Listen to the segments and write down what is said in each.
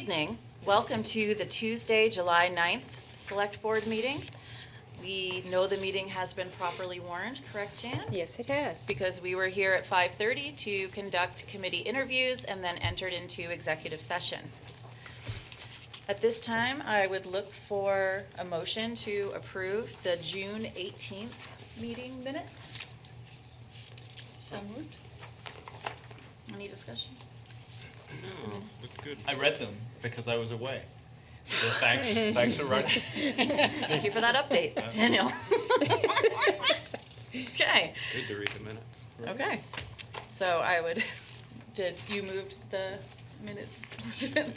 evening. Welcome to the Tuesday, July 9th Select Board meeting. We know the meeting has been properly warned, correct, Jan? Yes, it has. Because we were here at 5:30 to conduct committee interviews and then entered into executive session. At this time, I would look for a motion to approve the June 18th meeting minutes. So moved. Any discussion? Looks good. I read them because I was away. So thanks for running. Thank you for that update, Daniel. Okay. Good to read the minutes. Okay. So did you move the minutes?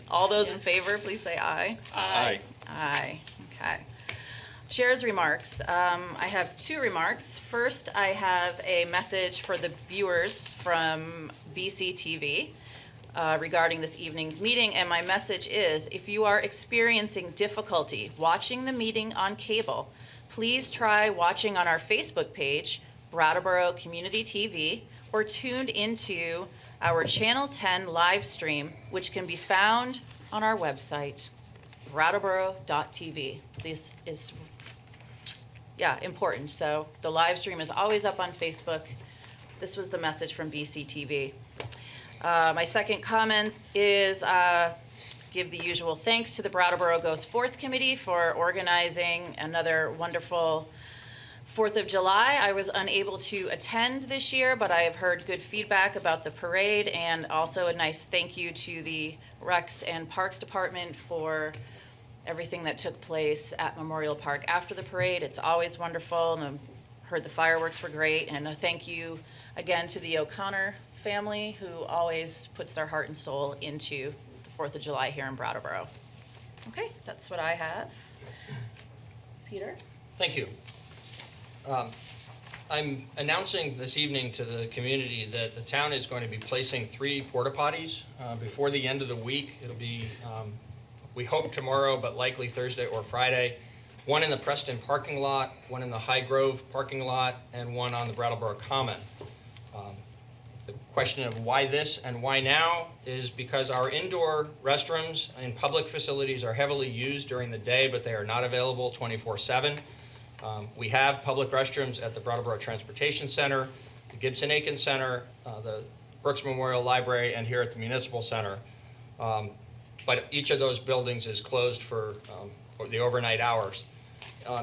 All those in favor, please say aye. Aye. Aye. Okay. Chair's remarks. I have two remarks. First, I have a message for the viewers from BCTV regarding this evening's meeting, and my message is, if you are experiencing difficulty watching the meeting on cable, please try watching on our Facebook page, Brattleboro Community TV, or tuned into our Channel 10 live stream, which can be found on our website, brattleboro.tv. This is important. So the live stream is always up on Facebook. This was the message from BCTV. My second comment is give the usual thanks to the Brattleboro Goes Forth Committee for organizing another wonderful 4th of July. I was unable to attend this year, but I have heard good feedback about the parade, and also a nice thank you to the Recs and Parks Department for everything that took place at Memorial Park after the parade. It's always wonderful, and I heard the fireworks were great, and a thank you again to the O'Connor family, who always puts their heart and soul into the 4th of July here in Brattleboro. Okay, that's what I have. Peter? Thank you. I'm announcing this evening to the community that the town is going to be placing 3 porta potties before the end of the week. It'll be, we hope tomorrow, but likely Thursday or Friday. One in the Preston parking lot, one in the High Grove parking lot, and one on the Brattleboro Common. The question of why this and why now is because our indoor restrooms in public facilities are heavily used during the day, but they are not available 24/7. We have public restrooms at the Brattleboro Transportation Center, the Gibson-Aiken Center, the Brooks Memorial Library, and here at the Municipal Center. But each of those buildings is closed for the overnight hours.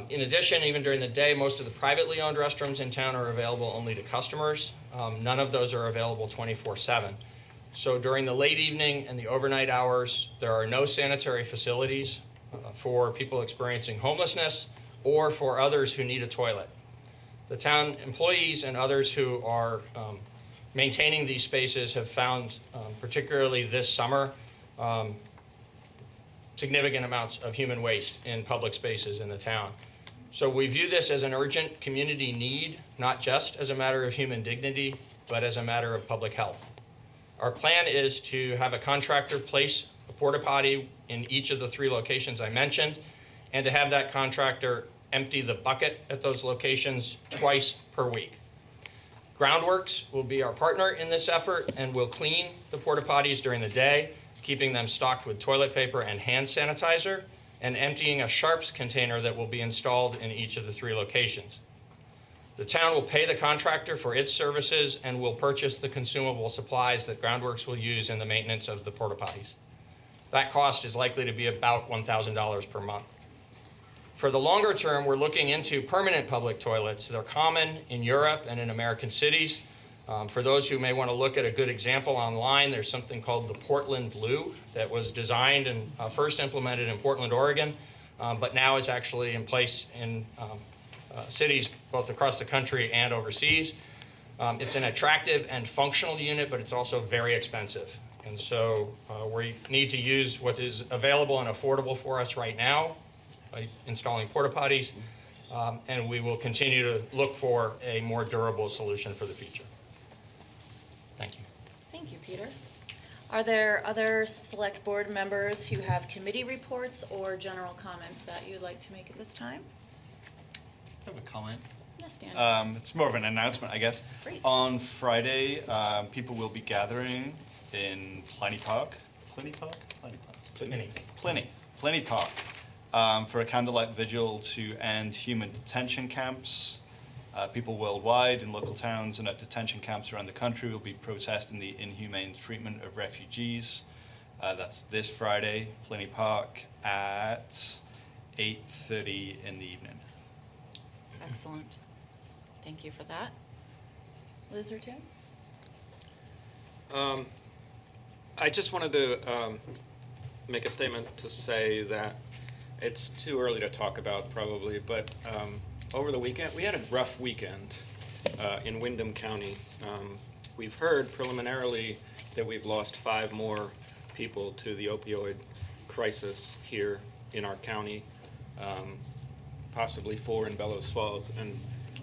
In addition, even during the day, most of the privately owned restrooms in town are available only to customers. None of those are available 24/7. So during the late evening and the overnight hours, there are no sanitary facilities for people experiencing homelessness or for others who need a toilet. The town employees and others who are maintaining these spaces have found, particularly this summer, significant amounts of human waste in public spaces in the town. So we view this as an urgent community need, not just as a matter of human dignity, but as a matter of public health. Our plan is to have a contractor place a porta potty in each of the 3 locations I mentioned, and to have that contractor empty the bucket at those locations twice per week. Groundworks will be our partner in this effort and will clean the porta potties during the day, keeping them stocked with toilet paper and hand sanitizer, and emptying a sharps container that will be installed in each of the 3 locations. The town will pay the contractor for its services and will purchase the consumable supplies that Groundworks will use in the maintenance of the porta potties. That cost is likely to be about $1,000 per month. For the longer term, we're looking into permanent public toilets. They're common in Europe and in American cities. For those who may want to look at a good example online, there's something called the Portland Blue that was designed and first implemented in Portland, Oregon, but now is actually in place in cities both across the country and overseas. It's an attractive and functional unit, but it's also very expensive. And so we need to use what is available and affordable for us right now by installing porta potties, and we will continue to look for a more durable solution for the future. Thank you. Thank you, Peter. Are there other select board members who have committee reports or general comments that you'd like to make at this time? I have a comment. Yes, Dan. It's more of an announcement, I guess. Great. On Friday, people will be gathering in Pliny Park. Pliny Park? Pliny Park. Plenty Park, for a candlelight vigil to end human detention camps. People worldwide in local towns and at detention camps around the country will be protesting the inhumane treatment of refugees. That's this Friday, Plenty Park at 8:30 in the evening. Excellent. Thank you for that. Liz or Tim? I just wanted to make a statement to say that it's too early to talk about probably, but over the weekend, we had a rough weekend in Windham County. We've heard preliminarily that we've lost 5 more people to the opioid crisis here in our county, possibly 4 in Bellows Falls, and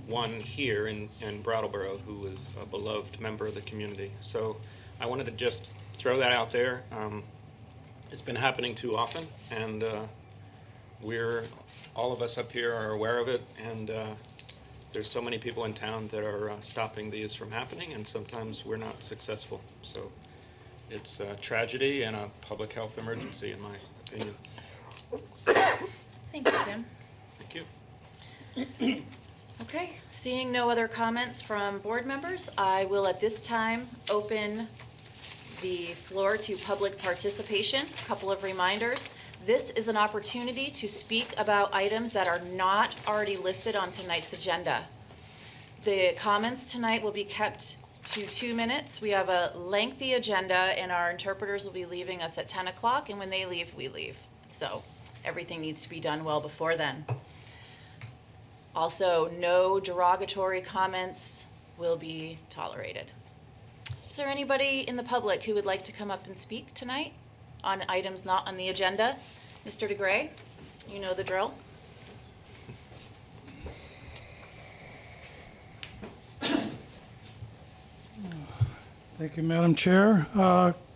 1 here in Brattleboro who was a beloved member of the community. So I wanted to just throw that out there. It's been happening too often, and all of us up here are aware of it, and there's so many people in town that are stopping these from happening, and sometimes we're not successful. So it's a tragedy and a public health emergency, in my opinion. Thank you, Tim. Thank you. Okay, seeing no other comments from board members, I will at this time open the floor to public participation. A couple of reminders. This is an opportunity to speak about items that are not already listed on tonight's agenda. The comments tonight will be kept to 2 minutes. We have a lengthy agenda, and our interpreters will be leaving us at 10 o'clock, and when they leave, we leave. So everything needs to be done well before then. Also, no derogatory comments will be tolerated. Is there anybody in the public who would like to come up and speak tonight on items not on the agenda? Mr. DeGray, you know the drill. Thank you, Madam Chair.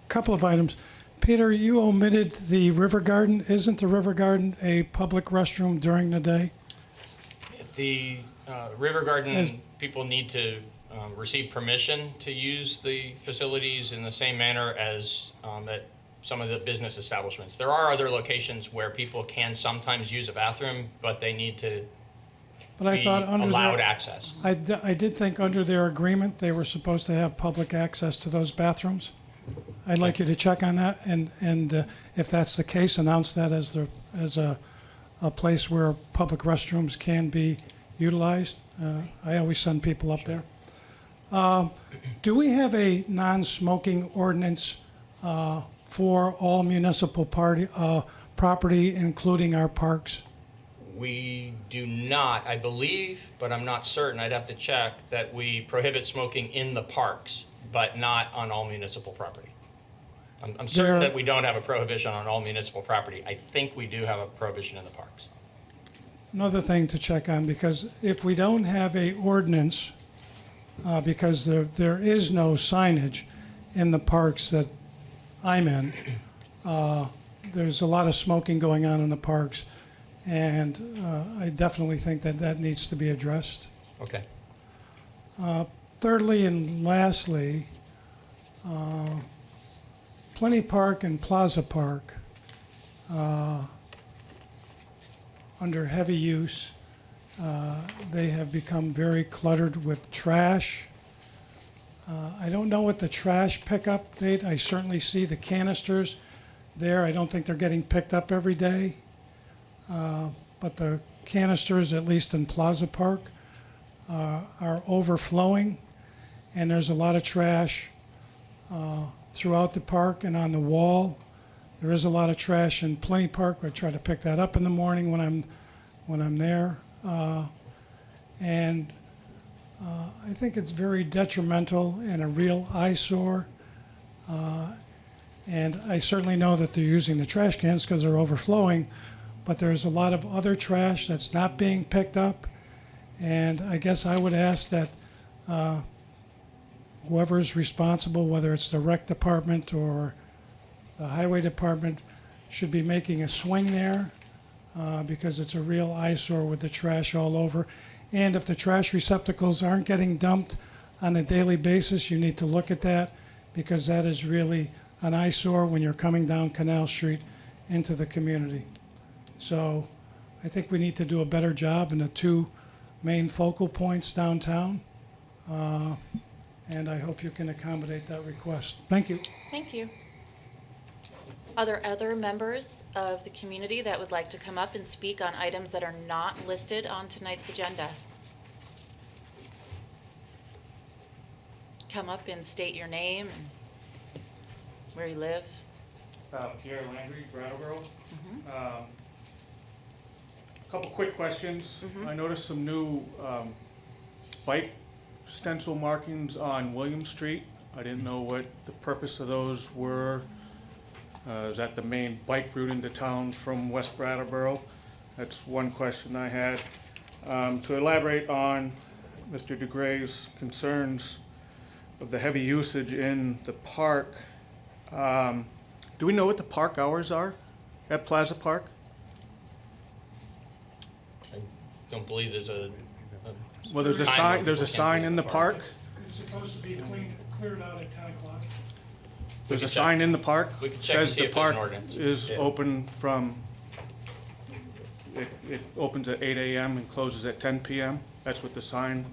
Couple of items. Peter, you omitted the River Garden. Isn't the River Garden a public restroom during the day? The River Garden, Yes. people need to receive permission to use the facilities in the same manner as at some of the business establishments. There are other locations where people can sometimes use a bathroom, but they need to But I be thought under allowed their, access. I did think under their agreement, they were supposed to have public access to those bathrooms. I'd like you to check on that, and if that's the case, announce that as a place where public restrooms can be utilized. I always send people up there. Do we have a non-smoking ordinance for all municipal property, including our parks? We do not, I believe, but I'm not certain, I'd have to check, that we prohibit smoking in the parks, but not on all municipal property. I'm certain that we don't have a prohibition on all municipal property. I think we do have a prohibition in the parks. Another thing to check on, because if we don't have a ordinance, because there is no signage in the parks that I'm in, there's a lot of smoking going on in the parks, and I definitely think that needs to be addressed. Okay. Thirdly and lastly, Plenty Park and Plaza Park, under heavy use, they have become very cluttered with trash. I don't know what the trash pickup date. I certainly see the canisters there. I don't think they're getting picked up every day. But the canisters, at least in Plaza Park, are overflowing, and there's a lot of trash throughout the park and on the wall. There is a lot of trash in Plenty Park. I try to pick that up in the morning when I'm there, and I think it's very detrimental and a real eyesore. And I certainly know that they're using the trash cans because they're overflowing, but there's a lot of other trash that's not being picked up. And I guess I would ask that whoever's responsible, whether it's the rec department or the highway department, should be making a swing there because it's a real eyesore with the trash all over. And if the trash receptacles aren't getting dumped on a daily basis, you need to look at that, because that is really an eyesore when you're coming down Canal Street into the community. So I think we need to do a better job in the two main focal points downtown. And I hope you can accommodate that request. Thank you. Thank you. Are there other members of the community that would like to come up and speak on items that are not listed on tonight's agenda? Come up and state your name and where you live. Pierre Landry, Brattleboro. Couple quick questions. I noticed some new bike stencil markings on William Street. I didn't know what the purpose of those were. Is that the main bike route into town from West Brattleboro? That's one question I had. To elaborate on Mr. DeGray's concerns of the heavy usage in the park, do we know what the park hours are at Plaza Park? I don't believe there's a Well, there's a Time sign, when there's a people can't sign be in in the the park. park. It's supposed to be cleared out at 10 o'clock. There's a could check. sign in the park. We could check and Says see the if there's an park ordinance. is Yeah. open from, it opens at 8 AM and closes at 10 PM. That's what the sign,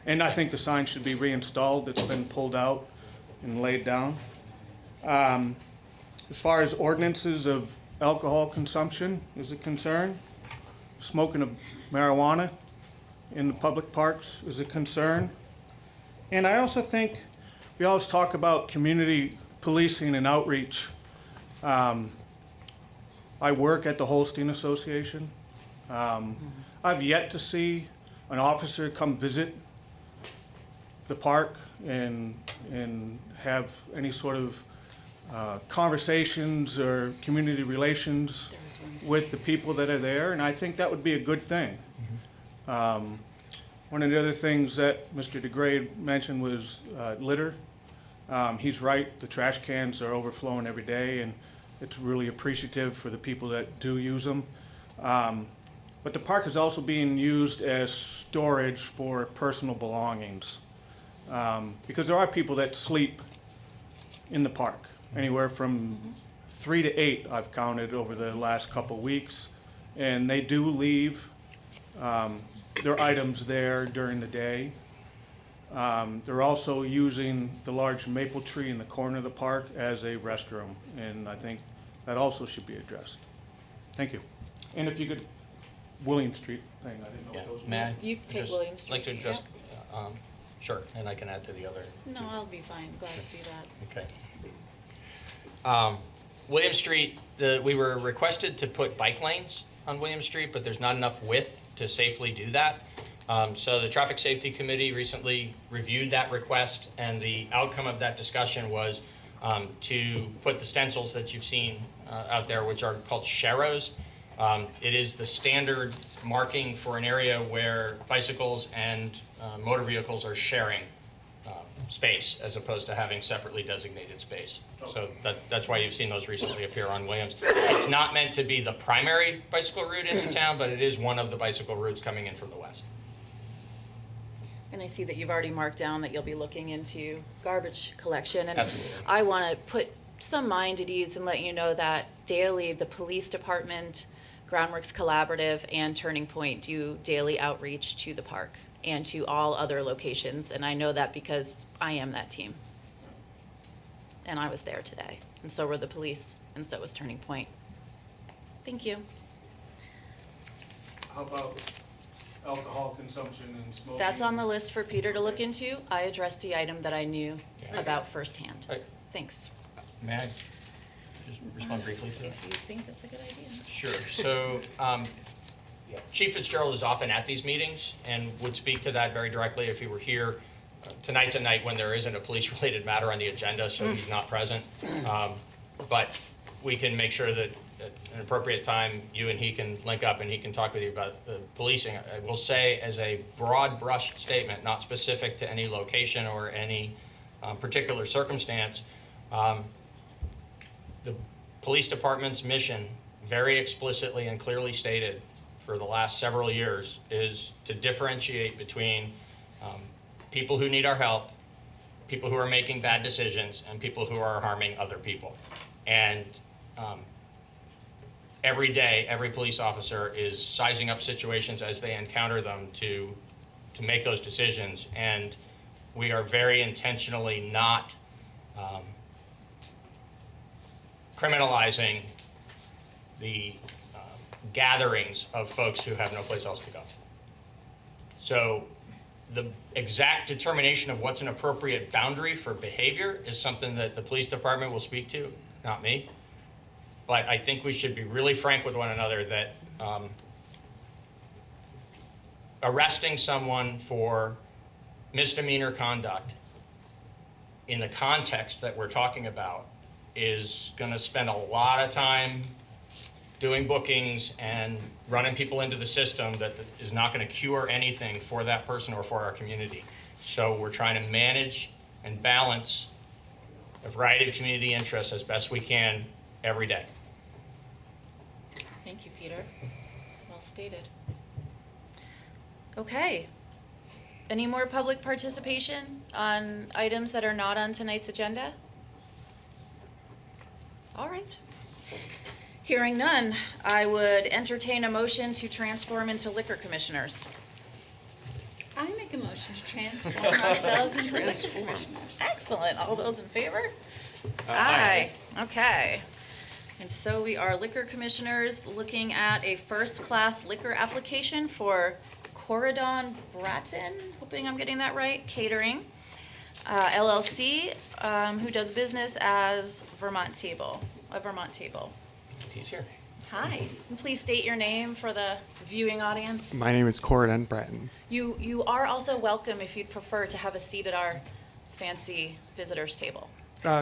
and I think the sign should be reinstalled. It's been pulled out and laid down. As far as ordinances of alcohol consumption is a concern, smoking of marijuana in the public parks is a concern. And I also think we always talk about community policing and outreach. I work at the Holstein Association. I've yet to see an officer come visit the park and have any sort of conversations or community relations with the people that are there, and I think that would be a good thing. One of the other things that Mr. DeGray mentioned was litter. He's right, the trash cans are overflowing every day, and it's really appreciative for the people that do use them. But the park is also being used as storage for personal belongings. Because there are people that sleep in the park, anywhere from 3 to 8 I've counted over the last couple weeks. And they do leave their items there during the day. They're also using the large maple tree in the corner of the park as a restroom, and I think that also should be addressed. Thank you. And if you could, William Street thing, I didn't know Yeah, what those were. may I You take just William Street. like to just, sure, and I can add to the other. No, I'll be fine. Glad to do that. Okay. William Street, we were requested to put bike lanes on William Street, but there's not enough width to safely do that. So the Traffic Safety Committee recently reviewed that request, and the outcome of that discussion was to put the stencils that you've seen out there, which are called sharrows. It is the standard marking for an area where bicycles and motor vehicles are sharing space as opposed to having separately designated space. So that's why you've seen those recently appear on Williams. It's not meant to be the primary bicycle route into town, but it is one of the bicycle routes coming in from the west. And I see that you've already marked down that you'll be looking into garbage collection. And Absolutely. I want to put some mind at ease and let you know that daily the police department, Groundworks Collaborative, and Turning Point do daily outreach to the park and to all other locations. And I know that because I am that team. And I was there today. And so were the police, and so was Turning Point. Thank you. How about alcohol consumption and smoking? That's on the list for Peter to look into. I addressed the item that I knew Yeah. about firsthand. Right. Thanks. May I just respond briefly to that? If you think that's a good idea. Sure. So Chief Fitzgerald is often at these meetings and would speak to that very directly if he were here. Tonight's a night when there isn't a police-related matter on the agenda, so he's not present. But we can make sure that at an appropriate time, you and he can link up and he can talk with you about the policing. I will say, as a broad brush statement, not specific to any location or any particular circumstance, the police department's mission, very explicitly and clearly stated for the last several years, is to differentiate between people who need our help, people who are making bad decisions, and people who are harming other people. And every day, every police officer is sizing up situations as they encounter them to make those decisions. And we are very intentionally not criminalizing the gatherings of folks who have no place else to go. So the exact determination of what's an appropriate boundary for behavior is something that the police department will speak to, not me. But I think we should be really frank with one another that arresting someone for misdemeanor conduct in the context that we're talking about is going to spend a lot of time doing bookings and running people into the system that is not going to cure anything for that person or for our community. So we're trying to manage and balance a variety of community interests as best we can every day. Thank you, Peter. Well stated. Okay. Any more public participation on items that are not on tonight's agenda? All right. Hearing none, I would entertain a motion to transform into liquor commissioners. I make a motion to transform ourselves into liquor Transform. commissioners. Excellent. All those in favor? Aye. Okay. And so we are liquor commissioners looking at a first-class liquor application for Cordon Bratton, hoping I'm getting that right, Catering, LLC, who does business as Vermont Table. He's here. Hi. And please state your name for the viewing audience. My name is Cordon Bratton. You are also welcome if you'd prefer to have a seat at our fancy visitors table.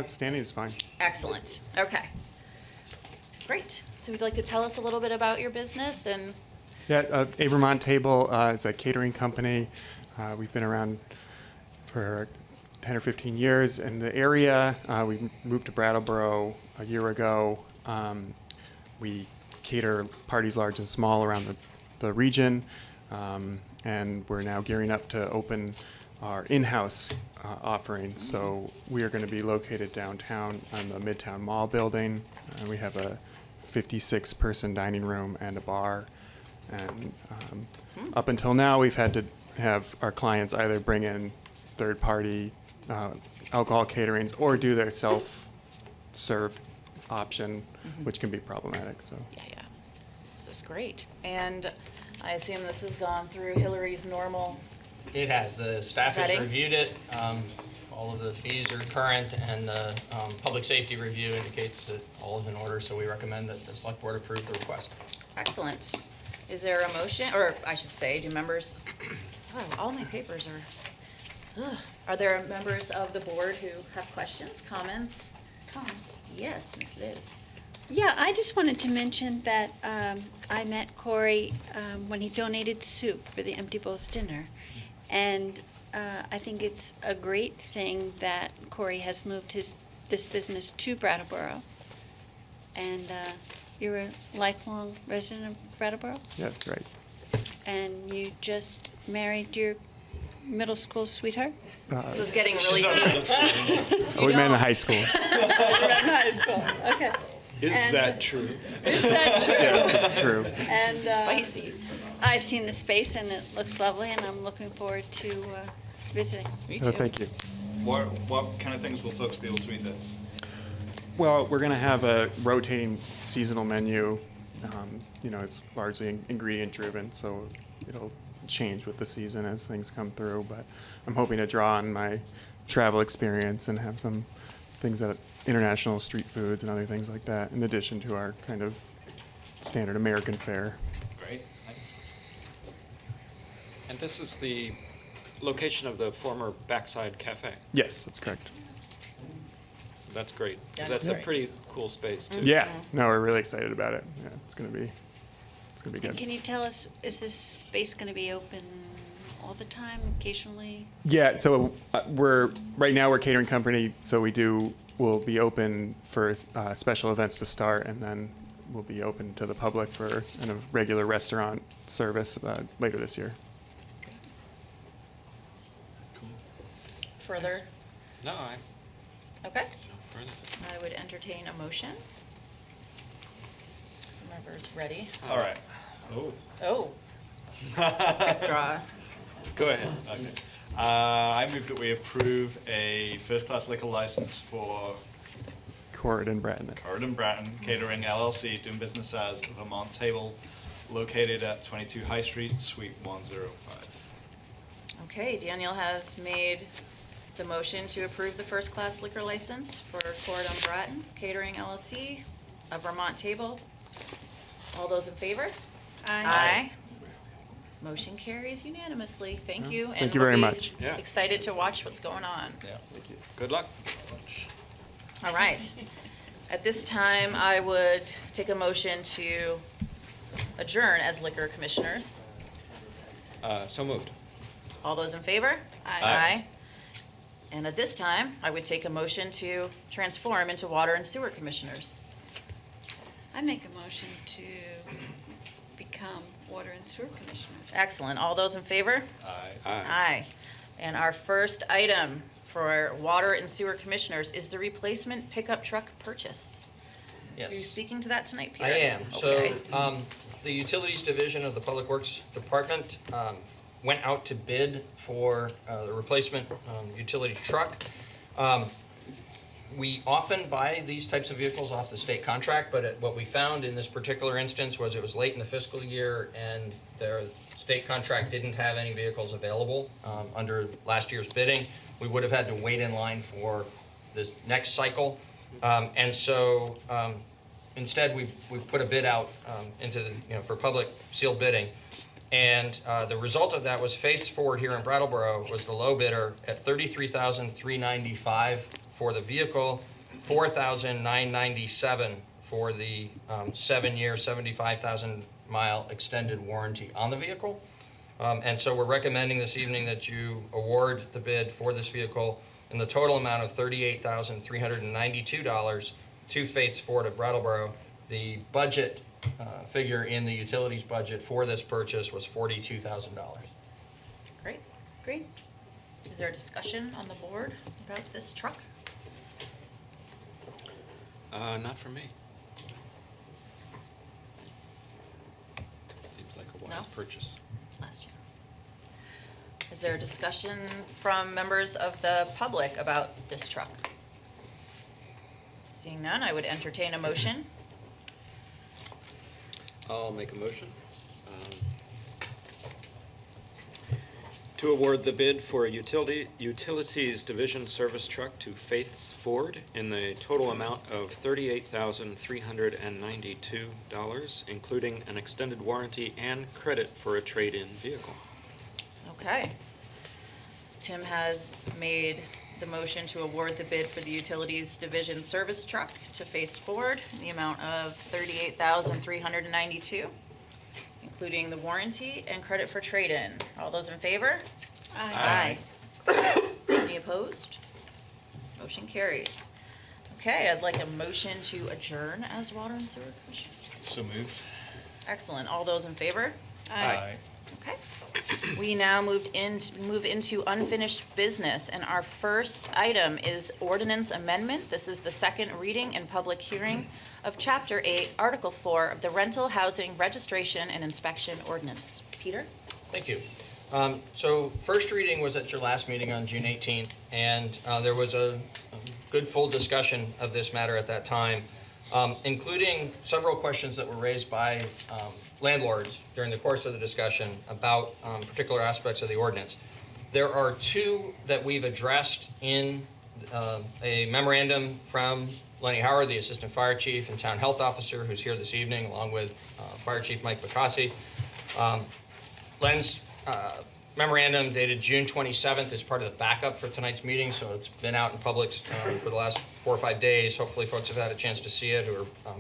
Standing is fine. Excellent. Okay. Great. So would you like to tell us a little bit about your business and Yeah, A Vermont Table is a catering company. We've been around for 10 or 15 years in the area. We moved to Brattleboro a year ago. We cater parties large and small around the region, and we're now gearing up to open our in-house offerings. So we are going to be located downtown on the Midtown Mall building. We have a 56-person dining room and a bar. And up until now, we've had to have our clients either bring in third-party alcohol caterings or do their self-serve option, which can be problematic. So yeah. This is great. And I assume this has gone through Hillary's normal. It has. The staff has Vetting? reviewed it. All of the fees are current, and the public safety review indicates that all is in order, so we recommend that the select board approve the request. Excellent. Is there a motion, or I should say, do members, oh, all my papers are there members of the board who have questions, comments? Comments. Yes, Ms. Liz. Yeah, I just wanted to mention that I met Corey when he donated soup for the Empty Bowls dinner. And I think it's a great thing that Corey has moved this business to Brattleboro. And you're a lifelong resident of Brattleboro? yeah, that's right. And you just married your middle school sweetheart? This is getting really deep. We met in high school. High school, okay. Is And- that true? Is that true? Yes, it's true. And Spicy. I've seen the space and it looks lovely, and I'm looking forward to visiting. Me Oh, too. thank you. What kind of things will folks be able to eat there? Well, we're going to have a rotating seasonal menu. It's largely ingredient driven, so it'll change with the season as things come through. But I'm hoping to draw on my travel experience and have some things that international street foods and other things like that, in addition to our kind of standard American fare. Great, thanks. And this is the location of the former Backside Cafe. Yes, that's correct. So that's great. That's That's a great. pretty cool space, too. Yeah, no, we're really excited about it. Yeah, it's gonna be good. Can you tell us, is this space going to be open all the time, occasionally? Yeah, so right now we're a catering company, so we'll be open for special events to start, and then we'll be open to the public for kind of regular restaurant service later this year. Further? No, Okay. no further. I would entertain a motion. Whoever's ready. All right. Oh. Quick draw. Go ahead. Okay. I move that we approve a first-class liquor license for Cordon, Bratton. Cordon Bratton Catering LLC, doing business as Vermont Table, located at 22 High Street, Suite 105. Okay, Daniel has made the motion to approve the first-class liquor license for Cordon Bratton Catering LLC, a Vermont Table. All those in favor? Aye. Motion carries unanimously. Thank you. Thank you very much. Yeah. Excited to watch what's going on. Yeah, thank you. Good luck. All right. At this time, I would take a motion to adjourn as liquor commissioners. So moved. All those in favor? Aye. And at this time, I would take a motion to transform into water and sewer commissioners. I make a motion to become water and sewer commissioners. Excellent. All those in favor? Aye. Aye. And our first item for water and sewer commissioners is the replacement pickup truck purchase. Yes. Are you speaking to that tonight, Peter? I am. Okay. So, the Utilities Division of the Public Works Department went out to bid for the replacement utility truck. We often buy these types of vehicles off the state contract, but what we found in this particular instance was it was late in the fiscal year and their state contract didn't have any vehicles available under last year's bidding. We would have had to wait in line for this next cycle. And so instead, we put a bid out into the, for public sealed bidding. And the result of that was Faith's Ford here in Brattleboro was the low bidder at $33,395 for the vehicle, $4,997 for the 7-year, 75,000 mile extended warranty on the vehicle. And so we're recommending this evening that you award the bid for this vehicle in the total amount of $38,392 to Faith's Ford of Brattleboro. The budget figure in the utilities budget for this purchase was $42,000. Great, great. Is there a discussion on the board about this truck? Not for me. Seems like a wise No? purchase. Last year. Is there a discussion from members of the public about this truck? Seeing none, I would entertain a motion. I'll make a motion to award the bid for a utilities division service truck to Faith's Ford in the total amount of $38,392, including an extended warranty and credit for a trade-in vehicle. Okay. Tim has made the motion to award the bid for the utilities division service truck to Faith's Ford in the amount of $38,392, including the warranty and credit for trade-in. All those in favor? Aye. Any opposed? Motion carries. Okay, I'd like a motion to adjourn as water and sewer commissioners. So moved. Excellent. All those in favor? Aye. Okay. We now move into unfinished business, and our first item is ordinance amendment. This is the second reading and public hearing of Chapter 8, Article 4 of the Rental Housing Registration and Inspection Ordinance. Peter? Thank you. So first reading was at your last meeting on June 18th, and there was a good full discussion of this matter at that time, including several questions that were raised by landlords during the course of the discussion about particular aspects of the ordinance. There are two that we've addressed in a memorandum from Lenny Howard, the Assistant Fire Chief and Town Health Officer, who's here this evening, along with Fire Chief Mike Bacassi. Len's memorandum dated June 27th is part of the backup for tonight's meeting, so it's been out in public for the last 4 or 5 days. Hopefully folks have had a chance to see it who are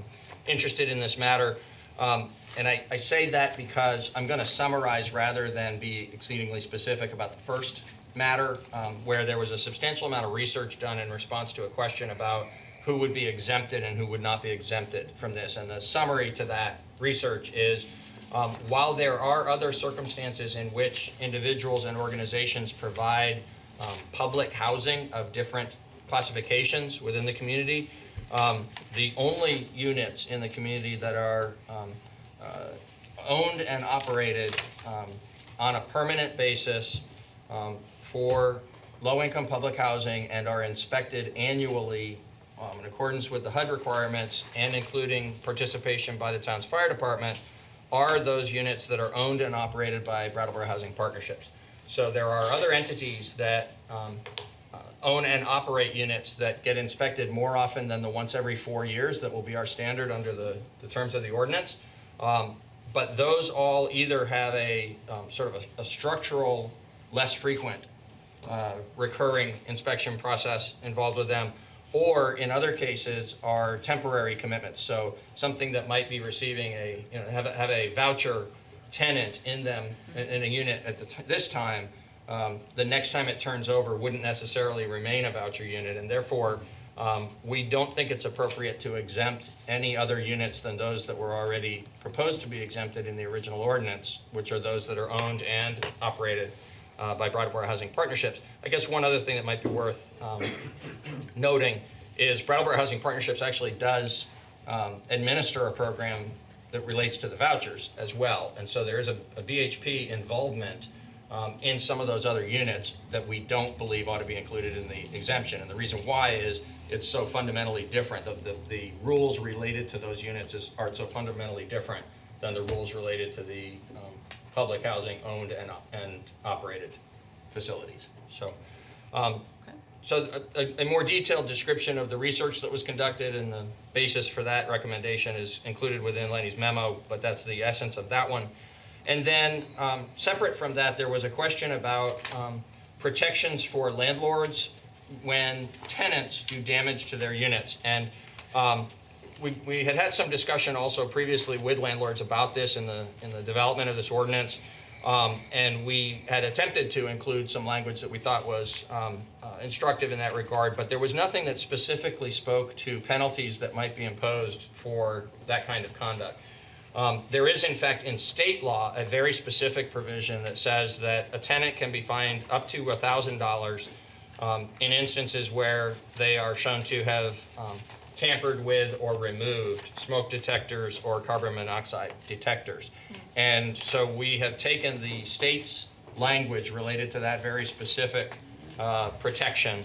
interested in this matter. And I say that because I'm going to summarize rather than be exceedingly specific about the first matter, where there was a substantial amount of research done in response to a question about who would be exempted and who would not be exempted from this. And the summary to that research is, while there are other circumstances in which individuals and organizations provide public housing of different classifications within the community, The only units in the community that are owned and operated on a permanent basis for low-income public housing and are inspected annually in accordance with the HUD requirements and including participation by the town's fire department are those units that are owned and operated by Brattleboro Housing Partnerships. So there are other entities that own and operate units that get inspected more often than the once every 4 years that will be our standard under the terms of the ordinance. But those all either have a sort of a structural, less frequent recurring inspection process involved with them, or in other cases are temporary commitments. So something that might be receiving have a voucher tenant in them in a unit at this time, the next time it turns over wouldn't necessarily remain a voucher unit, and therefore we don't think it's appropriate to exempt any other units than those that were already proposed to be exempted in the original ordinance, which are those that are owned and operated by Brattleboro Housing Partnerships. I guess one other thing that might be worth noting is Brattleboro Housing Partnerships actually does administer a program that relates to the vouchers as well. And so there is a BHP involvement in some of those other units that we don't believe ought to be included in the exemption. And the reason why is it's so fundamentally different. The rules related to those units are so fundamentally different than the rules related to the public housing owned and operated facilities. So, a more detailed description of the research that was conducted and the basis for that recommendation is included within Lenny's memo, but that's the essence of that one. And then separate from that, there was a question about protections for landlords when tenants do damage to their units. And we had some discussion also previously with landlords about this in the development of this ordinance. And we had attempted to include some language that we thought was instructive in that regard, but there was nothing that specifically spoke to penalties that might be imposed for that kind of conduct. There is, in fact, in state law, a very specific provision that says that a tenant can be fined up to $1,000 in instances where they are shown to have tampered with or removed smoke detectors or carbon monoxide detectors. And so we have taken the state's language related to that very specific protection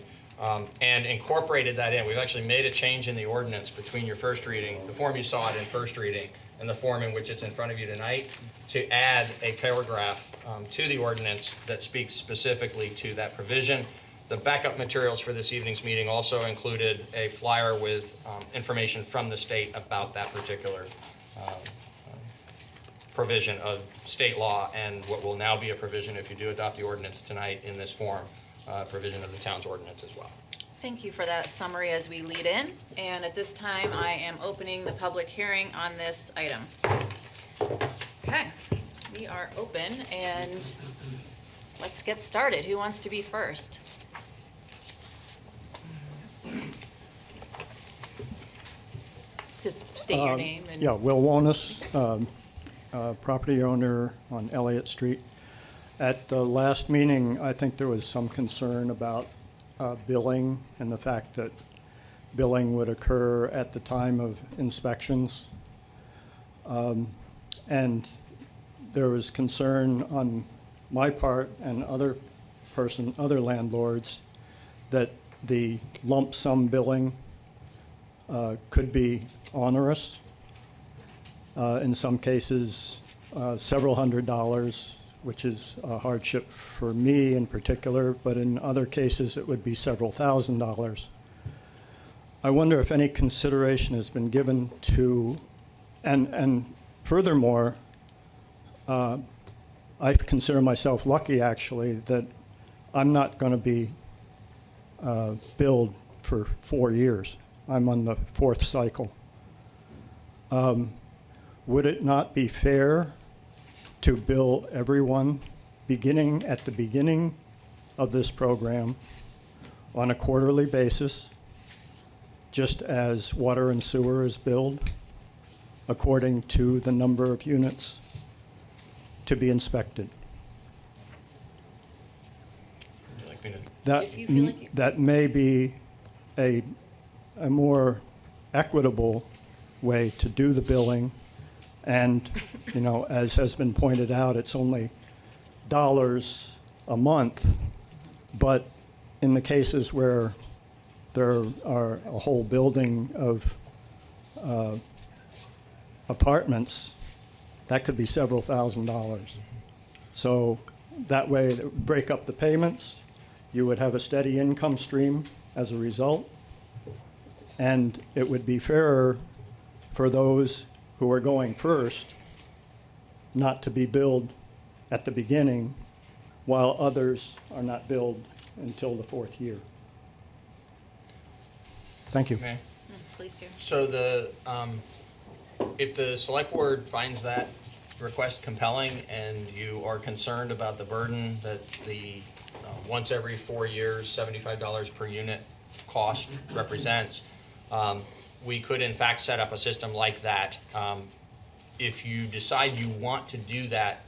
and incorporated that in. We've actually made a change in the ordinance between your first reading, the form you saw it in first reading, and the form in which it's in front of you tonight, to add a paragraph to the ordinance that speaks specifically to that provision. The backup materials for this evening's meeting also included a flyer with information from the state about that particular provision of state law and what will now be a provision, if you do adopt the ordinance tonight in this form, provision of the town's ordinance as well. Thank you for that summary as we lead in. And at this time, I am opening the public hearing on this item. Okay, we are open and let's get started. Who wants to be first? Just state your name and. Yeah, Will Walnus, property owner on Elliott Street. At the last meeting, I think there was some concern about billing and the fact that billing would occur at the time of inspections. And there was concern on my part and other landlords that the lump sum billing could be onerous. In some cases, several $100s, which is a hardship for me in particular, but in other cases it would be several $1,000s. I wonder if any consideration has been given to, and furthermore, I consider myself lucky actually that I'm not going to be billed for 4 years. I'm on the 4th cycle. Would it not be fair to bill everyone at the beginning of this program on a quarterly basis, just as water and sewer is billed, according to the number of units to be inspected? Would you like me to? That, If you feel like you- that may be a more equitable way to do the billing. And, you know, as has been pointed out, it's only dollars a month. But in the cases where there are a whole building of apartments, that could be several $1,000s. So that way, it would break up the payments. You would have a steady income stream as a result. And it would be fairer for those who are going first not to be billed at the beginning, while others are not billed until the 4th year. Thank you. Okay. Please do. So if the select board finds that request compelling and you are concerned about the burden that the once every 4 years, $75 per unit cost represents, we could in fact set up a system like that. If you decide you want to do that,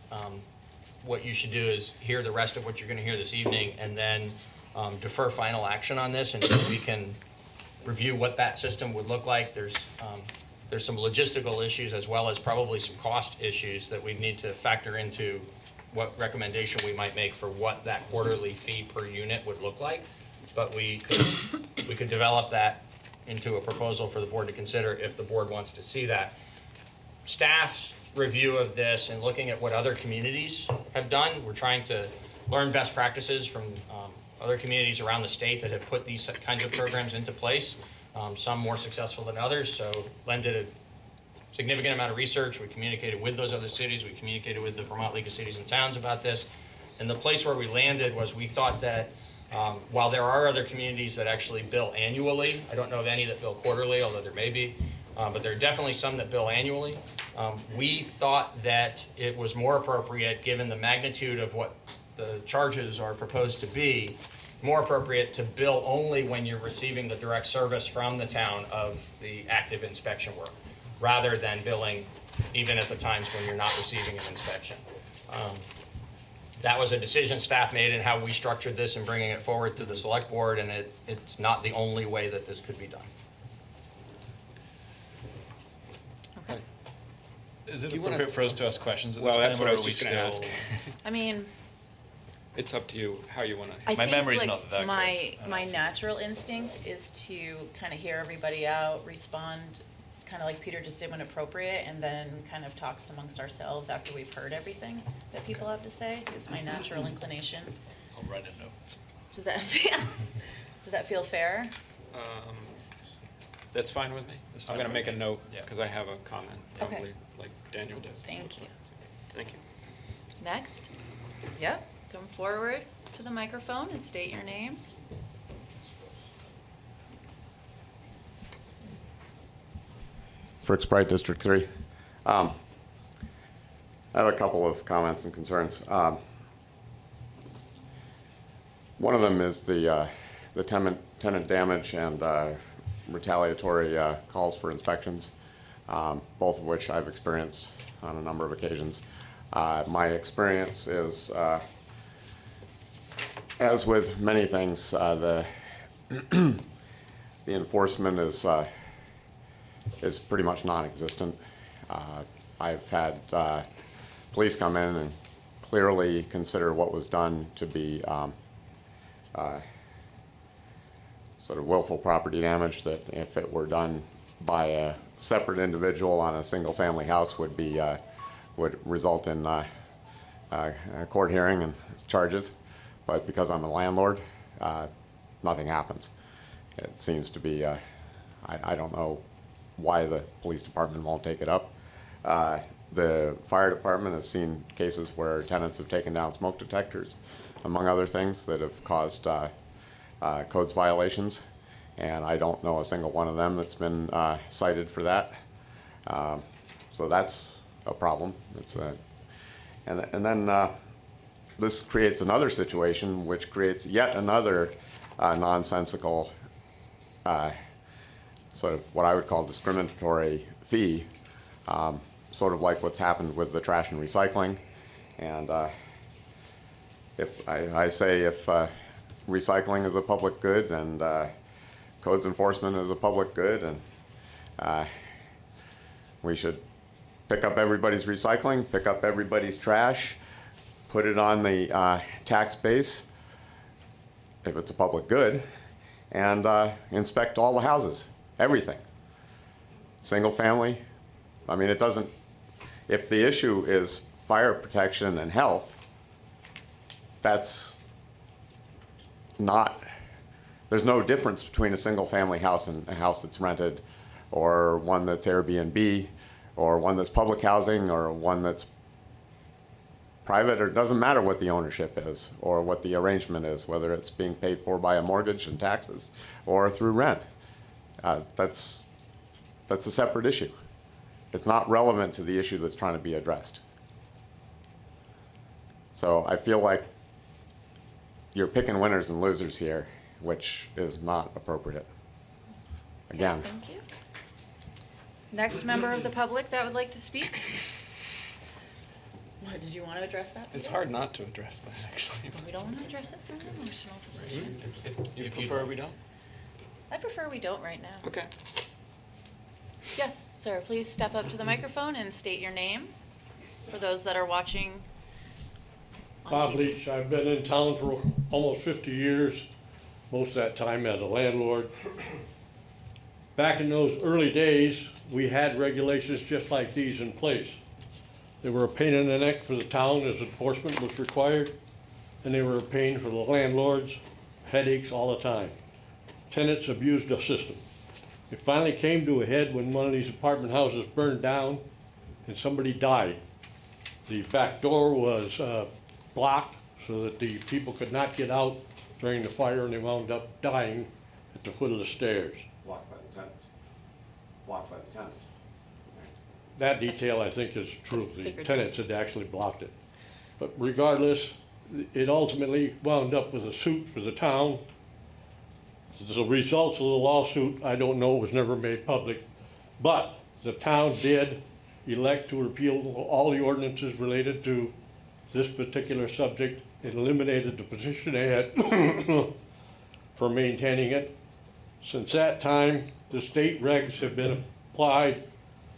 what you should do is hear the rest of what you're going to hear this evening and then defer final action on this until we can review what that system would look like. There's some logistical issues as well as probably some cost issues that we need to factor into what recommendation we might make for what that quarterly fee per unit would look like. But we could develop that into a proposal for the board to consider if the board wants to see that. Staff's review of this and looking at what other communities have done, we're trying to learn best practices from other communities around the state that have put these kinds of programs into place, some more successful than others. So Len did a significant amount of research. We communicated with those other cities. We communicated with the Vermont League of Cities and Towns about this. And the place where we landed was we thought that while there are other communities that actually bill annually, I don't know of any that bill quarterly, although there may be, but there are definitely some that bill annually. We thought that it was more appropriate, given the magnitude of what the charges are proposed to be, more appropriate to bill only when you're receiving the direct service from the town of the active inspection work, rather than billing even at the times when you're not receiving an inspection. That was a decision staff made in how we structured this and bringing it forward to the select board, and it's not the only way that this could be done. Okay. Is it You wanna- appropriate for us to ask questions at Well, this that's time, what I or was are we just gonna ask. still- I mean, It's up to you how you want to. I My think memory's like not that my good. my natural instinct is to kind of hear everybody out, respond, kind of like Peter just did when appropriate, and then kind of talks amongst ourselves after we've heard everything that people have to say. It's my natural inclination. I'll write a note. Does that feel fair? That's fine with me. That's I'm fine going to with make a me. note Yeah. because I have a comment, Okay. probably like Daniel does. Thank you. Thank you. Next. Yep. Come forward to the microphone and state your name. Frick Sprite, District 3. I have a couple of comments and concerns. One of them is the tenant damage and retaliatory calls for inspections, both of which I've experienced on a number of occasions. My experience is, as with many things, the enforcement is pretty much non-existent. I've had police come in and clearly consider what was done to be sort of willful property damage that, if it were done by a separate individual on a single-family house, would result in a court hearing and charges. But because I'm a landlord, nothing happens. It seems to be, I don't know why the police department won't take it up. The fire department has seen cases where tenants have taken down smoke detectors, among other things, that have caused codes violations, and I don't know a single one of them that's been cited for that. So that's a problem. And then this creates another situation, which creates yet another nonsensical sort of what I would call discriminatory fee, sort of like what's happened with the trash and recycling. And if I say if recycling is a public good and codes enforcement is a public good, and We should pick up everybody's recycling, pick up everybody's trash, put it on the tax base, if it's a public good, and inspect all the houses, everything. Single family, I mean, it doesn't, if the issue is fire protection and health, that's not, there's no difference between a single family house and a house that's rented, or one that's Airbnb, or one that's public housing, or one that's private, or it doesn't matter what the ownership is, or what the arrangement is, whether it's being paid for by a mortgage and taxes, or through rent. That's a separate issue. It's not relevant to the issue that's trying to be addressed. So I feel like you're picking winners and losers here, which is not appropriate. Again. Thank you. Next member of the public that would like to speak? What, did you want to address that? It's hard not to address that, actually. We don't want to address it from an emotional position. You prefer we don't? I prefer we don't right now. Okay. Yes, sir, please step up to the microphone and state your name for those that are watching on Bob TV. Leach, I've been in town for almost 50 years, most of that time as a landlord. Back in those early days, we had regulations just like these in place. They were a pain in the neck for the town as enforcement was required, and they were a pain for the landlords, headaches all the time. Tenants abused the system. It finally came to a head when one of these apartment houses burned down and somebody died. The back door was blocked so that the people could not get out during the fire, and they wound up dying at the foot of the stairs. Blocked by the tenant. Blocked by the tenant. That detail, I think, is true. The Figured. tenants had actually blocked it. But regardless, it ultimately wound up with a suit for the town. The results of the lawsuit, I don't know, was never made public. But the town did elect to repeal all the ordinances related to this particular subject. It eliminated the position they had for maintaining it. Since that time, the state regs have been applied.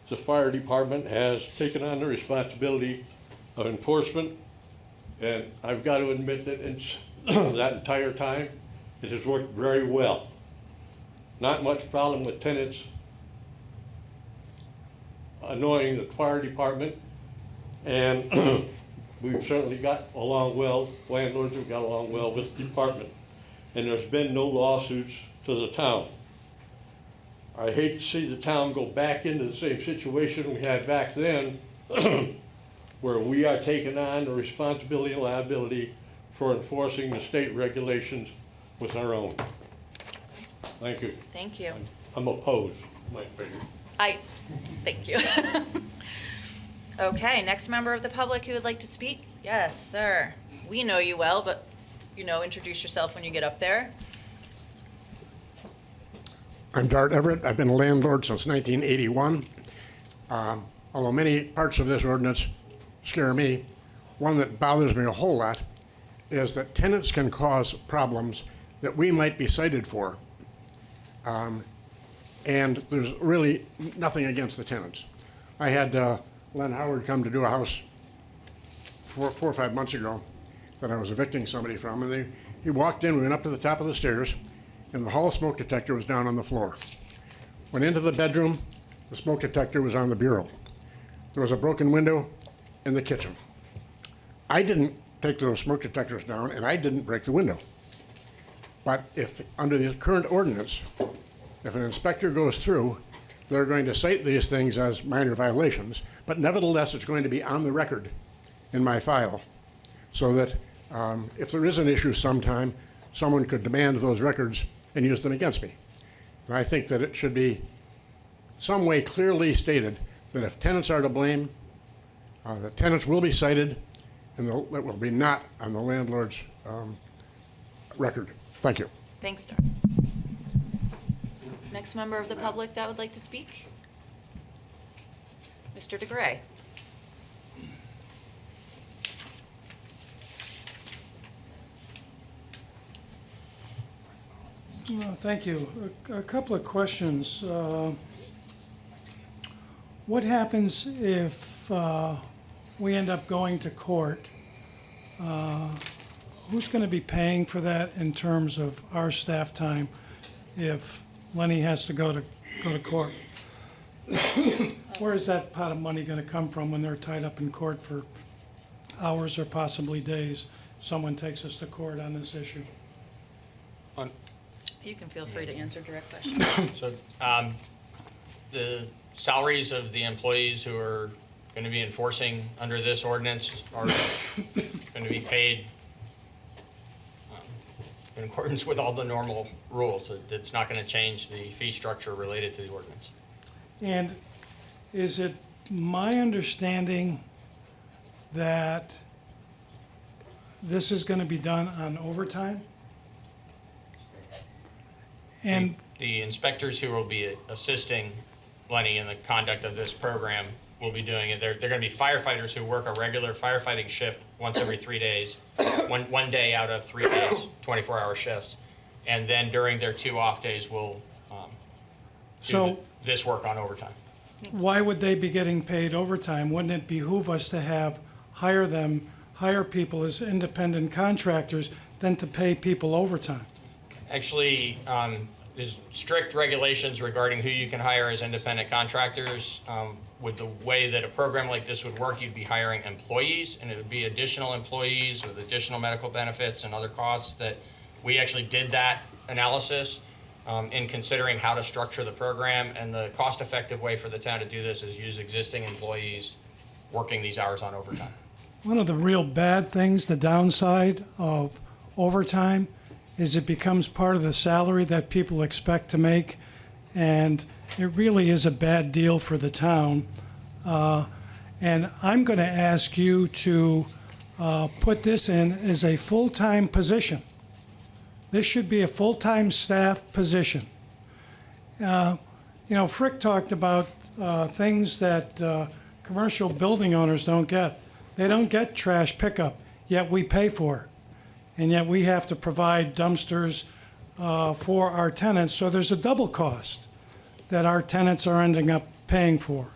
The fire department has taken on the responsibility of enforcement, and I've got to admit that it's that entire time, it has worked very well. Not much problem with tenants annoying the fire department, and we've certainly got along well, landlords have got along well with the department, and there's been no lawsuits to the town. I hate to see the town go back into the same situation we had back then, where we are taking on the responsibility and liability for enforcing the state regulations with our own. Thank you. Thank you. I'm opposed, my figure. Thank you. Okay, next member of the public who would like to speak? Yes, sir. We know you well, but, introduce yourself when you get up there. I'm Dart Everett. I've been a landlord since 1981. Although many parts of this ordinance scare me, one that bothers me a whole lot is that tenants can cause problems that we might be cited for. And there's really nothing against the tenants. I had Len Howard come to do a house 4 or 5 months ago that I was evicting somebody from, and he walked in, we went up to the top of the stairs, and the hall smoke detector was down on the floor. Went into the bedroom, the smoke detector was on the bureau. There was a broken window in the kitchen. I didn't take those smoke detectors down, and I didn't break the window. But if, under the current ordinance, if an inspector goes through, they're going to cite these things as minor violations, but nevertheless, it's going to be on the record in my file, so that if there is an issue sometime, someone could demand those records and use them against me. And I think that it should be some way clearly stated that if tenants are to blame, the tenants will be cited, and it will be not on the landlord's record. Thank you. Thanks, Dar. Next member of the public that would like to speak? Mr. DeGray. Thank you. A couple of questions. What happens if we end up going to court? Who's going to be paying for that in terms of our staff time if Lenny has to go to court? Where is that pot of money going to come from when they're tied up in court for hours or possibly days? Someone takes us to court on this issue. You can feel free to answer direct questions. So the salaries of the employees who are going to be enforcing under this ordinance are going to be paid in accordance with all the normal rules. It's not going to change the fee structure related to the ordinance. And is it my understanding that this is going to be done on overtime? And The inspectors who will be assisting Lenny in the conduct of this program will be doing it. They're going to be firefighters who work a regular firefighting shift once every 3 days, one day out of 3 days, 24-hour shifts. And then during their 2 off days, will do this work on overtime. why would they be getting paid overtime? Wouldn't it behoove us to hire people as independent contractors than to pay people overtime? Actually, there's strict regulations regarding who you can hire as independent contractors. With the way that a program like this would work, you'd be hiring employees, and it would be additional employees with additional medical benefits and other costs that we actually did that analysis in considering how to structure the program, and the cost-effective way for the town to do this is use existing employees working these hours on overtime. One of the real bad things, the downside of overtime, is it becomes part of the salary that people expect to make, and it really is a bad deal for the town. And I'm going to ask you to put this in as a full-time position. This should be a full-time staff position. Frick talked about things that commercial building owners don't get. They don't get trash pickup, yet we pay for it. And yet we have to provide dumpsters for our tenants, so there's a double cost that our tenants are ending up paying for.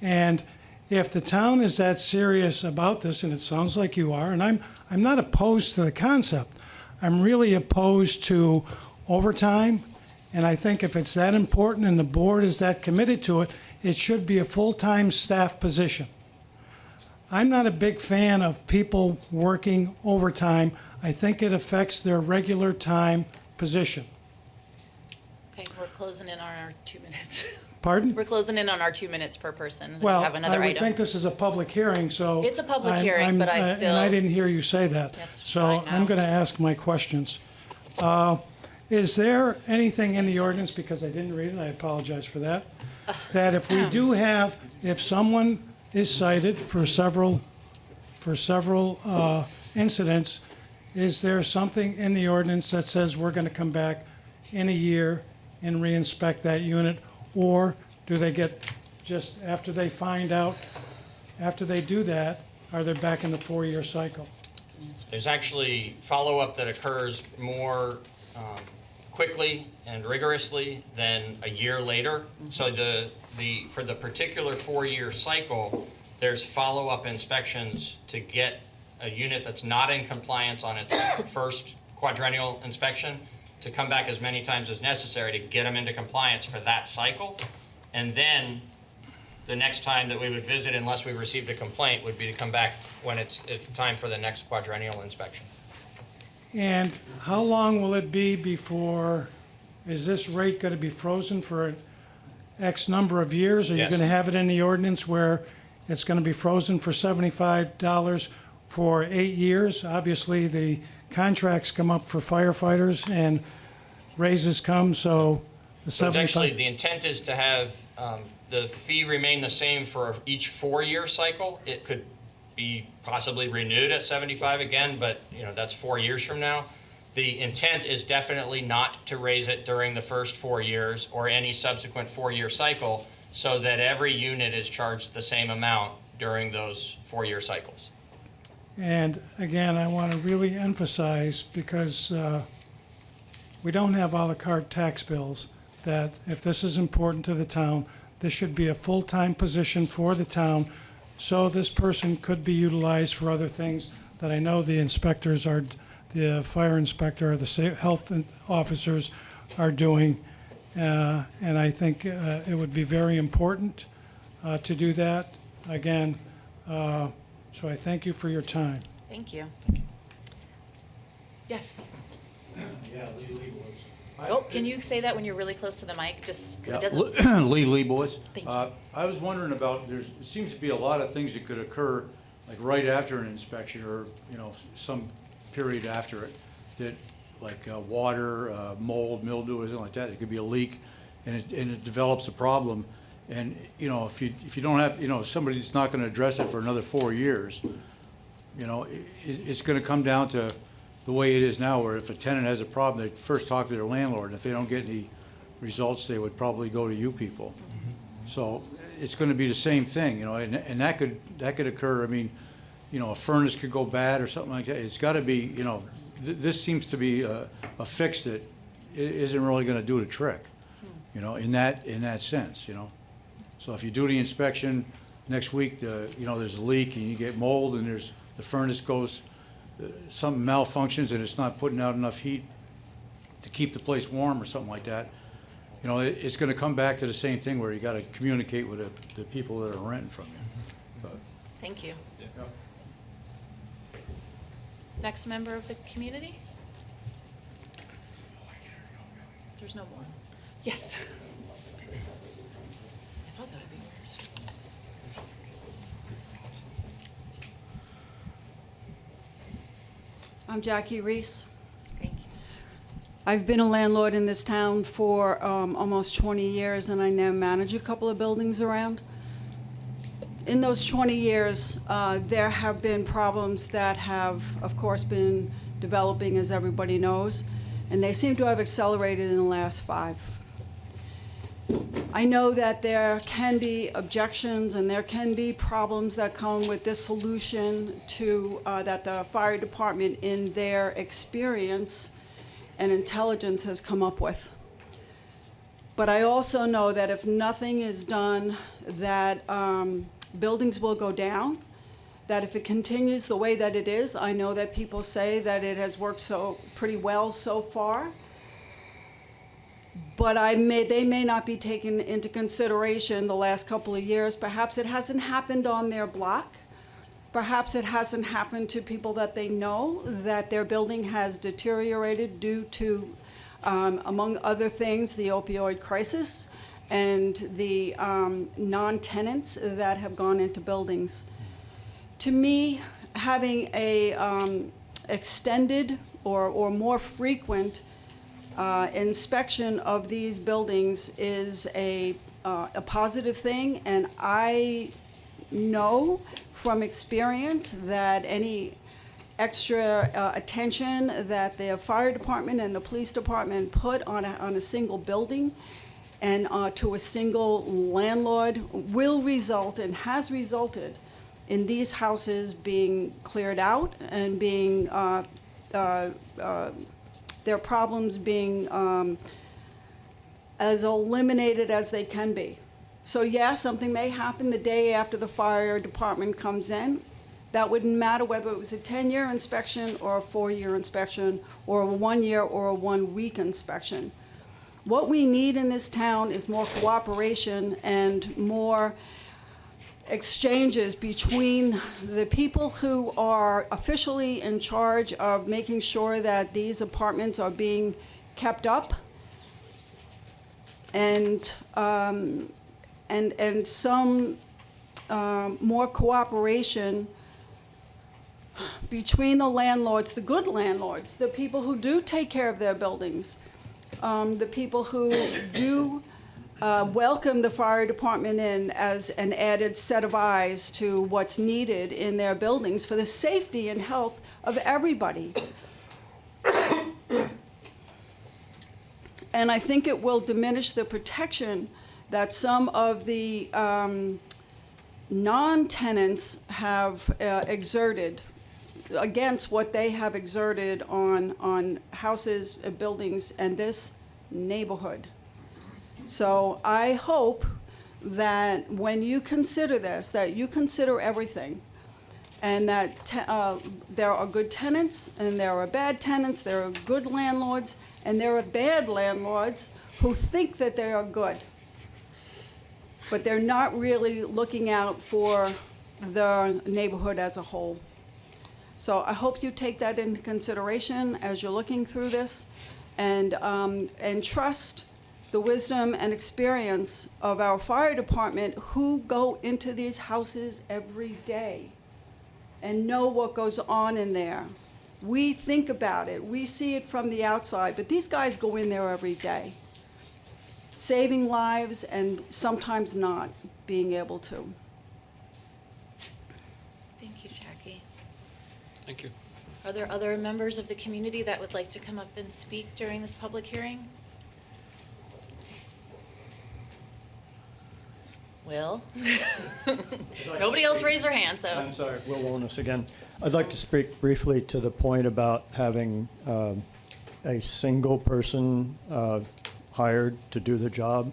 And if the town is that serious about this, and it sounds like you are, and I'm not opposed to the concept, I'm really opposed to overtime, and I think if it's that important and the board is that committed to it, it should be a full-time staff position. I'm not a big fan of people working overtime. I think it affects their regular time position. Okay, we're closing in on our 2 minutes. Pardon? We're closing in on our 2 minutes per person. We Well, have another I would item. think this is a public hearing, so. It's a public hearing, but I And I still- didn't hear you say that. That's So fine I'm now. going to ask my questions. Is there anything in the ordinance, because I didn't read it, I apologize for that, that if we do have, if someone is cited for several incidents, is there something in the ordinance that says we're going to come back in a year and re-inspect that unit? Or do they get, just after they find out, after they do that, are they back in the 4-year cycle? There's actually follow-up that occurs more quickly and rigorously than a year later. So for the particular 4-year cycle, there's follow-up inspections to get a unit that's not in compliance on its first quadrennial inspection to come back as many times as necessary to get them into compliance for that cycle. And then the next time that we would visit, unless we received a complaint, would be to come back when it's time for the next quadrennial inspection. And how long will it be before, is this rate going to be frozen for X number of years? Are you Yes. going to have it in the ordinance where it's going to be frozen for $75 for 8 years? Obviously, the contracts come up for firefighters and raises come, so the So it's actually, 75. the intent is to have the fee remain the same for each 4-year cycle. It could be possibly renewed at 75 again, but that's 4 years from now. The intent is definitely not to raise it during the first 4 years or any subsequent 4-year cycle, so that every unit is charged the same amount during those 4-year cycles. And again, I want to really emphasize, because we don't have a la carte tax bills, that if this is important to the town, this should be a full-time position for the town, so this person could be utilized for other things that I know the inspectors are, the fire inspector, the health officers are doing. And I think it would be very important to do that. Again, so I thank you for your time. Thank you. Yes. Yeah, Lee Leibowitz. Oh, can you say that when you're really close to the mic, just because it Yeah, doesn't? Lee Leibowitz. Thank you. I was wondering about, it seems to be a lot of things that could occur, like right after an inspection or, you know, some period after it, that like water, mold, mildew, or something like that. It could be a leak, and it develops a problem. And, you know, if you don't have, you know, if somebody's not gonna address it for another 4 years, you know, it's gonna come down to the way it is now, where if a tenant has a problem, they first talk to their landlord, and if they don't get any results, they would probably go to you people. So it's gonna be the same thing, you know, and that could occur. I mean, you know, a furnace could go bad or something like that. It's gotta be, you know, this seems to be a fix that isn't really gonna do the trick, you know, in that sense, you know. So if you do the inspection next week, you know, there's a leak and you get mold, and the furnace goes, something malfunctions and it's not putting out enough heat to keep the place warm or something like that, you know, it's gonna come back to the same thing where you gotta communicate with the people that are renting from you. But, Thank you. yeah. Next member of the community? There's no more. Yes. I thought that would be yours. I'm Jackie Reese. Thank you. I've been a landlord in this town for almost 20 years, and I now manage a couple of buildings around. In those 20 years, there have been problems that have, of course, been developing, as everybody knows, and they seem to have accelerated in the last 5. I know that there can be objections and there can be problems that come with this solution to that the fire department, in their experience and intelligence, has come up with. But I also know that if nothing is done, that buildings will go down, that if it continues the way that it is, I know that people say that it has worked so pretty well so far, but they may not be taken into consideration the last couple of years. Perhaps it hasn't happened on their block. Perhaps it hasn't happened to people that they know, that their building has deteriorated due to, among other things, the opioid crisis and the non-tenants that have gone into buildings. To me, having a extended or more frequent inspection of these buildings is a positive thing, and I know from experience that any extra attention that the fire department and the police department put on a single building and to a single landlord will result, and has resulted, in these houses being cleared out and being their problems being as eliminated as they can be. So yeah, something may happen the day after the fire department comes in. That wouldn't matter whether it was a 10-year inspection or a 4-year inspection or a 1-year or a 1-week inspection. What we need in this town is more cooperation and more exchanges between the people who are officially in charge of making sure that these apartments are being kept up, and some more cooperation between the landlords, the good landlords, the people who do take care of their buildings, the people who do welcome the fire department in as an added set of eyes to what's needed in their buildings for the safety and health of everybody. And I think it will diminish the protection that some of the non-tenants have exerted against what they have exerted on houses, buildings, and this neighborhood. So I hope that when you consider this, that you consider everything, and that there are good tenants and there are bad tenants, there are good landlords and there are bad landlords who think that they are good, but they're not really looking out for the neighborhood as a whole. So I hope you take that into consideration as you're looking through this, and trust the wisdom and experience of our fire department, who go into these houses every day and know what goes on in there. We think about it, we see it from the outside, but these guys go in there every day, saving lives and sometimes not being able to. Thank you, Jackie. Thank you. Are there other members of the community that would like to come up and speak during this public hearing? Will? Nobody else raised their hand, so. I'm sorry, Will Wonus again. I'd like to speak briefly to the point about having a single person hired to do the job.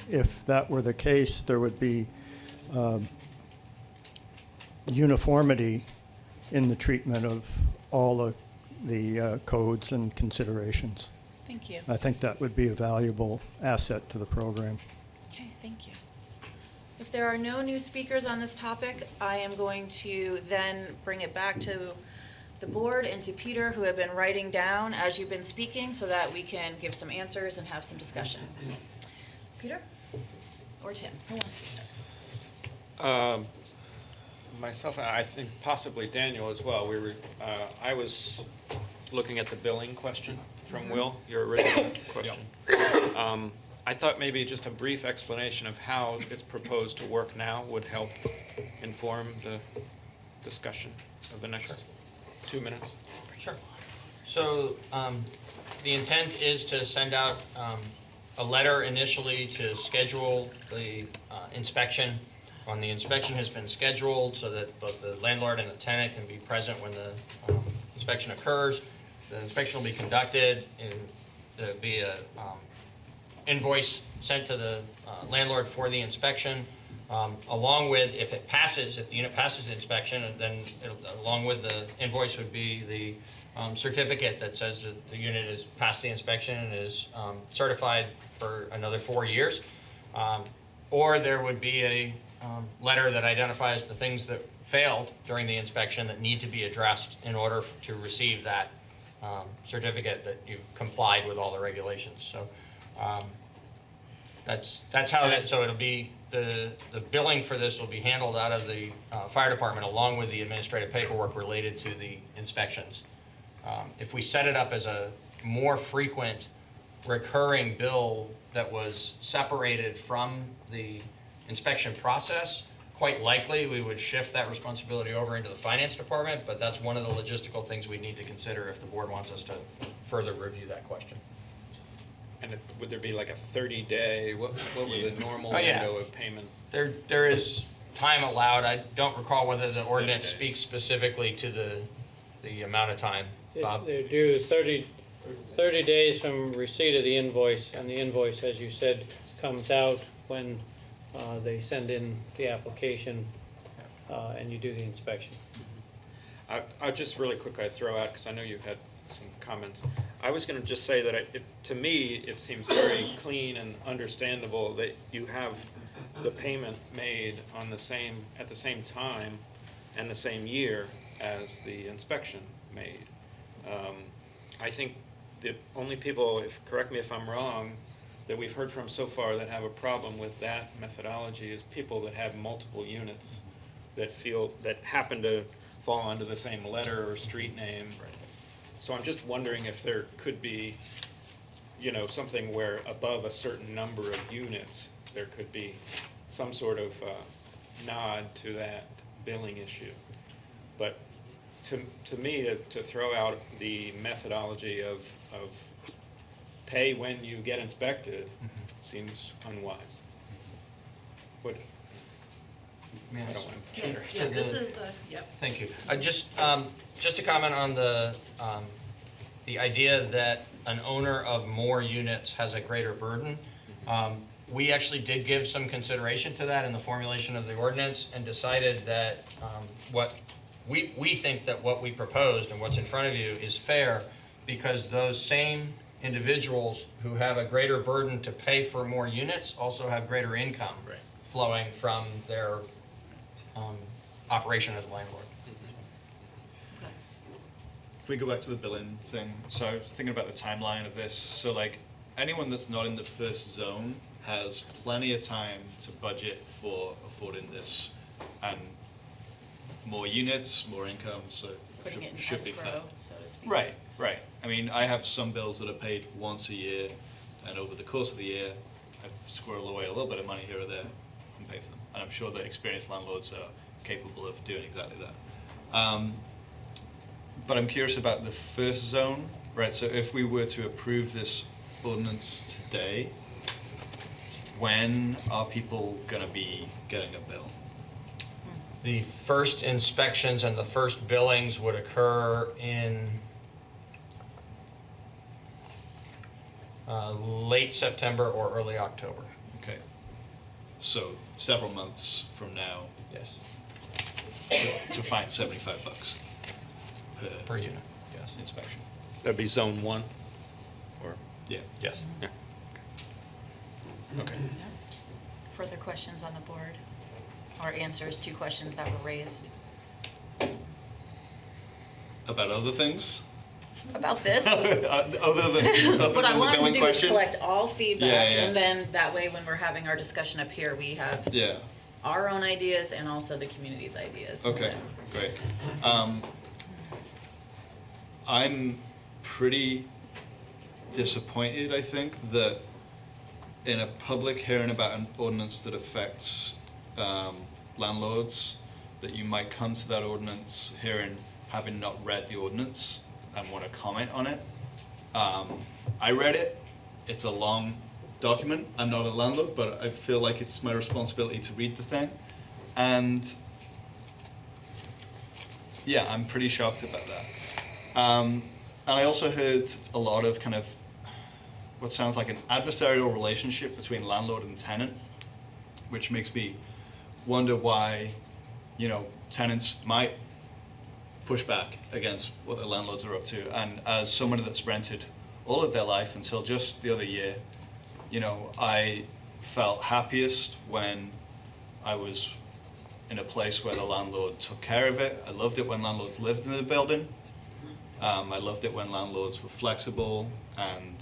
If that were the case, there would be uniformity in the treatment of all the codes and considerations. Thank you. I think that would be a valuable asset to the program. Okay, thank you. If there are no new speakers on this topic, I am going to then bring it back to the board and to Peter, who have been writing down as you've been speaking, so that we can give some answers and have some discussion. Peter? Or Tim? Who wants to start? Myself, and I think possibly Daniel as well. I was looking at the billing question from Will, your original question. I thought maybe just a brief explanation of how it's proposed to work now would help inform the discussion of the next 2 minutes. Sure. So the intent is to send out a letter initially to schedule the inspection. When the inspection has been scheduled, so that both the landlord and the tenant can be present when the inspection occurs. The inspection will be conducted, and there'll be a invoice sent to the landlord for the inspection, along with, if the unit passes the inspection, then along with the invoice would be the certificate that says that the unit has passed the inspection and is certified for another 4 years. Or there would be a letter that identifies the things that failed during the inspection that need to be addressed in order to receive that certificate that you've complied with all the regulations. So that's how that. So it'll be the billing for this will be handled out of the fire department, along with the administrative paperwork related to the inspections. If we set it up as a more frequent recurring bill that was separated from the inspection process, quite likely we would shift that responsibility over into the finance department, but that's one of the logistical things we need to consider if the board wants us to further review that question. And would there be like a 30-day, what would the normal window of payment? There is time allowed. I don't recall whether the ordinance speaks specifically to the amount of time. Bob? They do 30 days from receipt of the invoice, and the invoice, as you said, comes out when they send in the application and you do the inspection. I'll just really quickly throw out, because I know you've had some comments. I was going to just say that to me, it seems very clean and understandable that you have the payment made at the same time and the same year as the inspection made. I think the only people, correct me if I'm wrong, that we've heard from so far that have a problem with that methodology is people that have multiple units that happen to fall under the same letter or street name. Right. So I'm just wondering if there could be, something where above a certain number of units, there could be some sort of nod to that billing issue. But to me, to throw out the methodology of pay when you get inspected seems unwise. I don't want to Thank you. Just to comment on the idea that an owner of more units has a greater burden. we actually did give some consideration to that in the formulation of the ordinance and decided that what we think that what we proposed and what's in front of you is fair, because those same individuals who have a greater burden to pay for more units also have greater income flowing from their operation as a landlord. Can we go back to the billing thing? So I was thinking about the timeline of this. So like anyone that's not in the first zone has plenty of time to budget for affording this and more units, more income, so Putting it in should be fair. escrow, so to speak. Right, right. I mean, I have some bills that are paid once a year, and over the course of the year, I squirrel away a little bit of money here or there and pay for them. And I'm sure that experienced landlords are capable of doing exactly that. But I'm curious about the first zone, right? So if we were to approve this ordinance today, when are people gonna be getting a bill? The first inspections and the first billings would occur in late September or early October. Okay. So several months from now. Yes. To find $75 Per unit, yes. inspection. That'd be zone 1, or? Yeah. Yes. Yeah. Okay. Further questions on the board, or answers to questions that were raised About other things? about this? other than What I the wanted to billing do question? is collect all feedback, Yeah, yeah. and then that way, when we're having our discussion up here, we have Yeah. our own ideas and also the community's ideas. Okay, great. I'm pretty disappointed, I think, that in a public hearing about an ordinance that affects landlords, that you might come to that ordinance hearing having not read the ordinance and want to comment on it. I read it. It's a long document. I'm not a landlord, but I feel like it's my responsibility to read the thing. And yeah, I'm pretty shocked about that. And I also heard a lot of kind of what sounds like an adversarial relationship between landlord and tenant, which makes me wonder why, tenants might push back against what the landlords are up to. And as someone that's rented all of their life until just the other year, I felt happiest when I was in a place where the landlord took care of it. I loved it when landlords lived in the building. I loved it when landlords were flexible, and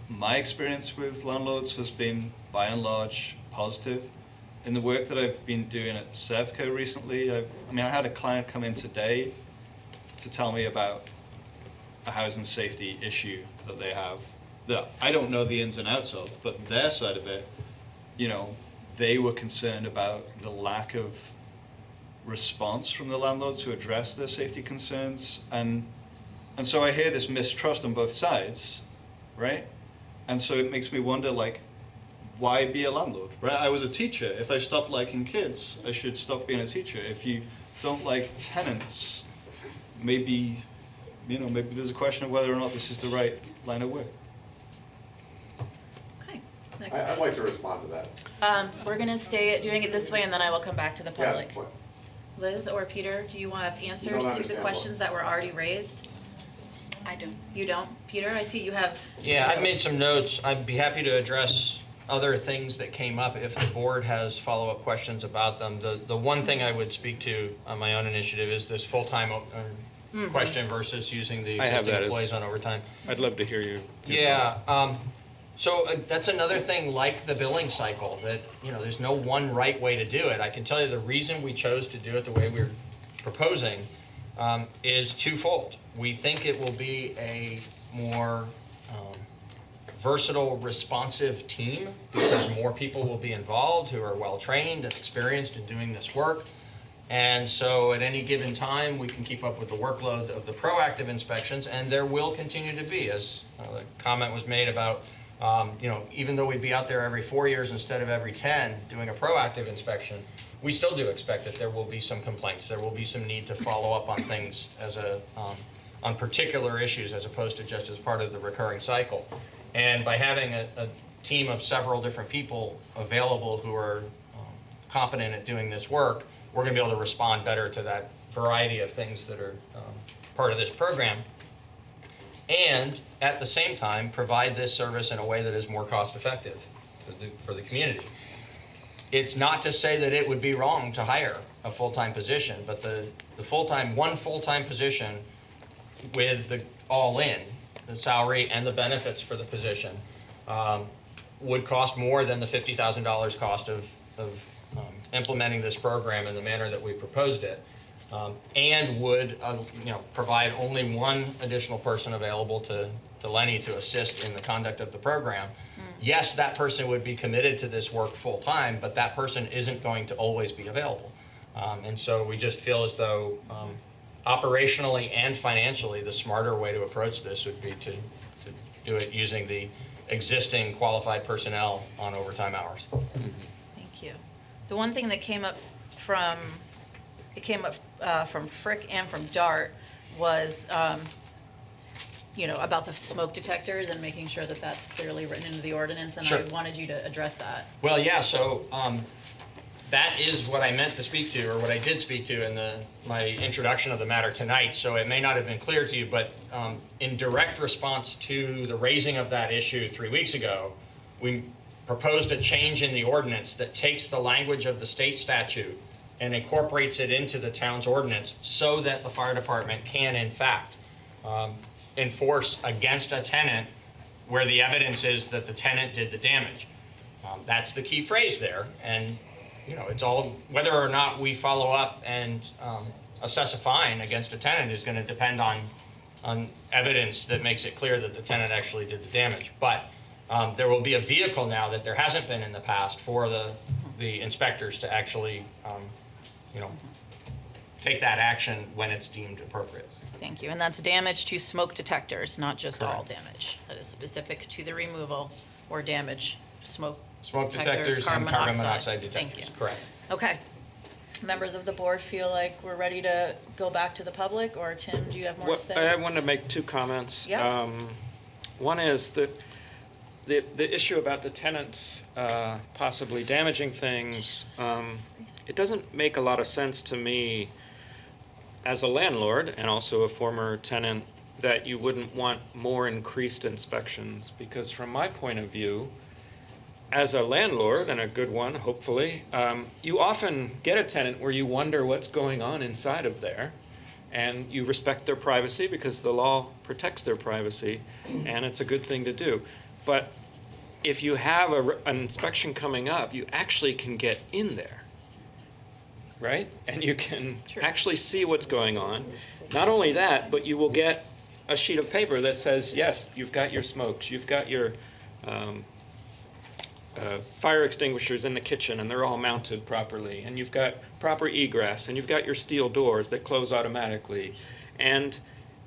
my experience with landlords has been, by and large, positive. In the work that I've been doing at Sevco recently, I had a client come in today to tell me about a housing safety issue that they have that I don't know the ins and outs of, but their side of it, they were concerned about the lack of response from the landlords to address their safety concerns. And so I hear this mistrust on both sides, right? And so it makes me wonder, why be a landlord, right? I was a teacher. If I stopped liking kids, I should stop being a teacher. If you don't like tenants, maybe there's a question of whether or not this is the right line of work. Okay, I'd next. like to respond to that. We're gonna stay doing it this way, and then I will come back to the Yeah, public. Liz or Peter, do you want answers to the understand questions that were already raised? I don't. You don't? Peter, I see you have. Yeah, some I've made notes. some notes. I'd be happy to address other things that came up if the board has follow-up questions about them. The one thing I would speak to on my own initiative is this full-time question versus using the I have existing that as- employees on overtime. I'd love to hear you. Yeah, so that's another thing like the billing cycle, that, there's no one right way to do it. I can tell you the reason we chose to do it the way we're proposing is twofold. We think it will be a more versatile, responsive team because more people will be involved who are well-trained and experienced in doing this work. And so at any given time, we can keep up with the workload of the proactive inspections, and there will continue to be, as the comment was made about, even though we'd be out there every 4 years instead of every 10 doing a proactive inspection, we still do expect that there will be some complaints. There will be some need to follow up on things on particular issues as opposed to just as part of the recurring cycle. And by having a team of several different people available who are competent at doing this work, we're going to be able to respond better to that variety of things that are part of this program, and at the same time provide this service in a way that is more cost effective for the community. It's not to say that it would be wrong to hire a full-time position, but the one full-time position with the all-in, the salary and the benefits for the position, would cost more than the $50,000 cost of implementing this program in the manner that we proposed it, and would provide only one additional person available to Lenny to assist in the conduct of the program. Yes, that person would be committed to this work full-time, but that person isn't going to always be available. And so we just feel as though operationally and financially, the smarter way to approach this would be to do it using the existing qualified personnel on overtime hours. Thank you. The one thing that came up from Frick and from Dart was, about the smoke detectors and making sure that that's clearly written into the ordinance, and Sure. I wanted you to address that. Well, yeah, so that is what I meant to speak to, or what I did speak to in my introduction of the matter tonight, so it may not have been clear to you, but in direct response to the raising of that issue 3 weeks ago, we proposed a change in the ordinance that takes the language of the state statute and incorporates it into the town's ordinance so that the fire department can, in fact, enforce against a tenant where the evidence is that the tenant did the damage. That's the key phrase there, and it's all, whether or not we follow up and assess a fine against a tenant is going to depend on evidence that makes it clear that the tenant actually did the damage. But there will be a vehicle now that there hasn't been in the past for the inspectors to actually, take that action when it's deemed appropriate. Thank you. And that's damage to smoke detectors, not just all Correct. damage. That is specific to the removal or damage, smoke Detectors and carbon monoxide detectors. Thank you. Correct. Okay. Members of the board feel like we're ready to go back to the public, or Tim, do you have more to say? I wanted to make two comments. Yeah. One is that the issue about the tenants possibly damaging things, it doesn't make a lot of sense to me as a landlord and also a former tenant that you wouldn't want more increased inspections, because from my point of view, as a landlord, and a good one, hopefully, you often get a tenant where you wonder what's going on inside of there, and you respect their privacy because the law protects their privacy, and it's a good thing to do. But if you have an inspection coming up, you actually can get in there, right? And you can actually see what's going on. Not only that, but you will get a sheet of paper that says, yes, you've got your smokes, you've got your fire extinguishers in the kitchen and they're all mounted properly, and you've got proper egress, and you've got your steel doors that close automatically. And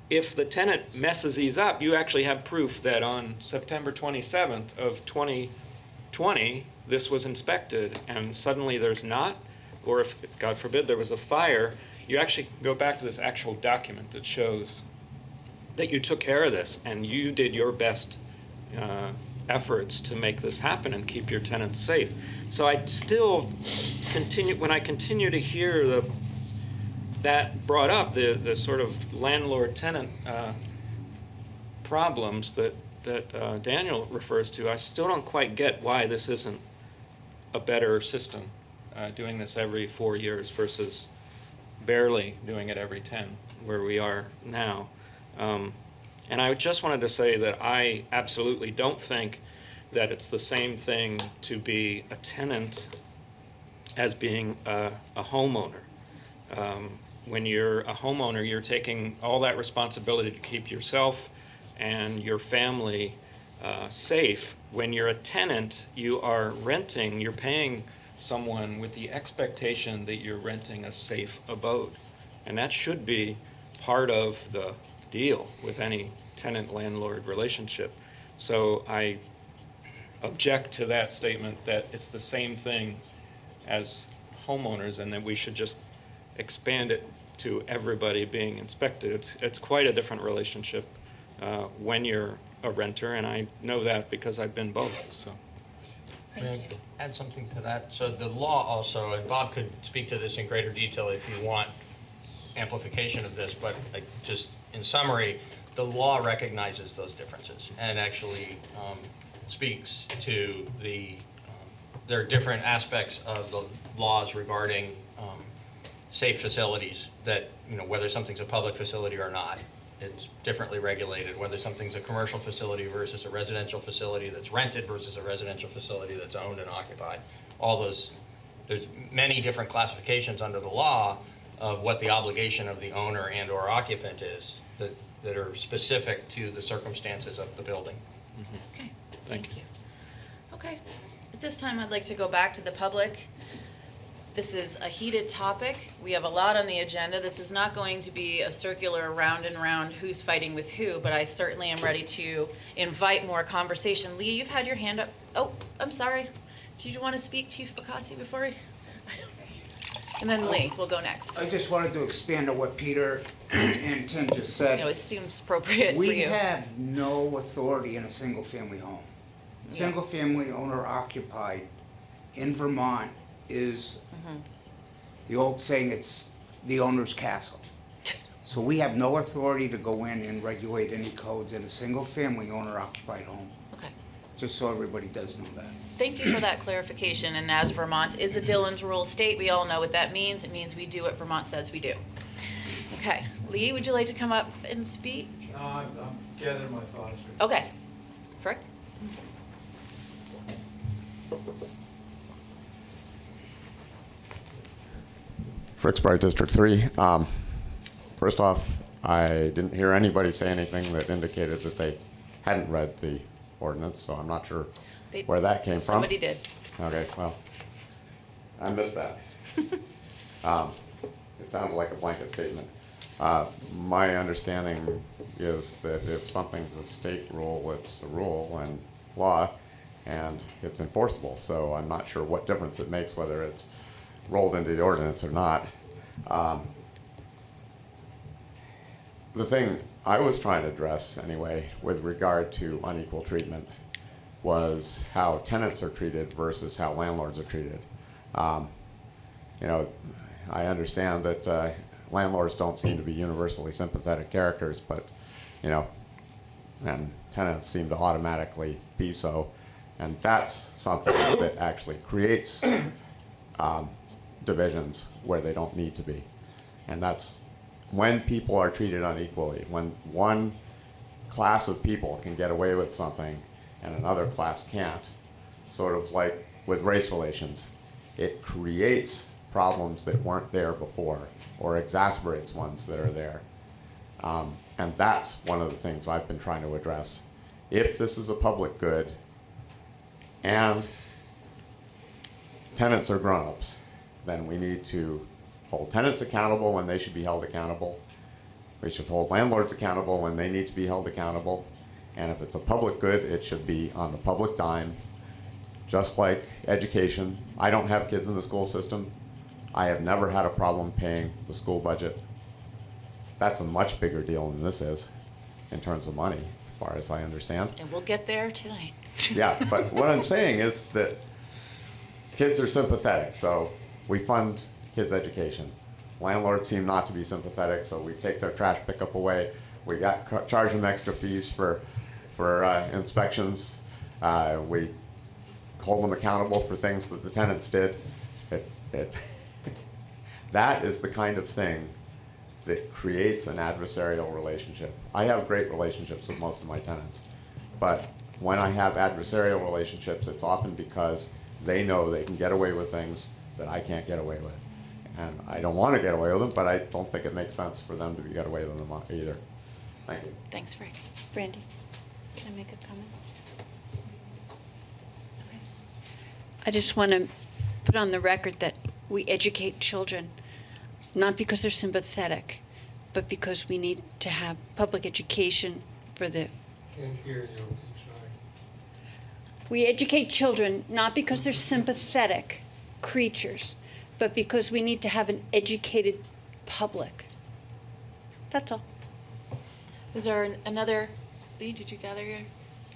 if the tenant messes these up, you actually have proof that on September 27th of 2020, this was inspected, and suddenly there's not, or if, God forbid, there was a fire, you actually can go back to this actual document that shows that you took care of this and you did your best efforts to make this happen and keep your tenants safe. So I still continue, when I continue to hear that brought up, the sort of landlord-tenant problems that Daniel refers to, I still don't quite get why this isn't a better system, doing this every 4 years versus barely doing it every 10, where we are now. And I just wanted to say that I absolutely don't think that it's the same thing to be a tenant as being a homeowner. When you're a homeowner, you're taking all that responsibility to keep yourself and your family safe. When you're a tenant, you are renting, you're paying someone with the expectation that you're renting a safe abode. And that should be part of the deal with any tenant-landlord relationship. So I object to that statement that it's the same thing as homeowners and that we should just expand it to everybody being inspected. It's quite a different relationship when you're a renter, and I know that because I've been both. So May I add something to that? So the law also, and Bob could speak to this in greater detail if you want amplification of this, but just in summary, the law recognizes those differences and actually speaks to there are different aspects of the laws regarding safe facilities that, whether something's a public facility or not, it's differently regulated, whether something's a commercial facility versus a residential facility that's rented versus a residential facility that's owned and occupied. All those, there's many different classifications under the law of what the obligation of the owner and or occupant is that are specific to the circumstances of the building. Okay, Thank you. okay. At this time, I'd like to go back to the public. This is a heated topic. We have a lot on the agenda. This is not going to be a circular round and round who's fighting with who, but I certainly am ready to invite more conversation. Lee, you've had your hand up. Oh, I'm sorry. Do you want to speak, Chief Bacassi, before we? And then Lee, we'll go next. I just wanted to expand on what Peter and Tim just said. It seems appropriate for you. We have no authority in a single-family home. Yeah. Single-family owner-occupied in Vermont is the old saying, it's the owner's castle. So we have no authority to go in and regulate any codes in a single-family owner-occupied home. Okay. Just so everybody does know that. Thank you for that clarification. And as Vermont is a Dillon's Rule state, we all know what that means. It means we do what Vermont says we do. Okay. Lee, would you like to come up and speak? No, I'm gathering my thoughts. Okay. Frick? Fricksburg District 3. First off, I didn't hear anybody say anything that indicated that they hadn't read the ordinance, so I'm not sure where that came from. Somebody did. Okay, well, I missed that. It sounded like a blanket statement. My understanding is that if something's a state rule, it's a rule and law, and it's enforceable. So I'm not sure what difference it makes whether it's rolled into the ordinance or not. The thing I was trying to address anyway with regard to unequal treatment was how tenants are treated versus how landlords are treated. I understand that landlords don't seem to be universally sympathetic characters, but and tenants seem to automatically be so, and that's something that actually creates divisions where they don't need to be. And that's when people are treated unequally, when one class of people can get away with something and another class can't, sort of like with race relations. It creates problems that weren't there before or exacerbates ones that are there. And that's one of the things I've been trying to address. If this is a public good and tenants are grown-ups, then we need to hold tenants accountable when they should be held accountable. We should hold landlords accountable when they need to be held accountable. And if it's a public good, it should be on the public dime. Just like education. I don't have kids in the school system. I have never had a problem paying the school budget. That's a much bigger deal than this is in terms of money, as far as I understand. And we'll get there tonight. Yeah, but what I'm saying is that kids are sympathetic, so we fund kids' education. Landlords seem not to be sympathetic, so we take their trash pickup away. We charge them extra fees for inspections. We hold them accountable for things that the tenants did. That is the kind of thing that creates an adversarial relationship. I have great relationships with most of my tenants, but when I have adversarial relationships, it's often because they know they can get away with things that I can't get away with. And I don't want to get away with them, but I don't think it makes sense for them to get away with them either. Thank you. Thanks, Frank. Brandy, can I make a comment? Okay. I just want to put on the record that we educate children, not because they're sympathetic, but because we need to have public education for the... Can't hear you, sorry. We educate children not because they're sympathetic creatures, but because we need to have an educated public. That's all. Is there another, Lee, did you gather your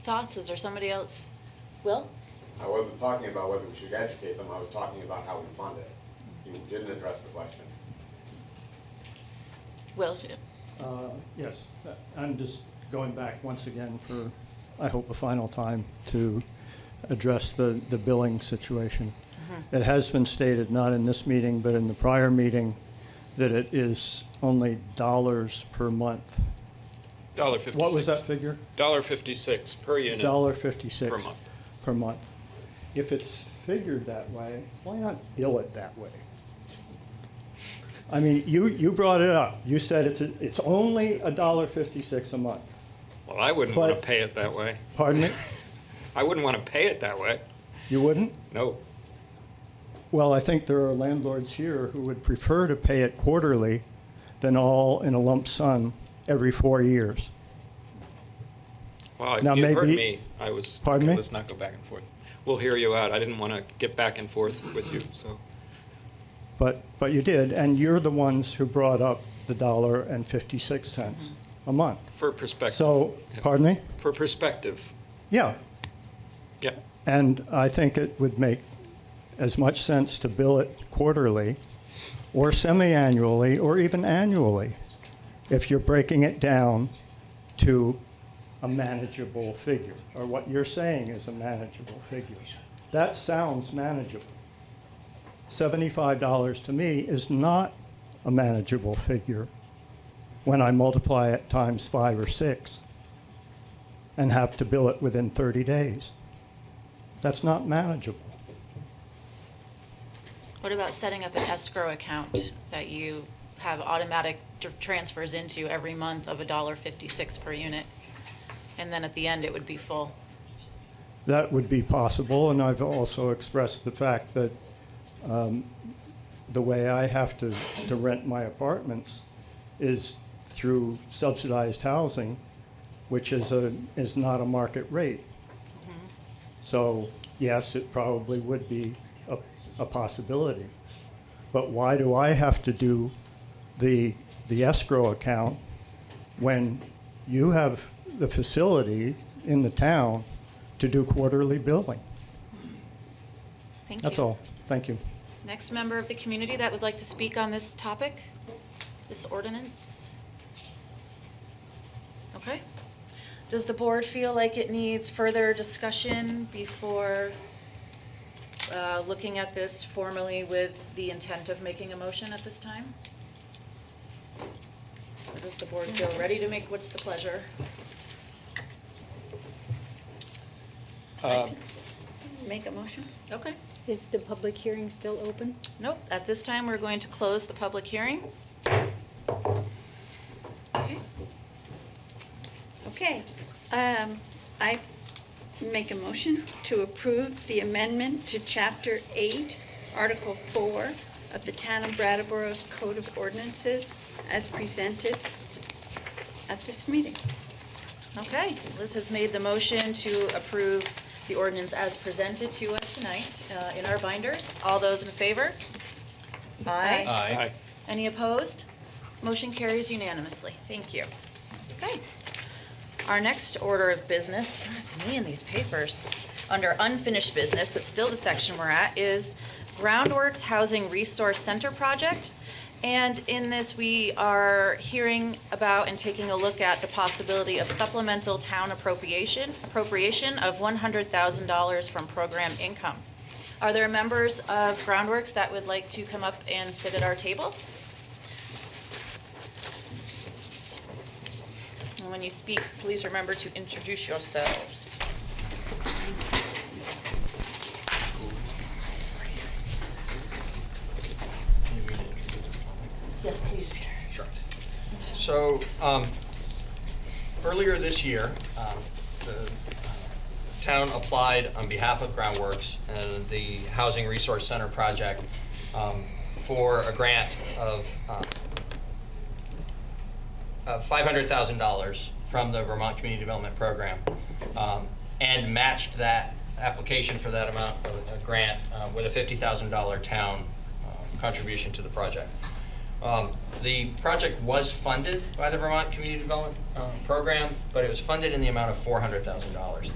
thoughts? Is there somebody else? Will? I wasn't talking about whether we should educate them, I was talking about how we fund it. You didn't address the question. Will, Yes, I'm just going back once again for, I hope, a final time to address the billing situation. It has been stated, not in this meeting, but in the prior meeting, that it is only dollars per month. $1.56. What was that figure? $1.56 per unit. $1.56 per month. per month. If it's figured that way, why not bill it that way? I mean, you brought it up. You said it's only $1.56 a month. Well, I wouldn't want to But- pay it that way. Pardon me? I wouldn't want to pay it that way. You wouldn't? No. Well, I think there are landlords here who would prefer to pay it quarterly than all in a lump sum every 4 years. Well, Now, you heard maybe- me. I was. Pardon me? Let's not go back and forth. We'll hear you out. I didn't want to get back and forth with you, so. But you did, and you're the ones who brought up the $1.56 a month. For perspective. So, Yeah. pardon me? For perspective. Yeah, Yeah. and I think it would make as much sense to bill it quarterly or semi-annually or even annually if you're breaking it down to a manageable figure, or what you're saying is a manageable figure. That sounds manageable. $75 to me is not a manageable figure when I multiply it times 5 or 6 and have to bill it within 30 days. That's not manageable. what about setting up an escrow account that you have automatic transfers into every month of $1.56 per unit? And then at the end, it would be full. That would be possible, and I've also expressed the fact that the way I have to rent my apartments is through subsidized housing, which is not a market rate. So yes, it probably would be a possibility. But why do I have to do the escrow account when you have the facility in the town to do quarterly billing? Thank you. That's all. Thank you. Next member of the community that would like to speak on this topic, this ordinance? Okay. Does the board feel like it needs further discussion before looking at this formally with the intent of making a motion at this time? Or does the board feel ready to make, what's the pleasure? Make a motion? Okay. Is the public hearing still open? Nope, at this time, we're going to close the public hearing. Okay. Okay. I make a motion to approve the amendment to Chapter 8, Article 4 of the Town of Brattleboro's Code of Ordinances as presented at this meeting. Okay, Liz has made the motion to approve the ordinance as presented to us tonight in our binders. All those in favor? Aye. Aye. Any opposed? Motion carries unanimously. Thank you. Okay. Our next order of business, God, me and these papers, under unfinished business, that's still the section we're at, is Groundworks Housing Resource Center project. And in this, we are hearing about and taking a look at the possibility of supplemental town appropriation of $100,000 from program income. Are there members of Groundworks that would like to come up and sit at our table? And when you speak, please remember to introduce yourselves. Yes, please, Peter. Sure. So, earlier this year, the town applied on behalf of Groundworks and the Housing Resource Center project for a grant of $500,000 from the Vermont Community Development Program, and matched that application for that amount of a grant with a $50,000 town contribution to the project. The project was funded by the Vermont Community Development Program, but it was funded in the amount of $400,000.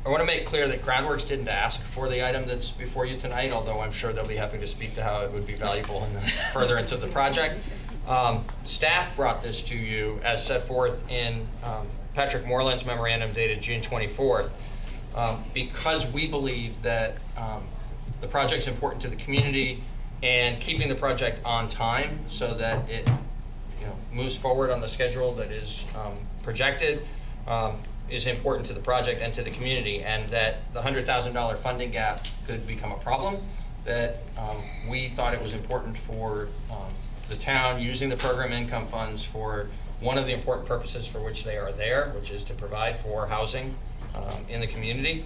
I want to make clear that Groundworks didn't ask for the item that's before you tonight, although I'm sure they'll be happy to speak to how it would be valuable in the furtherance of the project. Staff brought this to you as set forth in Patrick Moreland's memorandum dated June 24th, because we believe that the project's important to the community, and keeping the project on time so that it moves forward on the schedule that is projected is important to the project and to the community, and that the $100,000 funding gap could become a problem, that we thought it was important for the town using the program income funds for one of the important purposes for which they are there, which is to provide for housing in the community,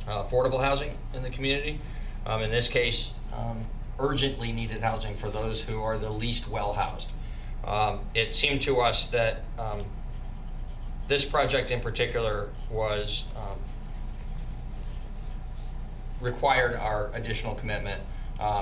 affordable housing in the community. In this case, urgently needed housing for those who are the least well housed. It seemed to us that this project in particular was required our additional commitment.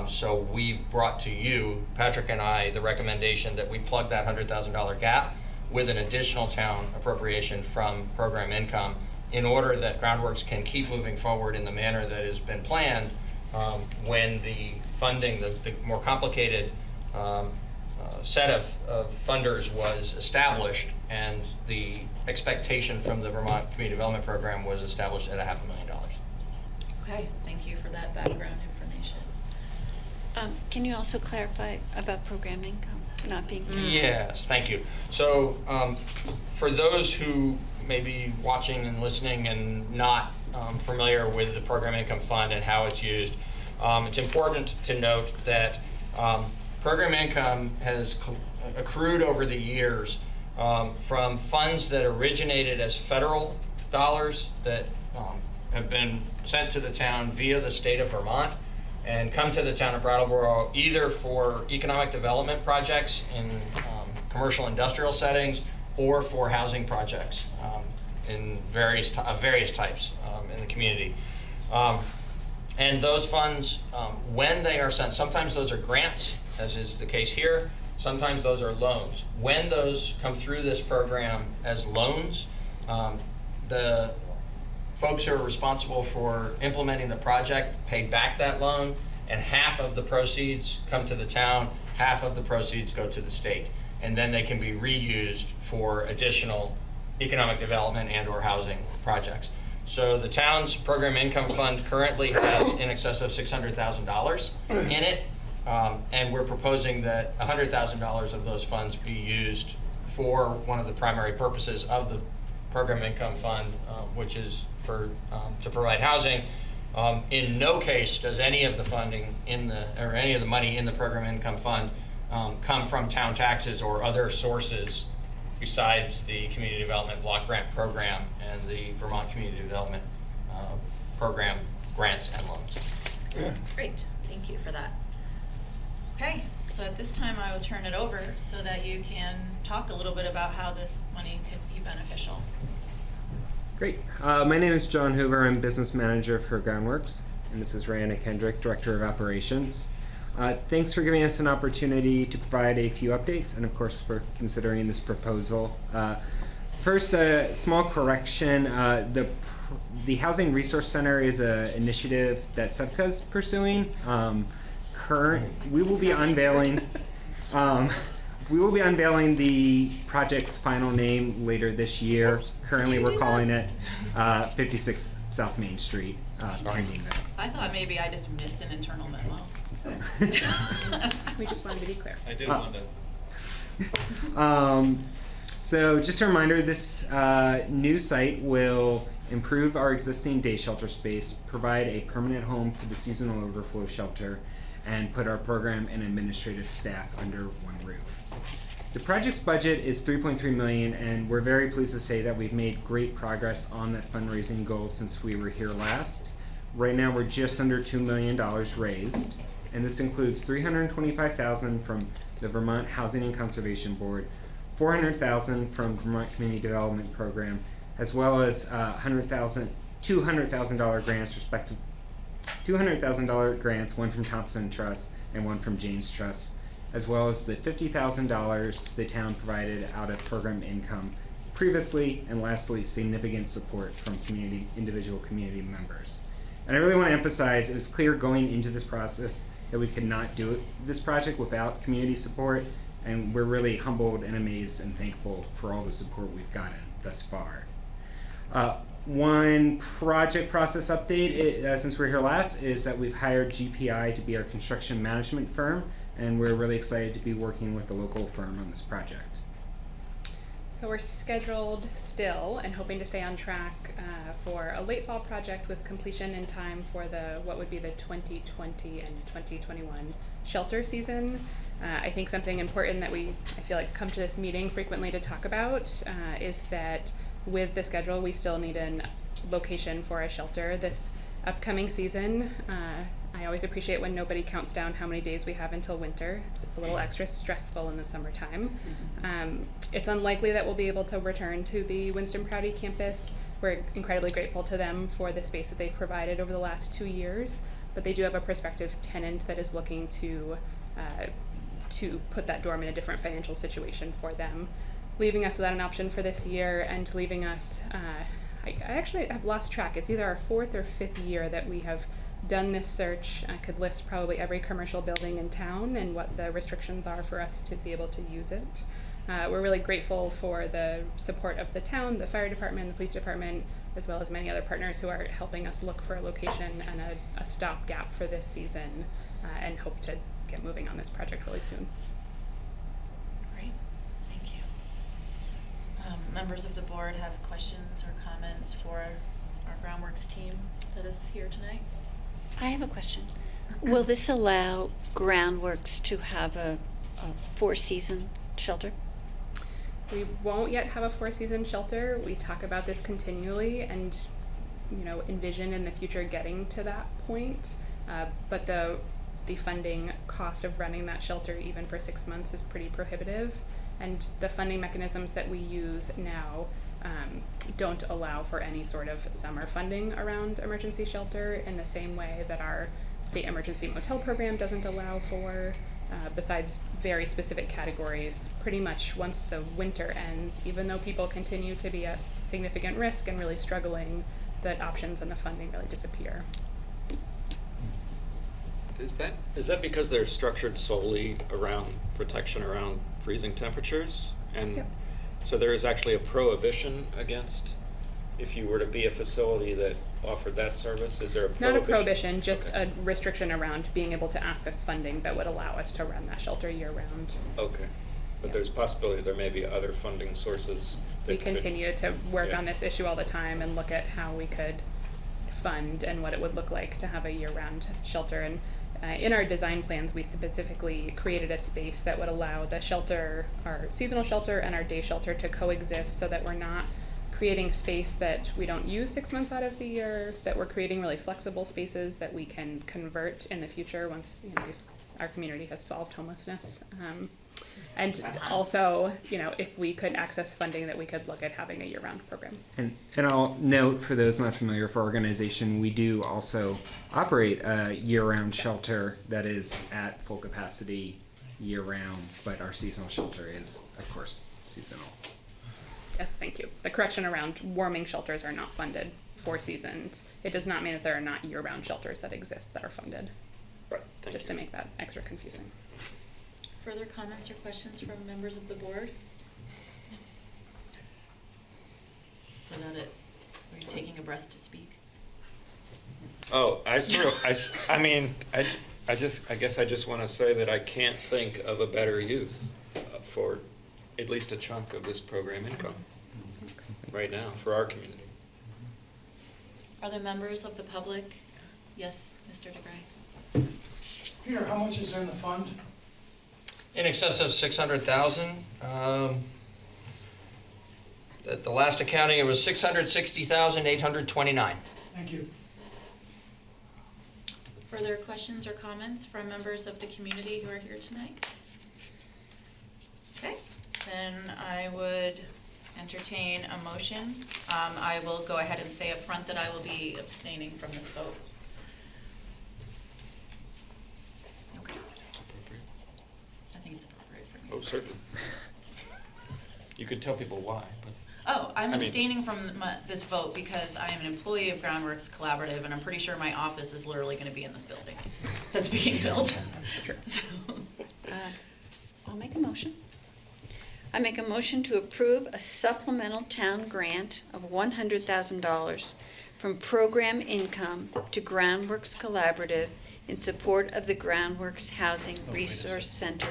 So we brought to you, Patrick and I, the recommendation that we plug that $100,000 gap with an additional town appropriation from program income in order that Groundworks can keep moving forward in the manner that has been planned when the funding, the more complicated set of funders was established, and the expectation from the Vermont Community Development Program was established at $500,000. Okay, thank you for that background information. Can you also clarify about program income not being taxed? Yes, thank you. So for those who may be watching and listening and not familiar with the program income fund and how it's used, it's important to note that program income has accrued over the years from funds that originated as federal dollars that have been sent to the town via the state of Vermont and come to the town of Brattleboro either for economic development projects in commercial industrial settings or for housing projects in various types in the community. And those funds, when they are sent, sometimes those are grants, as is the case here, sometimes those are loans. When those come through this program as loans, the folks who are responsible for implementing the project pay back that loan, and half of the proceeds come to the town, half of the proceeds go to the state. And then they can be reused for additional economic development and or housing projects. So the town's program income fund currently has in excess of $600,000 in it, and we're proposing that $100,000 of those funds be used for one of the primary purposes of the program income fund, which is for to provide housing. In no case does any of the funding or any of the money in the program income fund come from town taxes or other sources besides the Community Development Block Grant Program and the Vermont Community Development Program grants and loans. Great, thank you for that. Okay, so at this time I will turn it over so that you can talk a little bit about how this money could be beneficial. Great. My name is John Hoover. I'm business manager for Groundworks, and this is Rihanna Kendrick, director of operations. Thanks for giving us an opportunity to provide a few updates, and of course for considering this proposal. First, a small correction. The Housing Resource Center is an initiative that SEVCA's pursuing. We will be unveiling. We will be unveiling the project's final name later this year. Currently, we're calling it 56 South Main Street. Pending that. I thought maybe I just missed an internal memo. We just wanted to be clear. I did want to. So just a reminder, this new site will improve our existing day shelter space, provide a permanent home for the seasonal overflow shelter, and put our program and administrative staff under one roof. The project's budget is $3.3 million, and we're very pleased to say that we've made great progress on that fundraising goal since we were here last. Right now, we're just under $2 million raised, and this includes $325,000 from the Vermont Housing and Conservation Board, $400,000 from Vermont Community Development Program, as well as $200,000 grants, respectively. $200,000 grants, one from Thompson Trust and one from Janes Trust, as well as the $50,000 the town provided out of program income previously, and lastly, significant support from individual community members. And I really want to emphasize, it was clear going into this process that we could not do this project without community support, and we're really humbled and amazed and thankful for all the support we've gotten thus far. One project process update, since we were here last, is that we've hired GPI to be our construction management firm, and we're really excited to be working with the local firm on this project. So we're scheduled still and hoping to stay on track for a late fall project with completion in time for what would be the 2020 and 2021 shelter season. I think something important that I feel like come to this meeting frequently to talk about is that with the schedule, we still need a location for a shelter this upcoming season. I always appreciate when nobody counts down how many days we have until winter. It's a little extra stressful in the summertime. It's unlikely that we'll be able to return to the Winston Prouty campus. We're incredibly grateful to them for the space that they've provided over the last 2 years, but they do have a prospective tenant that is looking to put that dorm in a different financial situation for them, leaving us without an option for this year and leaving us, I actually have lost track. It's either our 4th or 5th year that we have done this search. I could list probably every commercial building in town and what the restrictions are for us to be able to use it. We're really grateful for the support of the town, the fire department, the police department, as well as many other partners who are helping us look for a location and a stopgap for this season, and hope to get moving on this project really soon. Great, thank you. Members of the board have questions or comments for our Groundworks team that is here tonight? I have a question. Will this allow Groundworks to have a 4-season shelter? We won't yet have a 4-season shelter. We talk about this continually and, envision in the future getting to that point. But the funding cost of running that shelter even for 6 months is pretty prohibitive. And the funding mechanisms that we use now don't allow for any sort of summer funding around emergency shelter in the same way that our state emergency motel program doesn't allow for, besides very specific categories. Pretty much once the winter ends, even though people continue to be at significant risk and really struggling, the options and the funding really disappear. Is that because they're structured solely around protection around freezing temperatures? And yep. So there is actually a prohibition against, if you were to be a facility that offered that service, is there a prohibition? Not a prohibition, just a restriction around being able to access funding that would allow us to run that shelter year round. Okay. But there's possibility there may be other funding sources. We continue to work yeah. on this issue all the time and look at how we could fund and what it would look like to have a year-round shelter. And in our design plans, we specifically created a space that would allow the shelter, our seasonal shelter and our day shelter, to coexist, so that we're not creating space that we don't use 6 months out of the year, that we're creating really flexible spaces that we can convert in the future once if our community has solved homelessness. And also, if we could access funding, that we could look at having a year-round program. And I'll note, for those not familiar with our organization, we do also operate a year-round shelter that is at full capacity year-round, but our seasonal shelter is, of course, seasonal. Yes, thank you. The correction around warming shelters are not funded for seasons. It does not mean that there are not year-round shelters that exist that are funded. Right, thank Just you. to make that extra confusing. Further comments or questions from members of the board? Without it, are you taking a breath to speak? Oh, I guess I just want to say that I can't think of a better use for at least a chunk of this program income right now for our community. Are there members of the public? Yes, Mr. DeGray. Peter, how much is in the fund? In excess of 600,000. At the last accounting, it was 660,829. Thank you. Further questions or comments from members of the community who are here tonight? Okay, then I would entertain a motion. I will go ahead and say up front that I will be abstaining from this vote. Okay. I think it's appropriate for me. Oh, certainly. You could tell people why, but. Oh, I'm I mean- abstaining from this vote because I am an employee of Groundworks Collaborative, and I'm pretty sure my office is literally gonna be in this building that's being built. That's true. I'll make a motion. I make a motion to approve a supplemental town grant of $100,000 from program income to Groundworks Collaborative in support of the Groundworks Housing Resource Center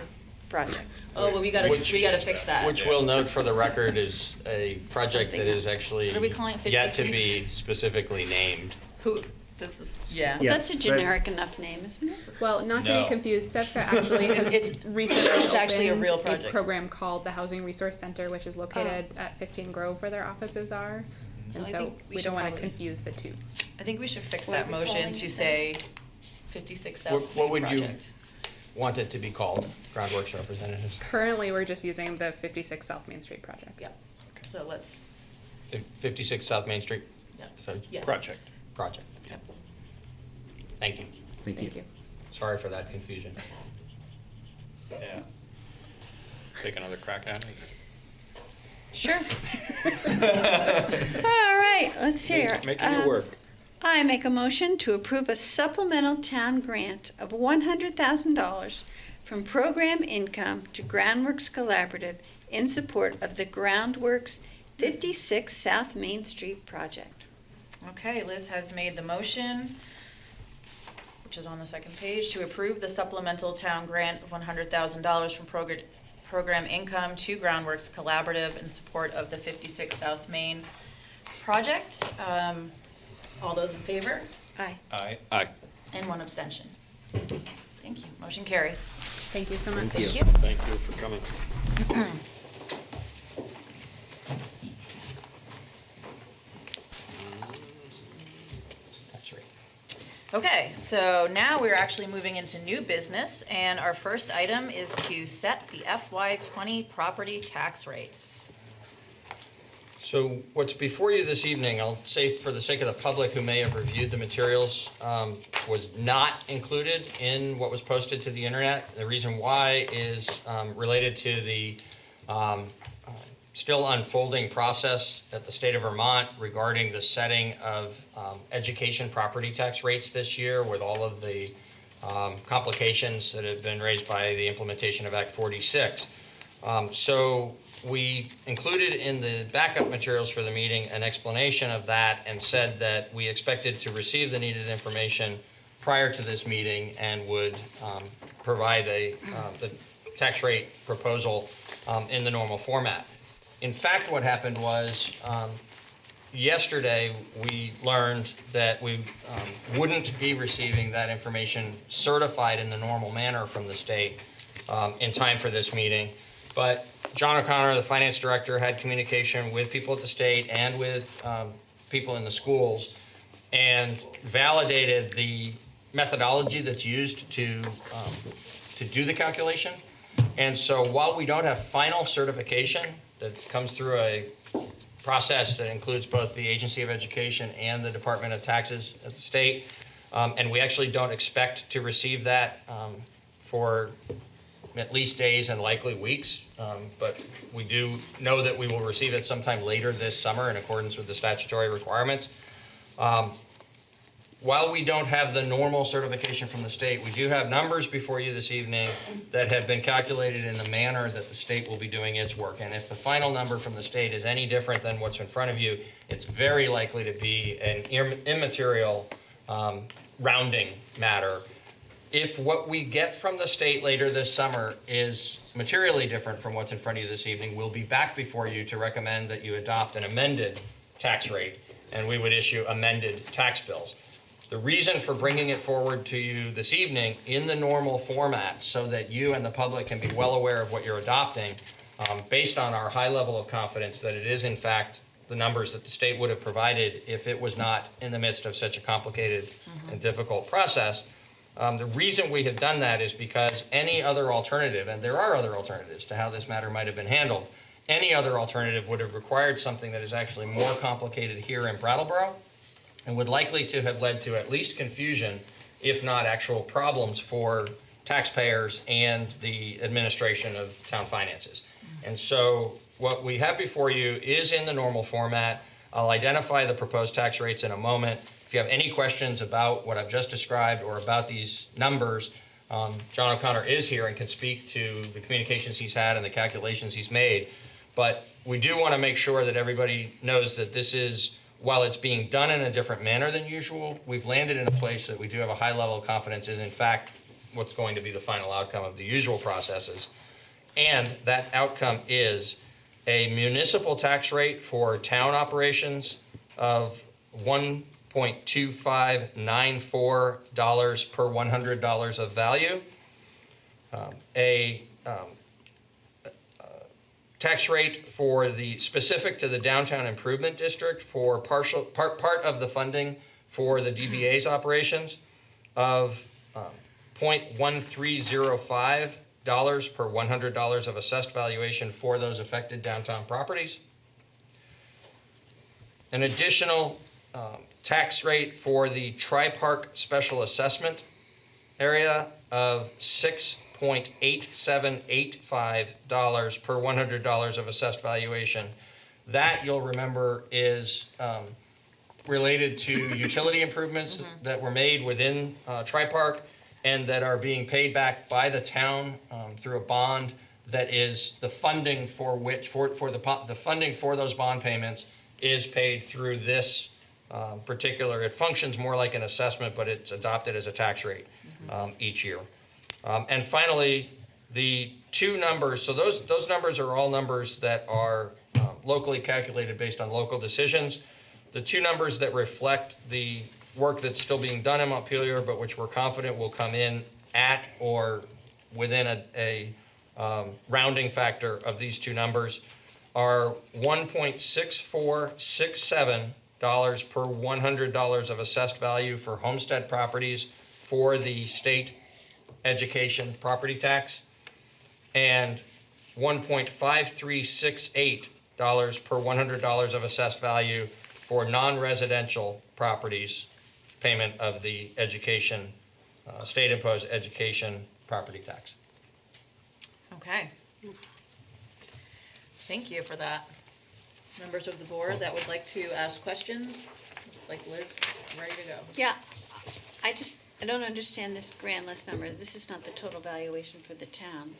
project. Oh, but we gotta fix that. Which we'll note for the record is a project that Something is actually What are we calling it, yet to 56? be specifically named. Who, this is, yeah. Well, that's a generic enough name, isn't it? Well, not to No. be confused, SEPTA actually has It's- recently it's actually a opened real project. program called the Housing Resource Center, which is located at 15 Grove where their offices are. So And I so think we we should don't want to probably- confuse the two. I think we should fix What are that we motion calling to it say 56 South What would you project. want it to be called, Groundworks representatives? Currently, we're just using the 56 South Main Street project. Yeah, so let's, 56 South Main Street? Yeah. So, Yes. Project. Yep. Thank you. Thank you. Sorry for that confusion. Yeah. Take another crack at it. Sure. All right, let's hear. Making it work. I make a motion to approve a supplemental town grant of $100,000 from program income to Groundworks Collaborative in support of the Groundworks 56 South Main Street project. Okay, Liz has made the motion, which is on the second page, to approve the supplemental town grant of $100,000 from program income to Groundworks Collaborative in support of the 56 South Main project. All those in favor? Aye. Aye. And one abstention. Thank you. Motion carries. Thank you so much. Thank you. Thank you for coming. That's right. Okay, so now we're actually moving into new business, and our first item is to set the FY20 property tax rates. So what's before you this evening, I'll say for the sake of the public who may have reviewed the materials, was not included in what was posted to the internet. The reason why is related to the still unfolding process at the state of Vermont regarding the setting of education property tax rates this year with all of the complications that have been raised by the implementation of Act 46. So we included in the backup materials for the meeting an explanation of that and said that we expected to receive the needed information prior to this meeting and would provide the tax rate proposal in the normal format. In fact, what happened was yesterday we learned that we wouldn't be receiving that information certified in the normal manner from the state in time for this meeting. But John O'Connor, the finance director, had communication with people at the state and with people in the schools and validated the methodology that's used to do the calculation. And so while we don't have final certification that comes through a process that includes both the Agency of Education and the Department of Taxes at the state, and we actually don't expect to receive that for at least days and likely weeks, but we do know that we will receive it sometime later this summer in accordance with the statutory requirements. While we don't have the normal certification from the state, we do have numbers before you this evening that have been calculated in the manner that the state will be doing its work. And if the final number from the state is any different than what's in front of you, it's very likely to be an immaterial rounding matter. If what we get from the state later this summer is materially different from what's in front of you this evening, we'll be back before you to recommend that you adopt an amended tax rate, and we would issue amended tax bills. The reason for bringing it forward to you this evening in the normal format so that you and the public can be well aware of what you're adopting, based on our high level of confidence that it is in fact the numbers that the state would have provided if it was not in the midst of such a complicated and difficult process. The reason we have done that is because any other alternative, and there are other alternatives to how this matter might have been handled, any other alternative would have required something that is actually more complicated here in Brattleboro and would likely to have led to at least confusion, if not actual problems for taxpayers and the administration of town finances. And so what we have before you is in the normal format. I'll identify the proposed tax rates in a moment. If you have any questions about what I've just described or about these numbers, John O'Connor is here and can speak to the communications he's had and the calculations he's made. But we do want to make sure that everybody knows that this is, while it's being done in a different manner than usual, we've landed in a place that we do have a high level of confidence is in fact what's going to be the final outcome of the usual processes. And that outcome is a municipal tax rate for town operations of $1.2594 per $100 of value. Tax rate for the specific to the downtown improvement district for part of the funding for the DBA's operations of $0.1305 per $100 of assessed valuation for those affected downtown properties. An additional tax rate for the Tri-Park Special Assessment area of $6.8785 per $100 of assessed valuation. That, you'll remember, is related to utility improvements that were made within Tri-Park and that are being paid back by the town through a bond that is the funding for which, the funding for those bond payments is paid through this particular, it functions more like an assessment, but it's adopted as a tax rate each year. And finally, the two numbers, so those numbers are all numbers that are locally calculated based on local decisions. The two numbers that reflect the work that's still being done in Montpelier, but which we're confident will come in at or within a rounding factor of these two numbers are $1.6467 per $100 of assessed value for homestead properties for the state education property tax, and $1.5368 per $100 of assessed value for non-residential properties payment of the education, state-imposed education property tax. Okay. Thank you for that. Members of the board that would like to ask questions? Looks like Liz is ready to go. Yeah, I don't understand this grand list number. This is not the total valuation for the town.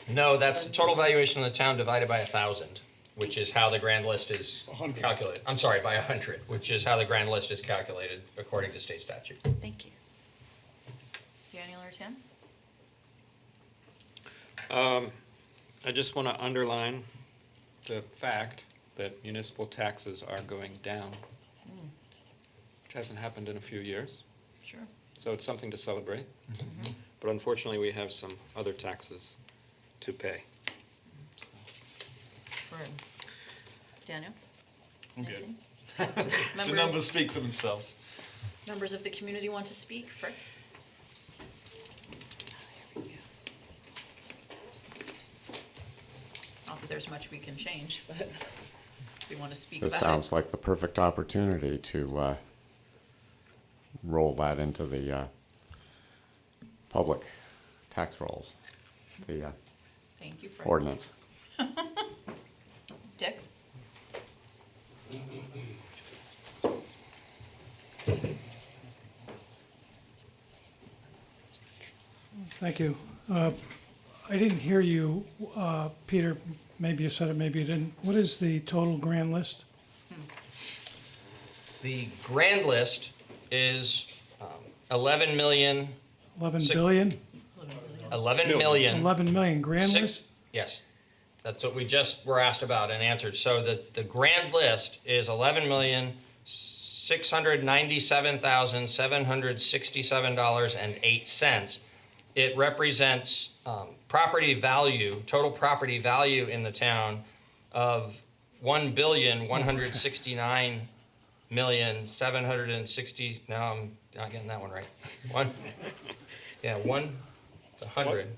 No, that's the total valuation of the town divided by 1,000, which is how the grand list is calculated. I'm sorry, by 100, which is how the grand list is calculated according to state statute. Thank you. Daniel or Tim? I just want to underline the fact that municipal taxes are going down, which hasn't happened in a few years. Sure. So it's something to celebrate. But unfortunately, we have some other taxes to pay. Sure. Daniel? I'm good. Anything? The numbers speak for themselves. Members of the community want to speak? Frick? Not that there's much we can change, but if we want to speak This about sounds like the perfect opportunity to roll that into the public tax rolls, the Thank you, Fred. ordinance. Dick? Thank you. I didn't hear you, Peter, maybe you said it, maybe you didn't. What is the total grand list? The grand list is 11 million. 11 billion? 11 million. 11 million grand list? Yes, that's what we just were asked about and answered. So the grand list is $11,697,767.08. It represents property value, total property value in the town of $1,169,760. Now I'm not getting that one right. It's 100.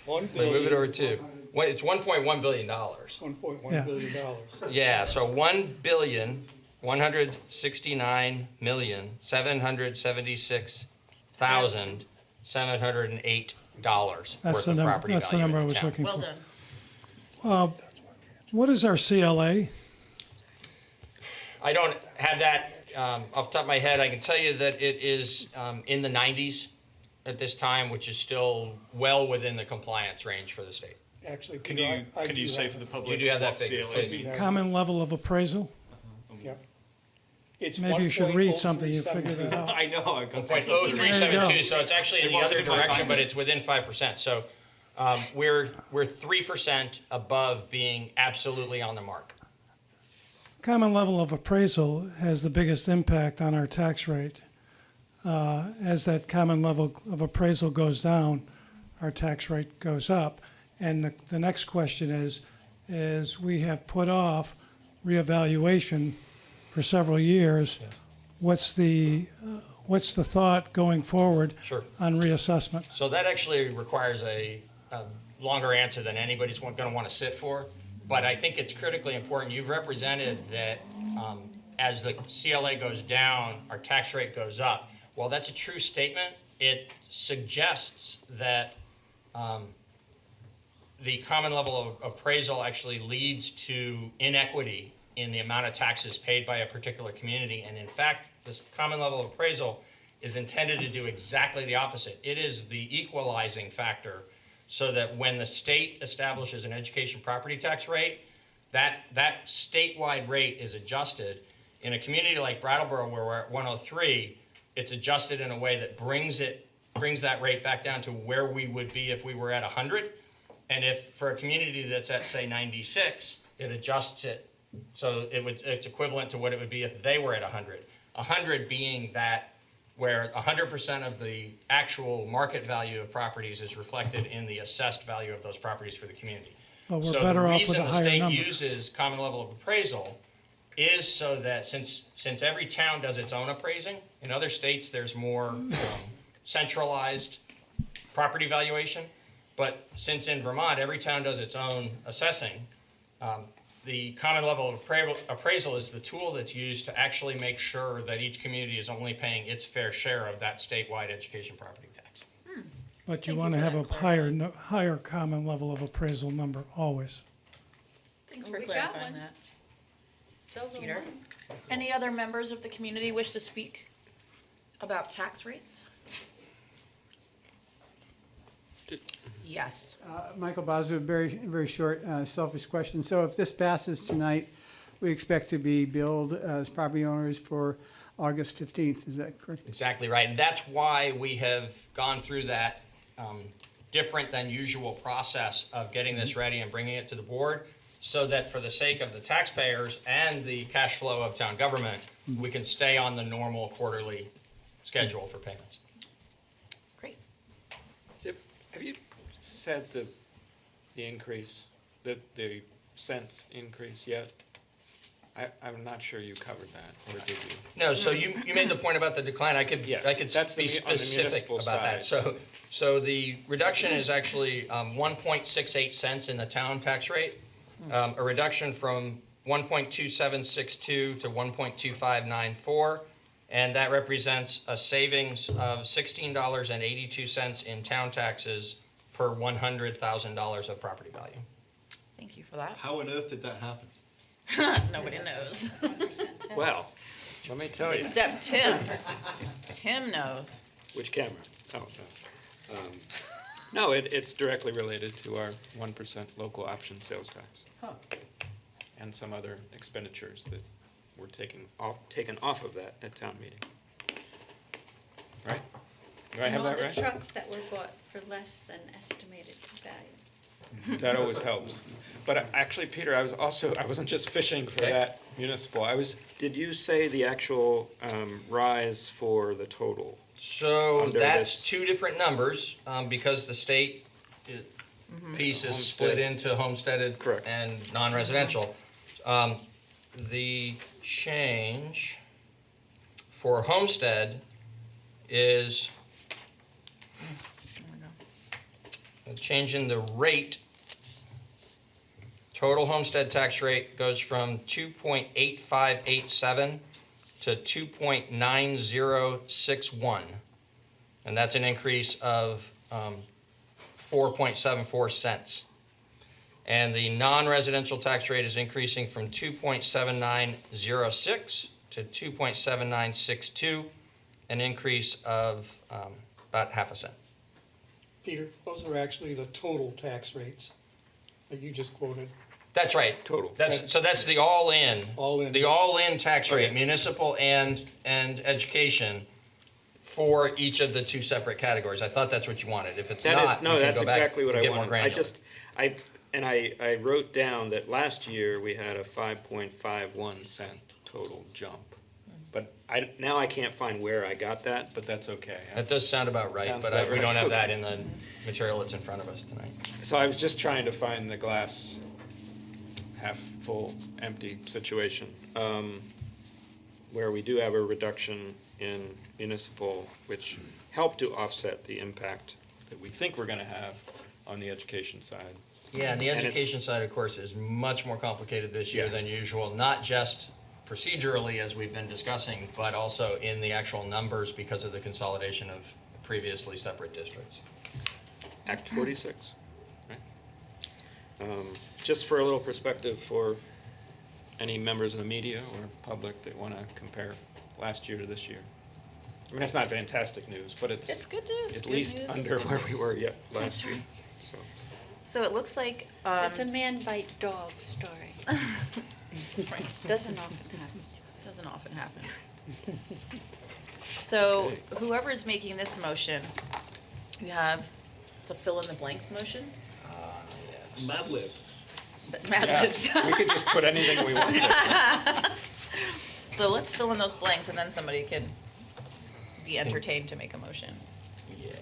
Move it over to. It's $1.1 billion. Yeah. $1.1 billion. Yeah, so $1,169,776,708 That's worth the of number. property That's the value number in I was town. looking Well for. done. What is our CLA? I don't have that off the top of my head. I can tell you that it is in the 90s at this time, which is still well within the compliance range for the state. Actually, Could you say for the public You do have that what figure, CLA please. means? Common level of appraisal? Yep. It's Maybe you should read something, you 1.037. figure that out. I know. I got 1.0372, so it's actually in It the wasn't other in my direction, binder. but it's within 5%. So we're 3% above being absolutely on the mark. Common level of appraisal has the biggest impact on our tax rate. As that common level of appraisal goes down, our tax rate goes up. And the next question is we have put off reevaluation for several years. Yes. What's the thought going forward Sure. on reassessment? So that actually requires a longer answer than anybody's going to want to sit for. But I think it's critically important. You've represented that as the CLA goes down, our tax rate goes up. While that's a true statement, it suggests that the common level of appraisal actually leads to inequity in the amount of taxes paid by a particular community. And in fact, this common level of appraisal is intended to do exactly the opposite. It is the equalizing factor so that when the state establishes an education property tax rate, that statewide rate is adjusted. In a community like Brattleboro, where we're at 103, it's adjusted in a way that brings that rate back down to where we would be if we were at 100. And if for a community that's at, say, 96, it adjusts it so it's equivalent to what it would be if they were at 100. 100 being that where 100% of the actual market value of properties is reflected in the assessed value of those properties for the community. But we're better off with a So the higher reason the number. state uses common level of appraisal is so that since every town does its own appraising, in other states there's more centralized property valuation. But since in Vermont, every town does its own assessing, the common level of appraisal is the tool that's used to actually make sure that each community is only paying its fair share of that statewide education property tax. But you want to have a higher common level of appraisal number always. Thanks for clarifying that. Peter, any other members of the community wish to speak about tax rates? Yes. Michael Bosworth, very short, selfish question. So if this passes tonight, we expect to be billed as property owners for August 15th, is that correct? Exactly right, and that's why we have gone through that different than usual process of getting this ready and bringing it to the board, so that for the sake of the taxpayers and the cash flow of town government, we can stay on the normal quarterly schedule for payments. Great. Have you said the increase, the cents increase yet? I'm not sure you covered that, or did you? No, so you made the point about the decline. I could that's be on the specific municipal about that. side. So the reduction is actually 1.68 cents in the town tax rate, a reduction from 1.2762 to 1.2594, and that represents a savings of $16.82 in town taxes per $100,000 of property value. Thank you for that. How on earth did that happen? Nobody knows. Well, let me tell you. Except Tim. Tim knows. Which camera? Oh, no. No, it's directly related to our 1% local option sales tax. And some other expenditures that were taken off of that at town meeting. Right? Do I have that And all right? the trucks that were bought for less than estimated value. That always helps. But actually, Peter, I wasn't just fishing for that municipal. Did you say the actual rise for the total? So under that's this? two different numbers, because the state piece is split into homesteaded and non-residential. The change for homestead is a change in the rate. Total homestead tax rate goes from 2.8587 to 2.9061. And that's an increase of 4.74 cents. And the non-residential tax rate is increasing from 2.7906 to 2.7962, an increase of about half a cent. Peter, those are actually the total tax rates that you just quoted. That's right. Total. So that's the all-in. All-in. The all-in tax rate, Okay. municipal and education, for each of the two separate categories. I thought that's what you wanted. If it's That not, is, no, we can that's go back exactly what and I get more wanted. I granular. just, I wrote down that last year we had a 5.51 cent total jump. But now I can't find where I got that, but that's okay. That does sound about right, Sounds but about we right. don't have that Okay. in the material that's in front of us tonight. So I was just trying to find the glass half full, empty situation, where we do have a reduction in municipal, which helped to offset the impact that we think we're gonna have on the education side. Yeah, and the And it's- education side, of course, is much more complicated this year Yeah. than usual, not just procedurally, as we've been discussing, but also in the actual numbers because of the consolidation of previously separate districts. Act 46, right? Just for a little perspective for any members of the media or public that want to compare last year to this year. I mean, it's not fantastic news, but it's It's good news. at Good least news is under good where we news. were last That's year. right. So So it looks like, It's a man bite dog story. Doesn't often happen. doesn't often happen. So whoever is making this motion, you have, it's a fill in the blanks motion? Mad Lib. Mad yeah, Libs. we could just put anything we want there. So let's fill in those blanks and then somebody can be entertained to make a motion. Yeah.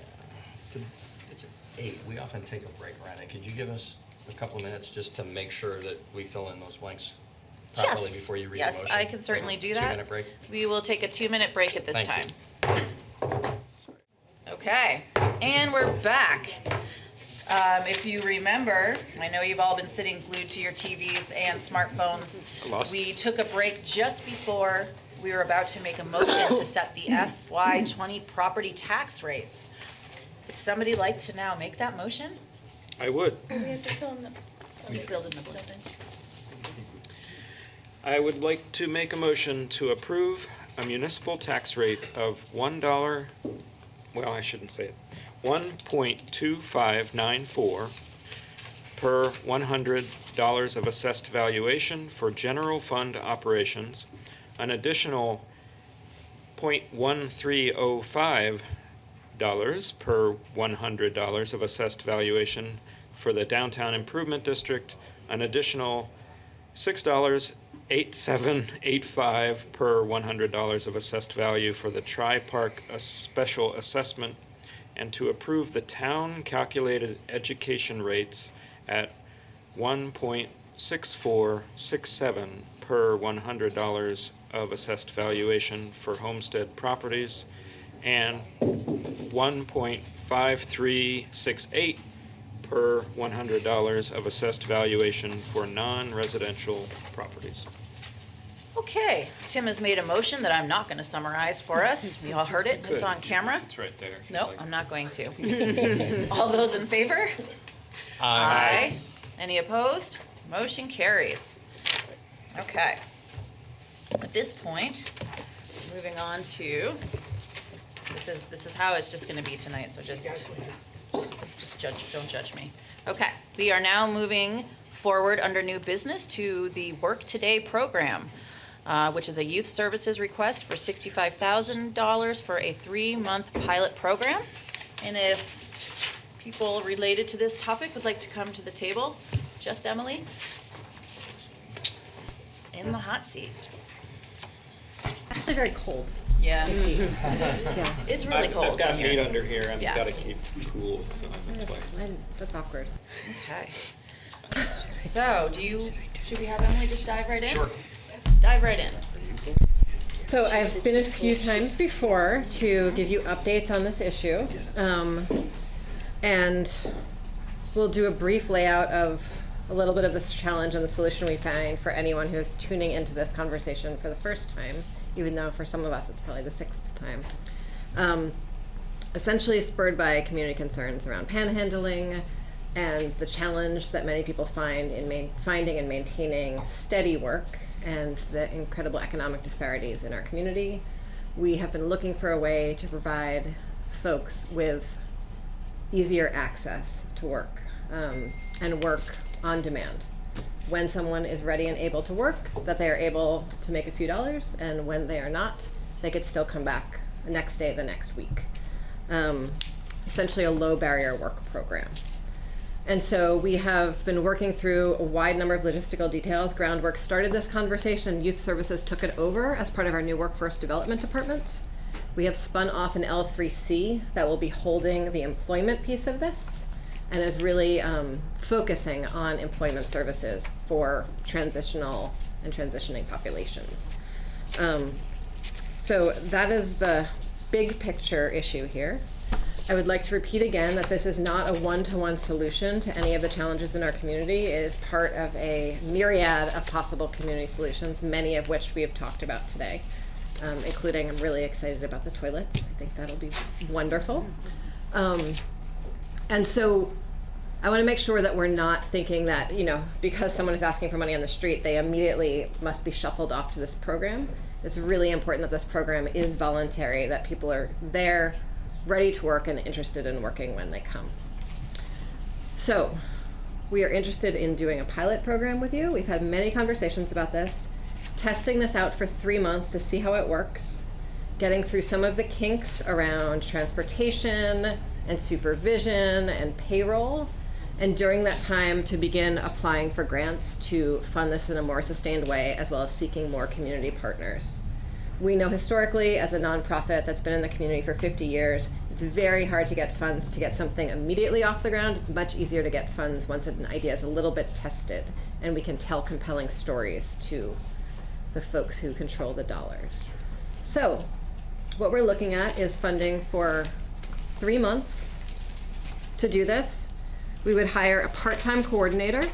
It's 8. We often take a break around it. Could you give us a couple of minutes just to make sure that we fill in those blanks properly Yes. before you read the Yes, motion? I can certainly do that. 2-minute break? We will take a 2-minute break at this Thank time. you. Okay, and we're back. If you remember, I know you've all been sitting glued to your TVs and smartphones. We took a break just before we were about to make a motion to set the FY20 property tax rates. Would somebody like to now make that motion? I would. We have to fill in the. We filled in the blank. I would like to make a motion to approve a municipal tax rate of $1, well, I shouldn't say it, 1.2594 per $100 of assessed valuation for general fund operations, an additional $0.1305 per $100 of assessed valuation for the downtown improvement district, an additional $6.8785 per $100 of assessed value for the Tri-Park special assessment, and to approve the town calculated education rates at 1.6467 per $100 of assessed valuation for homestead properties, and 1.5368 per $100 of assessed valuation for non-residential properties. Okay, Tim has made a motion that I'm not going to summarize for us. We all heard it. It's Good. on camera. It's right there. if you'd Nope, like. I'm not going to. All those in favor? Aye. Any opposed? Motion carries. Okay. At this point, moving on to, this is how it's just going to be tonight, so just don't judge me. Okay, we are now moving forward under new business to the Work Today program, which is a youth services request for $65,000 for a 3-month pilot program. And if people related to this topic would like to come to the table, just Emily, in the hot seat. Actually very cold. Yeah. Yeah. It's really cold I've got in here. meat under here, and Yeah. I've got to keep cool, so that's why. That's awkward. Okay. So, should we have Emily just dive right in? Sure. Dive right in. So I've been a few times before to give you updates on this issue. And we'll do a brief layout of a little bit of this challenge and the solution we find for anyone who is tuning into this conversation for the first time, even though for some of us it's probably the 6th time. Essentially spurred by community concerns around panhandling, and the challenge that many people find in finding and maintaining steady work and the incredible economic disparities in our community, we have been looking for a way to provide folks with easier access to work and work on demand. When someone is ready and able to work, that they are able to make a few dollars, and when they are not, they could still come back the next day, the next week. Essentially a low barrier work program. And so we have been working through a wide number of logistical details. Groundworks started this conversation, Youth Services took it over as part of our new Workforce Development Department. We have spun off an L3C that will be holding the employment piece of this and is really focusing on employment services for transitional and transitioning populations. So that is the big picture issue here. I would like to repeat again that this is not a one-to-one solution to any of the challenges in our community. It is part of a myriad of possible community solutions, many of which we have talked about today, including, I'm really excited about the toilets. I think that'll be wonderful. And so I want to make sure that we're not thinking that, because someone is asking for money on the street, they immediately must be shuffled off to this program. It's really important that this program is voluntary, that people are there, ready to work and interested in working when they come. So we are interested in doing a pilot program with you. We've had many conversations about this, testing this out for 3 months to see how it works, getting through some of the kinks around transportation and supervision and payroll, and during that time to begin applying for grants to fund this in a more sustained way, as well as seeking more community partners. We know historically, as a nonprofit that's been in the community for 50 years, it's very hard to get funds to get something immediately off the ground. It's much easier to get funds once an idea is a little bit tested and we can tell compelling stories to the folks who control the dollars. So what we're looking at is funding for 3 months to do this. We would hire a part-time coordinator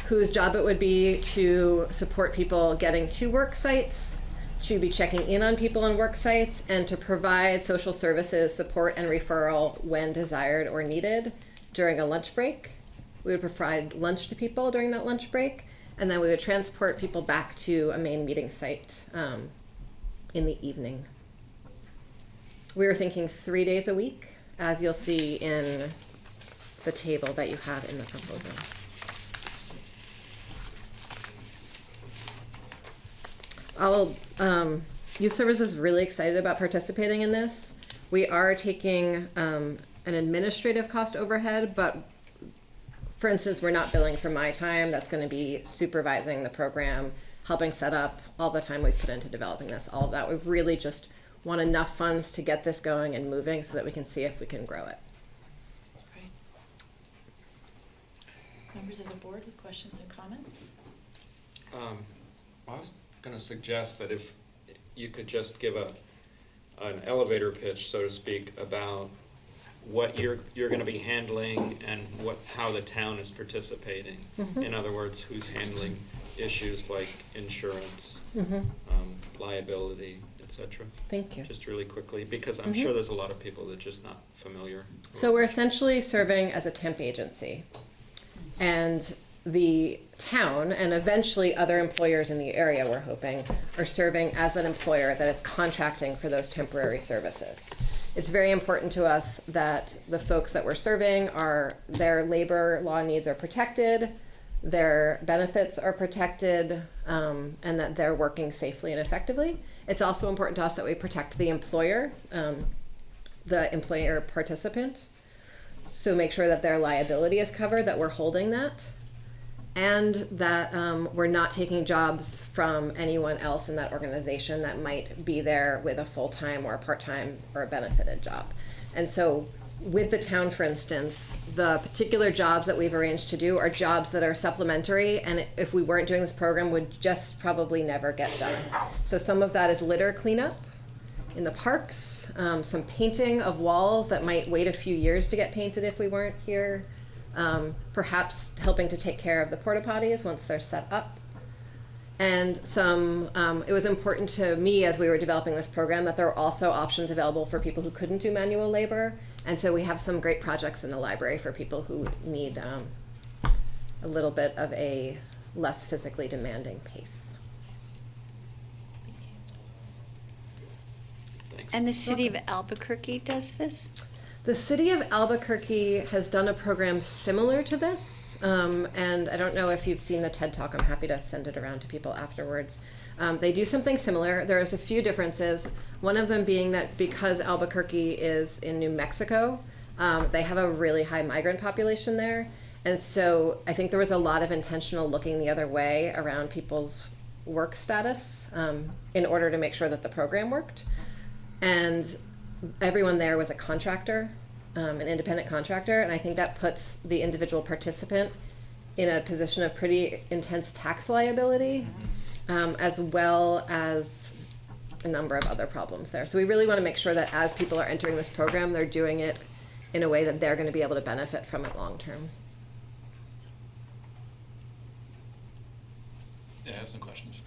whose job it would be to support people getting to work sites, to be checking in on people on work sites, and to provide social services support and referral when desired or needed during a lunch break. We would provide lunch to people during that lunch break, and then we would transport people back to a main meeting site in the evening. We were thinking 3 days a week, as you'll see in the table that you have in the proposal. Youth Services is really excited about participating in this. We are taking an administrative cost overhead, but for instance, we're not billing for my time. That's going to be supervising the program, helping set up, all the time we've put into developing this, all of that. We really just want enough funds to get this going and moving so that we can see if we can grow it. Great. Members of the board with questions and comments? I was going to suggest that if you could just give an elevator pitch, so to speak, about what you're going to be handling and how the town is participating. Mm-hmm. In other words, who's handling issues like insurance, liability, etc. Thank you. Just really quickly, because I'm sure there's a lot of people that are just not familiar. So we're essentially serving as a temp agency, and the town and eventually other employers in the area, we're hoping, are serving as an employer that is contracting for those temporary services. It's very important to us that the folks that we're serving their labor law needs are protected, their benefits are protected, and that they're working safely and effectively. It's also important to us that we protect the employer participant. So make sure that their liability is covered, that we're holding that, and that we're not taking jobs from anyone else in that organization that might be there with a full-time or a part-time or a benefited job. And so with the town, for instance, the particular jobs that we've arranged to do are jobs that are supplementary, and if we weren't doing this program, would just probably never get done. So some of that is litter cleanup in the parks, some painting of walls that might wait a few years to get painted if we weren't here, perhaps helping to take care of the porta potties once they're set up. And it was important to me as we were developing this program that there were also options available for people who couldn't do manual labor. And so we have some great projects in the library for people who need a little bit of a less physically demanding pace. Thanks. And the city of Albuquerque does this? The city of Albuquerque has done a program similar to this, and I don't know if you've seen the TED Talk. I'm happy to send it around to people afterwards. They do something similar. There's a few differences, one of them being that because Albuquerque is in New Mexico, they have a really high migrant population there, and so I think there was a lot of intentional looking the other way around people's work status in order to make sure that the program worked. And everyone there was a contractor, an independent contractor, and I think that puts the individual participant in a position of pretty intense tax liability, as well as a number of other problems there. So we really want to make sure that as people are entering this program, they're doing it in a way that they're going to be able to benefit from it long term. Yeah, I have some questions.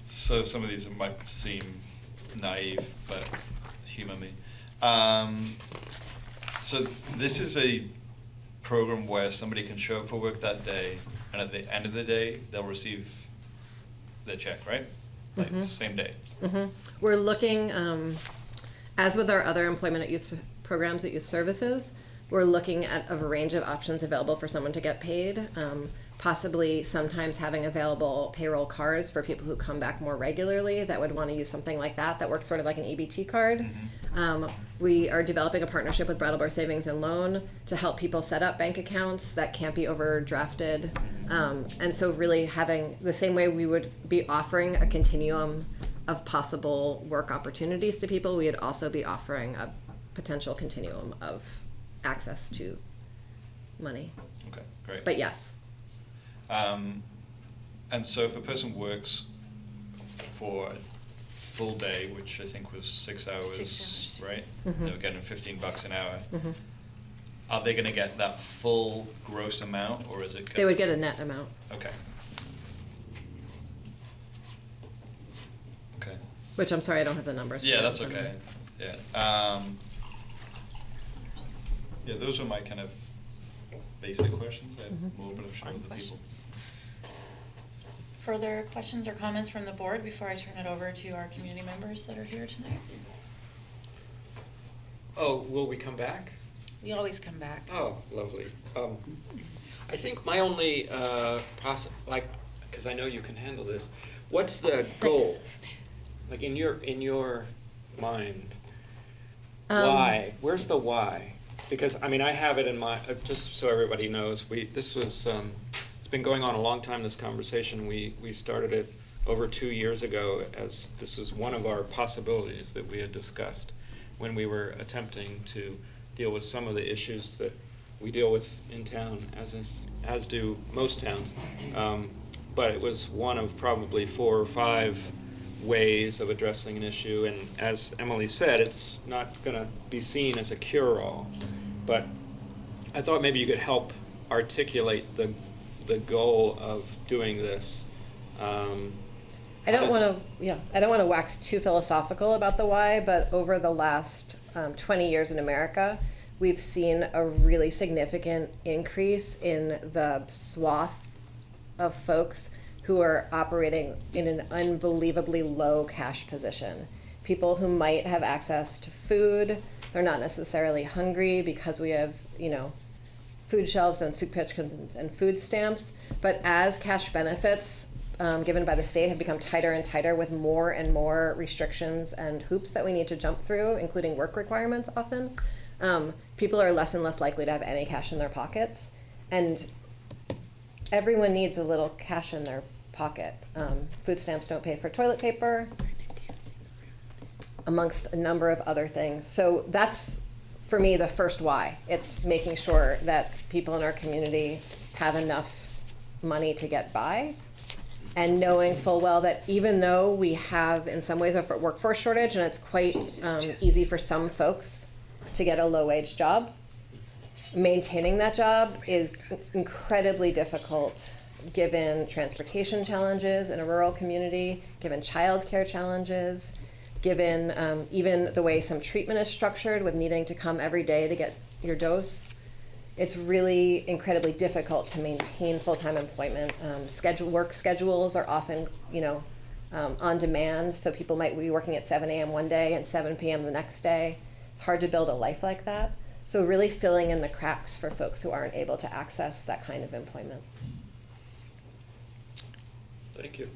So some of these might seem naive, but humor me. So this is a program where somebody can show up for work that day, and at the end of the day, they'll receive their check, right? Like Mhm. the same day. Mm-hmm. We're looking, as with our other employment at youth programs at youth services, we're looking at a range of options available for someone to get paid. Possibly sometimes having available payroll cards for people who come back more regularly that would want to use something like that works sort of like an EBT card. We are developing a partnership with Brattleboro Savings and Loan to help people set up bank accounts that can't be overdrafted. And so really having the same way we would be offering a continuum of possible work opportunities to people, we would also be offering a potential continuum of access to money. Okay, great. But yes. And so if a person works for a full day, which I think was 6 hours, 6 hours. right? Mhm. They were getting $15 an hour. Mhm. Are they going to get that full gross amount, or is it? They would get a net amount. Okay. Okay. Which I'm sorry, I don't have the numbers. for Yeah, that that's in front of okay. me. Yeah. Yeah, those were my kind of basic questions. I have Mhm. more, but I'm sure Fun other people. Further questions or comments from the board before I turn it over to our community members that are here tonight? Oh, will we come back? We always come back. Oh, lovely. I think my only because I know you can handle this. What's the goal? Like in your mind, why? Where's the why? Because I mean, I have it in my just so everybody knows. This was it's been going on a long time. This conversation we started it over 2 years ago as this is one of our possibilities that we had discussed when we were attempting to deal with some of the issues that we deal with in town, as do most towns. But it was one of probably 4 or 5 ways of addressing an issue. And as Emily said, it's not going to be seen as a cure-all. But I thought maybe you could help articulate the goal of doing this. I don't want to wax too philosophical about the why, but over the last 20 years in America, we've seen a really significant increase in the swath of folks who are operating in an unbelievably low cash position. People who might have access to food, they're not necessarily hungry because we have, food shelves and soup kitchens and food stamps, but as cash benefits given by the state have become tighter and tighter with more and more restrictions and hoops that we need to jump through, including work requirements often, people are less and less likely to have any cash in their pockets. And everyone needs a little cash in their pocket. Food stamps don't pay for toilet paper, amongst a number of other things. So that's, for me, the first why. It's making sure that people in our community have enough money to get by, and knowing full well that even though we have, in some ways, a workforce shortage, and it's quite easy for some folks to get a low-wage job, maintaining that job is incredibly difficult given transportation challenges in a rural community, given childcare challenges, given even the way some treatment is structured with needing to come every day to get your dose. It's really incredibly difficult to maintain full-time employment. Work schedules are often, on demand, so people might be working at 7 a.m. one day and 7 p.m. the next day. It's hard to build a life like that. So really filling in the cracks for folks who aren't able to access that kind of employment. Thank you.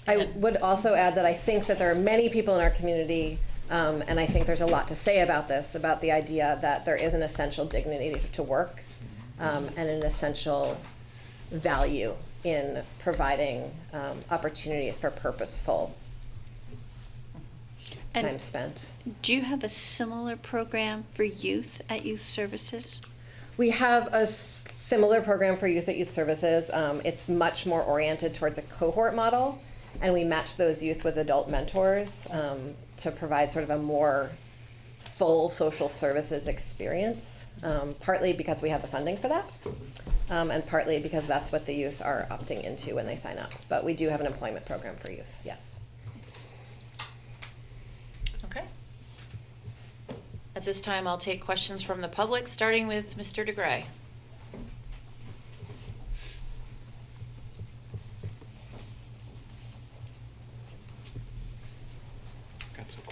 I would also add that I think that there are many people in our community, and I think there's a lot to say about this, about the idea that there is an essential dignity to work and an essential value in providing opportunities for purposeful time spent. Do you have a similar program for youth at Youth Services? We have a similar program for youth at Youth Services. It's much more oriented towards a cohort model, and we match those youth with adult mentors to provide sort of a more full social services experience, partly because we have the funding for that, and partly because that's what the youth are opting into when they sign up. But we do have an employment program for youth, yes. Okay. At this time, I'll take questions from the public, starting with Mr. DeGray.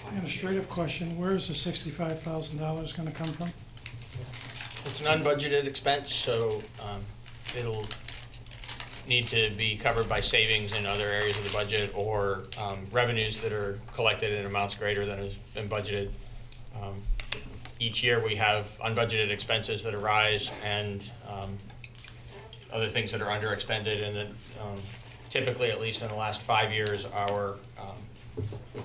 Administrative question, where is the $65,000 going to come from? It's an unbudgeted expense, so it'll need to be covered by savings in other areas of the budget or revenues that are collected in amounts greater than has been budgeted. Each year we have unbudgeted expenses that arise and other things that are underexpended, and then typically, at least in the last 5 years,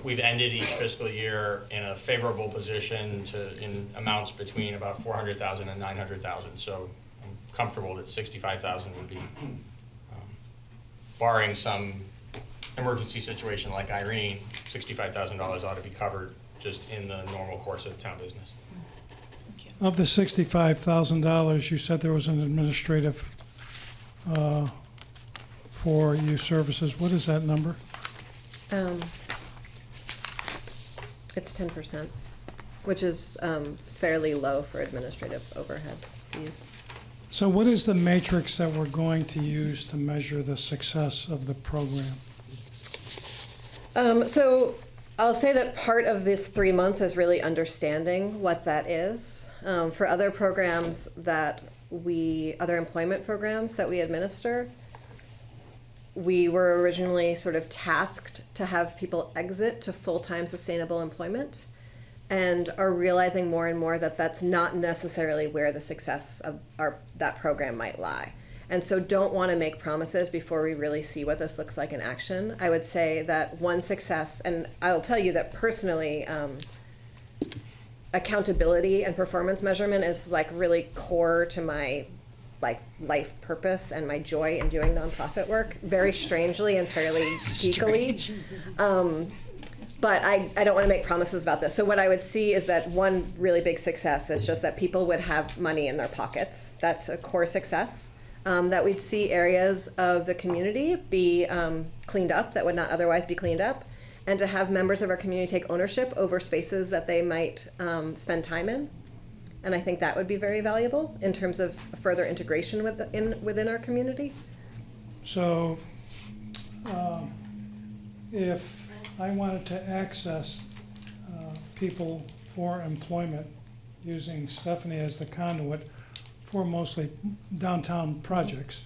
we've ended each fiscal year in a favorable position in amounts between about $400,000 and $900,000. So I'm comfortable that $65,000 would be, barring some emergency situation like Irene, $65,000 ought to be covered just in the normal course of town business. Of the $65,000, you said there was an administrative for Youth Services. What is that number? It's 10%, which is fairly low for administrative overhead fees. So what is the matrix that we're going to use to measure the success of the program? So I'll say that part of this 3 months is really understanding what that is. For other programs other employment programs that we administer, we were originally sort of tasked to have people exit to full-time sustainable employment, and are realizing more and more that that's not necessarily where the success of that program might lie. And so don't want to make promises before we really see what this looks like in action. I would say that one success, and I'll tell you that personally, accountability and performance measurement is like really core to my life purpose and my joy in doing nonprofit work, very strangely and fairly geekily. But I don't want to make promises about this. So what I would see is that one really big success is just that people would have money in their pockets. That's a core success. That we'd see areas of the community be cleaned up that would not otherwise be cleaned up, and to have members of our community take ownership over spaces that they might spend time in. And I think that would be very valuable in terms of further integration within our community. So if I wanted to access people for employment using Stephanie as the conduit for mostly downtown projects,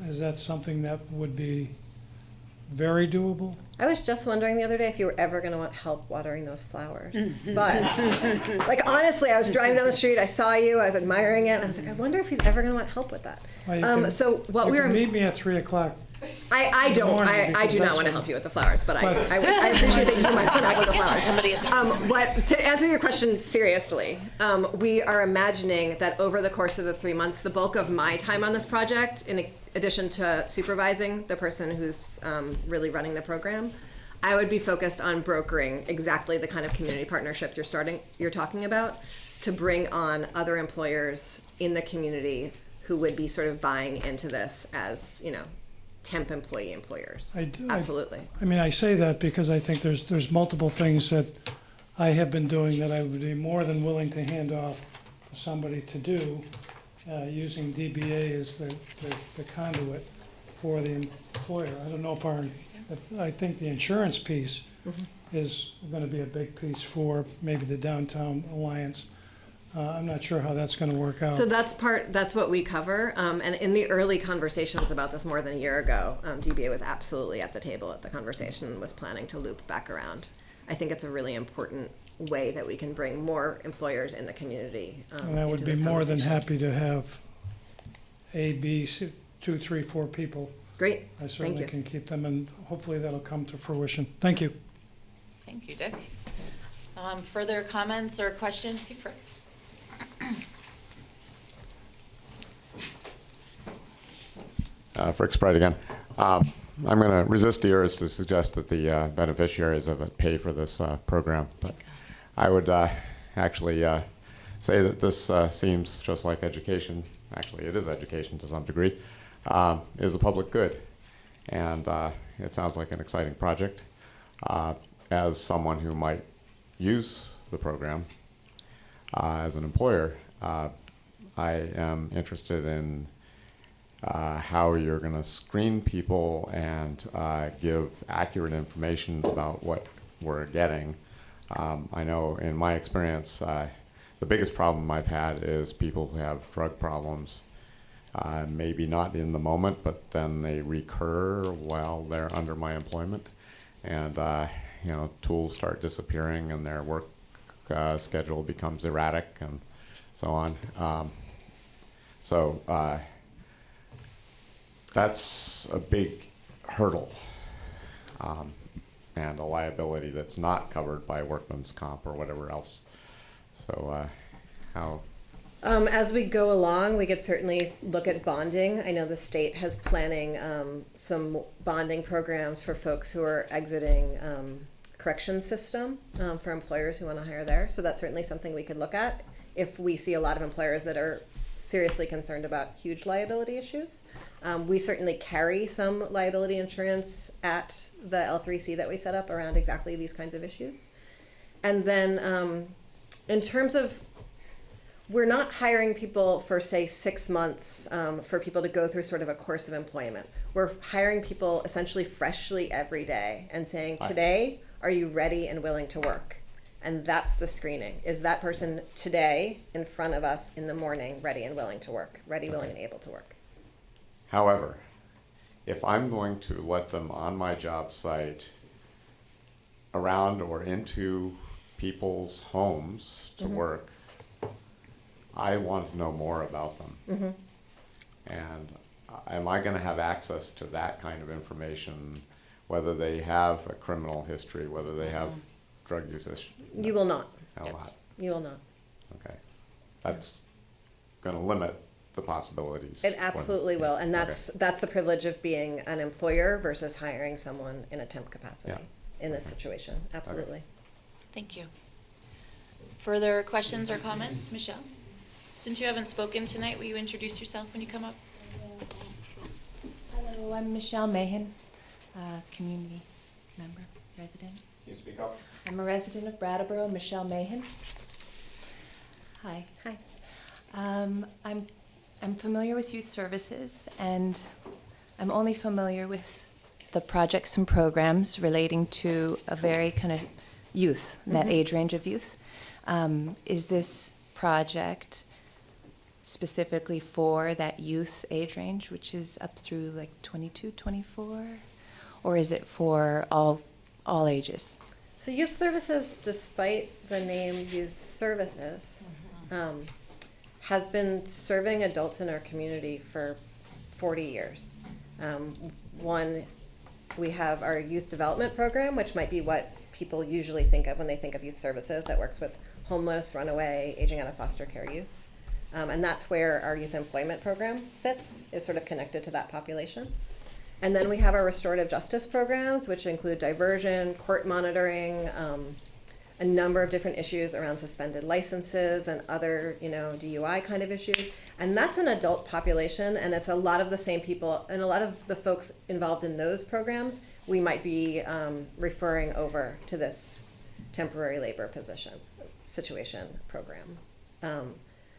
is that something that would be very doable? I was just wondering the other day if you were ever going to want help watering those flowers. But, like, honestly, I was driving down the street, I saw you, I was admiring it, and I was like, I wonder if he's ever going to want help with that. Well, you can meet me at 3 o'clock. I do not want to help you with the flowers, but I appreciate that you might want to help with the flowers. But to answer your question seriously, we are imagining that over the course of the 3 months, the bulk of my time on this project, in addition to supervising the person who's really running the program, I would be focused on brokering exactly the kind of community partnerships you're talking about, to bring on other employers in the community who would be sort of buying into this as, temp employee employers. Absolutely. I mean, I say that because I think there's multiple things that I have been doing that I would be more than willing to hand off to somebody to do, using DBA as the conduit for the employer. I don't know if I think the insurance piece is going to be a big piece for maybe the Downtown Alliance. I'm not sure how that's going to work out. So that's what we cover. And in the early conversations about this more than a year ago, DBA was absolutely at the table at the conversation and was planning to loop back around. I think it's a really important way that we can bring more employers in the community. And I would be more than happy to have A, B, 2, 3, 4 people. Great. I certainly Thank you. can keep them, and hopefully that'll come to fruition. Thank you. Thank you, Dick. Further comments or questions? Frick Sprite again. I'm going to resist the urge to suggest that the beneficiaries of it pay for this program, but I would actually say that this seems just like education. Actually, it is education to some degree. Is a public good, and it sounds like an exciting project. As someone who might use the program as an employer, I am interested in how you're going to screen people and give accurate information about what we're getting. I know in my experience, the biggest problem I've had is people who have drug problems. Maybe not in the moment, but then they recur while they're under my employment, and tools start disappearing, and their work schedule becomes erratic, and so on. That's a big hurdle, and a liability that's not covered by workman's comp or whatever else. So, how? As we go along, we could certainly look at bonding. I know the state has planning some bonding programs for folks who are exiting correction system for employers who want to hire there. So that's certainly something we could look at if we see a lot of employers that are seriously concerned about huge liability issues. We certainly carry some liability insurance at the L3C that we set up around exactly these kinds of issues. And then in terms of, we're not hiring people for, say, 6 months for people to go through sort of a course of employment. We're hiring people essentially freshly every day and saying, today, are you ready and willing to work? And that's the screening. Is that person today in front of us in the morning ready and willing to work? Ready, willing, and able to work. However, if I'm going to let them on my job site around or into people's homes to work, I want to know more about them. And am I going to have access to that kind of information, whether they have a criminal history, whether they have drug usage? You will not. Not. You will not. Okay. That's going to limit the possibilities. It absolutely will. And that's the privilege of being an employer versus hiring someone in a temp capacity in this situation. Absolutely. Thank you. Further questions or comments? Michelle? Since you haven't spoken tonight, will you introduce yourself when you come up? Hello, I'm Michelle Mahan, community member, resident. Can you speak up? I'm a resident of Brattleboro, Michelle Mahan. Hi. Hi. I'm familiar with youth services, and I'm only familiar with the projects and programs relating to a very kind of youth, that age range of youth. Is this project specifically for that youth age range, which is up through like 22, 24? Or is it for all ages? So youth services, despite the name youth services, has been serving adults in our community for 40 years. We have our youth development program, which might be what people usually think of when they think of youth services, that works with homeless, runaway, aging out of foster care youth. And that's where our youth employment program sits, is sort of connected to that population. And then we have our restorative justice programs, which include diversion, court monitoring, a number of different issues around suspended licenses and other, DUI kind of issues. And that's an adult population, and it's a lot of the same people, and a lot of the folks involved in those programs, we might be referring over to this temporary labor situation program.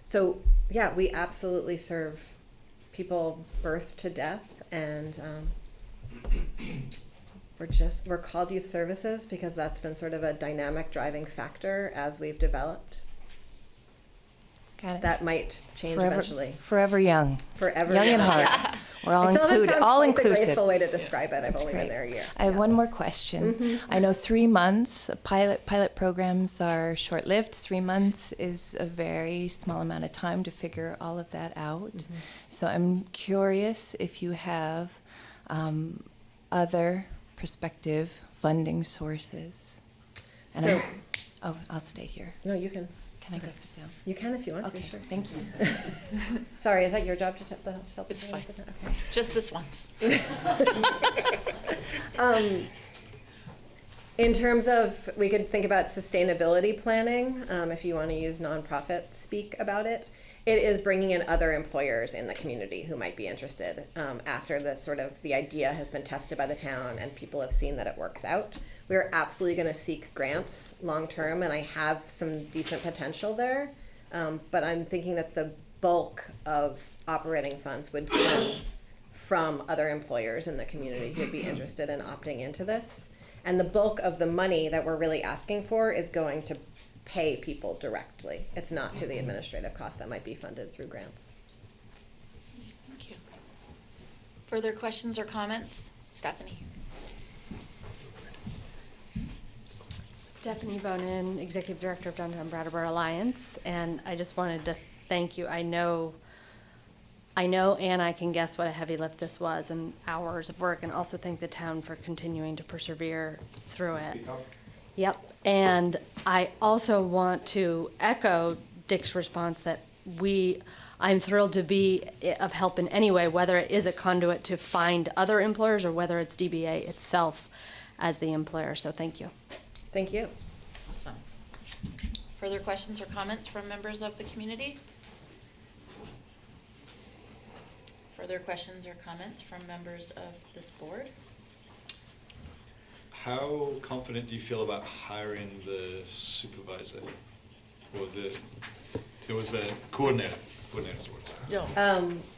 So yeah, we absolutely serve people birth to death, and we're called youth services because that's been sort of a dynamic driving factor as we've developed. Got it. That might change eventually. Forever young. Forever young young. in heart. Yes. We're all I still haven't included. found All quite inclusive. the graceful way to describe it. I've That's only great. been there a year. I have one more question. Mhm. I know 3 months. Pilot programs are short-lived. 3 months is a very small amount of time to figure all of that out. So I'm curious if you have other prospective funding sources. And I'll stay here. No, you can. Can I go sit down? You can if you want to. Okay, Sure. thank you. Sorry, is that your job to tell the It's fine. Okay. Just this once. In terms of, we could think about sustainability planning, if you want to use nonprofit speak about it. It is bringing in other employers in the community who might be interested after the idea has been tested by the town and people have seen that it works out. We're absolutely going to seek grants long term, and I have some decent potential there. But I'm thinking that the bulk of operating funds would come from other employers in the community who'd be interested in opting into this. And the bulk of the money that we're really asking for is going to pay people directly. It's not to the administrative cost that might be funded through grants. Thank you. Further questions or comments? Stephanie? Stephanie Bonin, Executive Director of Downtown Brattleboro Alliance, and I just wanted to thank you. I know and I can guess what a heavy lift this was and hours of work, and also thank the town for continuing to persevere through it. Yep, and I also want to echo Dick's response that I'm thrilled to be of help in any way, whether it is a conduit to find other employers or whether it's DBA itself as the employer, so thank you. Thank you. Awesome. Further questions or comments from members of the community? Further questions or comments from members of this board? How confident do you feel about hiring the supervisor? Or it was the coordinator.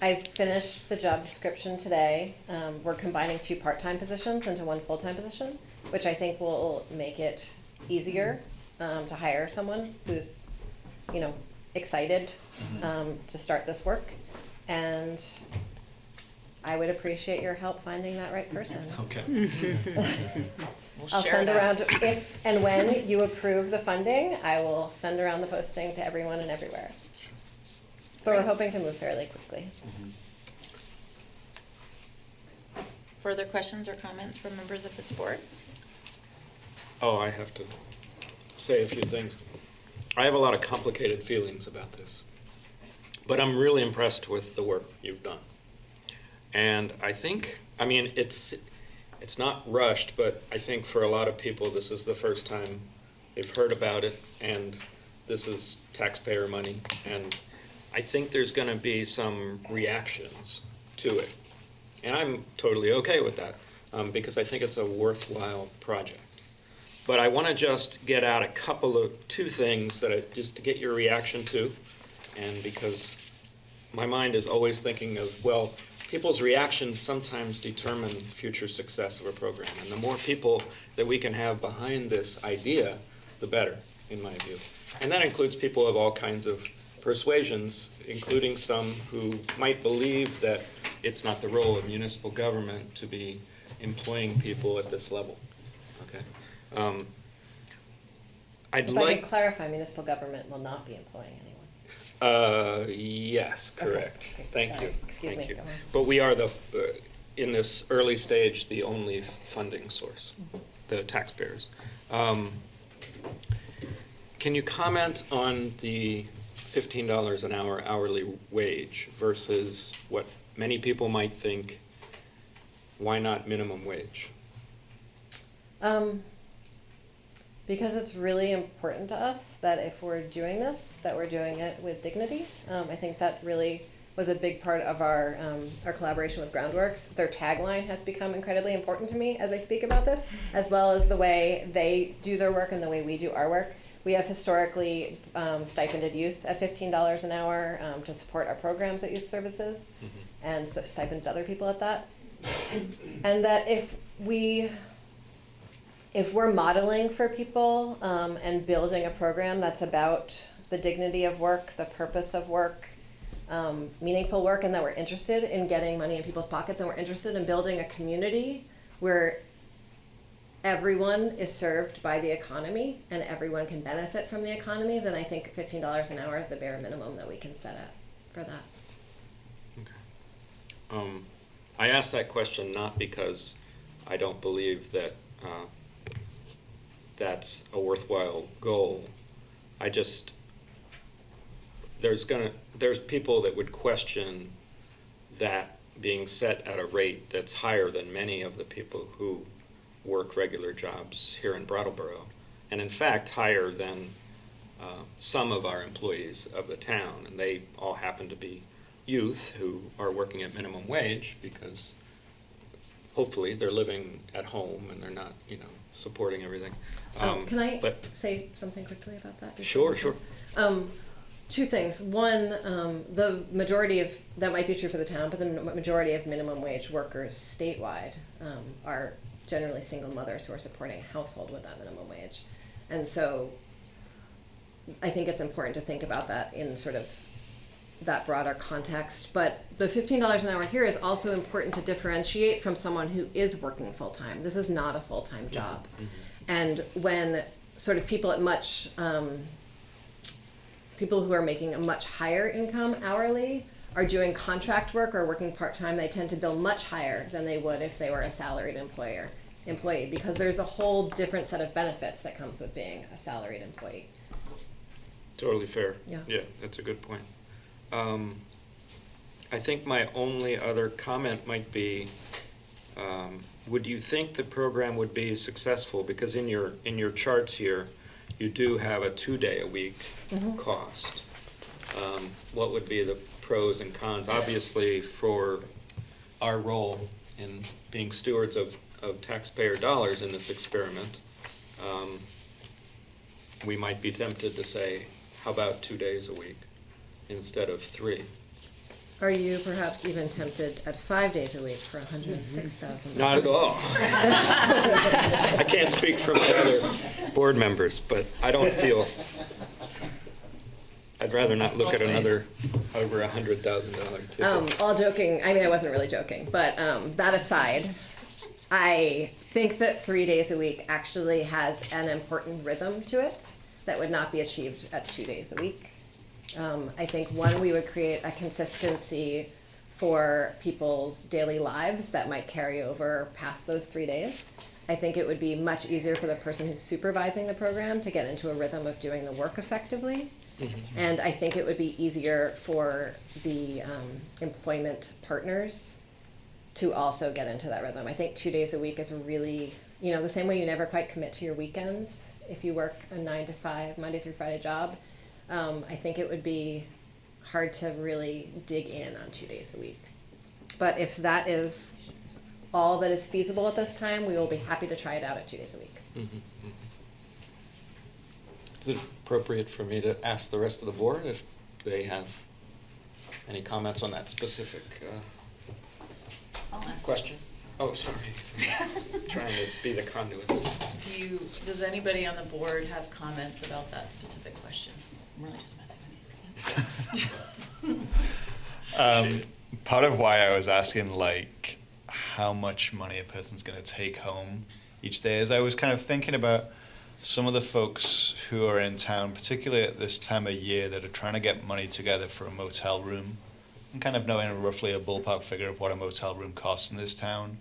I finished the job description today. We're combining 2 part-time positions into 1 full-time position, which I think will make it easier to hire someone who's, excited to start this work. And I would appreciate your help finding that right person. Okay. I'll send around, if and when you approve the funding, I will send around the posting to everyone and everywhere. But we're hoping to move fairly quickly. Further questions or comments from members of this board? Oh, I have to say a few things. I have a lot of complicated feelings about this, but I'm really impressed with the work you've done. And I think, it's not rushed, but I think for a lot of people, this is the first time they've heard about it, and this is taxpayer money, and I think there's going to be some reactions to it. And I'm totally okay with that, because I think it's a worthwhile project. But I want to just get out two things just to get your reaction to, and because my mind is always thinking of, people's reactions sometimes determine future success of a program. And the more people that we can have behind this idea, the better, in my view. And that includes people of all kinds of persuasions, including some who might believe that it's not the role of municipal government to be employing people at this level. Okay. I can clarify, municipal government will not be employing anyone. Yes, correct. Okay. Thank Sorry. you. Excuse me. Thank you. Go on. But we are in this early stage, the only funding source, the taxpayers. Can you comment on the $15 an hour hourly wage versus what many people might think, why not minimum wage? because it's really important to us that if we're doing this, that we're doing it with dignity. I think that really was a big part of our collaboration with Groundworks. Their tagline has become incredibly important to me as I speak about this, as well as the way they do their work and the way we do our work. We have historically stipended youth at $15 an hour to support our programs at Youth Services, and so stipended other people at that. And that if we're modeling for people and building a program that's about the dignity of work, the purpose of work, meaningful work, and that we're interested in getting money in people's pockets, and we're interested in building a community where everyone is served by the economy and everyone can benefit from the economy, then I think $15 an hour is the bare minimum that we can set at for that. I asked that question not because I don't believe that that's a worthwhile goal. I just, there's people that would question that being set at a rate that's higher than many of the people who work regular jobs here in Brattleboro, and in fact higher than some of our employees of the town, and they all happen to be youth who are working at minimum wage because hopefully they're living at home and they're not, supporting everything. Can I say something quickly about that? Sure. Two things. One, the majority of, that might be true for the town, but the majority of minimum wage workers statewide are generally single mothers who are supporting a household with that minimum wage. And so I think it's important to think about that in sort of that broader context. But the $15 an hour here is also important to differentiate from someone who is working full-time. This is not a full-time job. And when sort of people at much, people who are making a much higher income hourly are doing contract work or working part-time, they tend to bill much higher than they would if they were a salaried employee, because there's a whole different set of benefits that comes with being a salaried employee. Totally fair. Yeah, that's a good point. I think my only other comment might be, would you think the program would be successful? Because in your charts here, you do have a 2-day-a-week cost. What would be the pros and cons? Obviously, for our role in being stewards of taxpayer dollars in this experiment, we might be tempted to say, how about 2 days a week instead of 3? Are you perhaps even tempted at 5 days a week for $106,000? Not at all. I can't speak for my other board members, but I don't feel, I'd rather not look at another over $100,000 ticket. All joking, I mean, I wasn't really joking, but that aside, I think that 3 days a week actually has an important rhythm to it that would not be achieved at 2 days a week. I think, one, we would create a consistency for people's daily lives that might carry over past those 3 days. I think it would be much easier for the person who's supervising the program to get into a rhythm of doing the work effectively. And I think it would be easier for the employment partners to also get into that rhythm. I think 2 days a week is really, the same way you never quite commit to your weekends if you work a 9 to 5, Monday through Friday job. I think it would be hard to really dig in on 2 days a week. But if that is all that is feasible at this time, we will be happy to try it out at 2 days a week. Is it appropriate for me to ask the rest of the board if they have any comments on that specific question? Oh, sorry. Trying to be the conduit. Does anybody on the board have comments about that specific question? I'm really just messing with you. Part of why I was asking, how much money a person's going to take home each day is I was kind of thinking about some of the folks who are in town, particularly at this time of year, that are trying to get money together for a motel room, and kind of knowing roughly a ballpark figure of what a motel room costs in this town.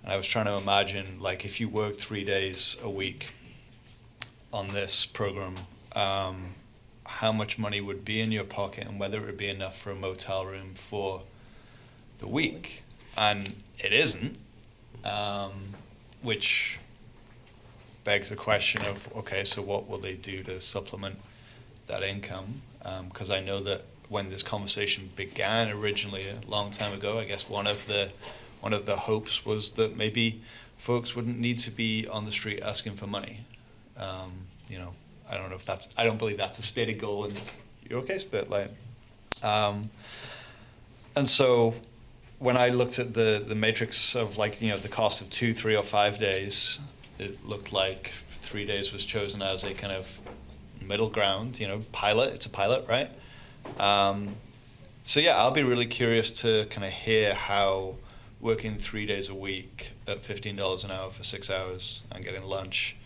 And I was trying to imagine, if you work 3 days a week on this program, how much money would be in your pocket and whether it would be enough for a motel room for the week. And it isn't, which begs the question of, okay, so what will they do to supplement that income? Because I know that when this conversation began originally a long time ago, I guess one of the hopes was that maybe folks wouldn't need to be on the street asking for money. You know, I don't know if that's, I don't believe that's a stated goal in your case, but like, and so when I looked at the matrix of like, you know, the cost of 2, 3, or 5 days, it looked like 3 days was chosen as a kind of middle ground, you know, pilot. It's a pilot, right? So yeah, I'll be really curious to kind of hear how working 3 days a week at $15 an hour for 6 hours and getting lunch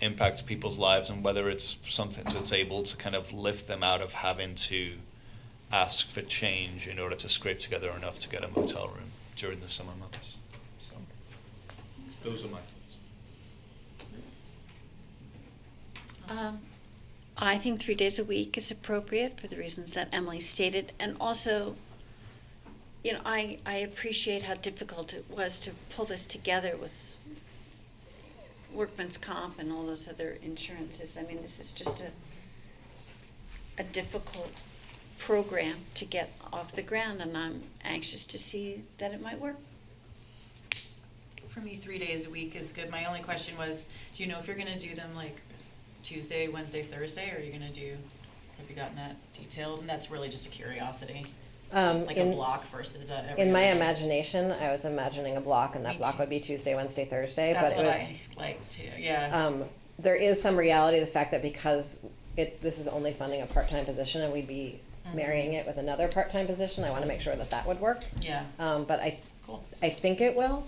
impacts people's lives, and whether it's something that's able to kind of lift them out of having to ask for change in order to scrape together enough to get a motel room during the summer months. So those are my thoughts. I think 3 days a week is appropriate for the reasons that Emily stated, and also, you know, I appreciate how difficult it was to pull this together with workman's comp and all those other insurances. I mean, this is just a difficult program to get off the ground, and I'm anxious to see that it might work. For me, 3 days a week is good. My only question was, do you know if you're gonna do them like Tuesday, Wednesday, Thursday, or are you gonna do, have you gotten that detailed? And that's really just a curiosity. Like a block versus a every In my other day. imagination, I was imagining a block, and that Me block too. would be Tuesday, Wednesday, Thursday. That's but it what was, I like too, yeah. there is some reality to the fact that because this is only funding a part-time position, and we'd be marrying it with another part-time position, I want to make sure that that would work. Yeah. But Cool. I think it will.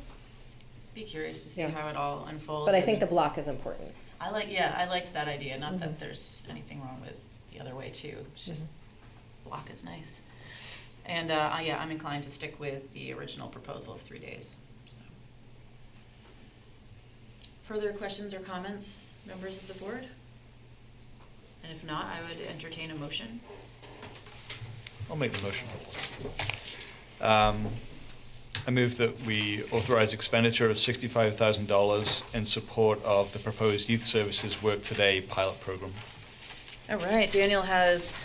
Be curious to see Yeah. how it all unfolds. But I think the and block is important. I liked that idea. Not that there's anything wrong with the other way too. It's just block is nice. And yeah, I'm inclined to stick with the original proposal of 3 days. So. Further questions or comments, members of the board? And if not, I would entertain a motion. I'll make the motion. I move that we authorize expenditure of $65,000 in support of the proposed Youth Services Work Today pilot program. All right, Daniel has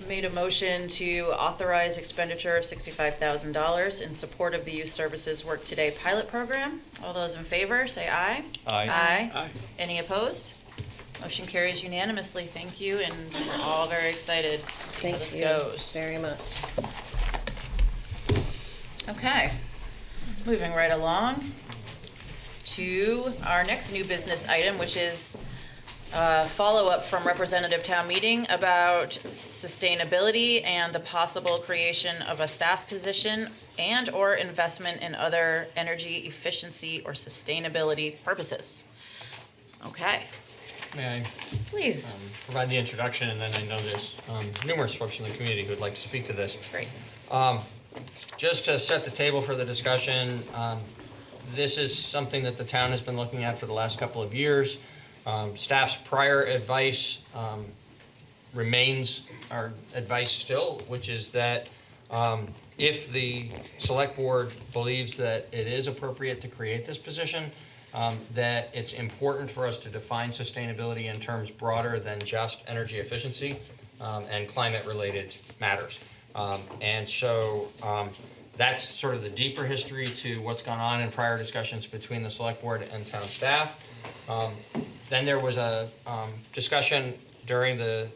made a motion to authorize expenditure of $65,000 in support of the Youth Services Work Today pilot program. All those in favor, say aye. Aye. Aye. Aye. Any opposed? Motion carries unanimously. Thank you, and we're all very excited to see how Thank this you goes. very much. Okay, moving right along to our next new business item, which is follow-up from Representative Town Meeting about sustainability and the possible creation of a staff position and/or investment in other energy efficiency or sustainability purposes. Okay, May I please. provide the introduction, and then I know there's numerous folks in the community who would like to speak to this. Great. Just to set the table for the discussion, this is something that the town has been looking at for the last couple of years. Staff's prior advice remains our advice still, which is that if the select board believes that it is appropriate to create this position, that it's important for us to define sustainability in terms broader than just energy efficiency and climate-related matters. And so that's sort of the deeper history to what's gone on in prior discussions between the select board and town staff. Then there was a discussion during the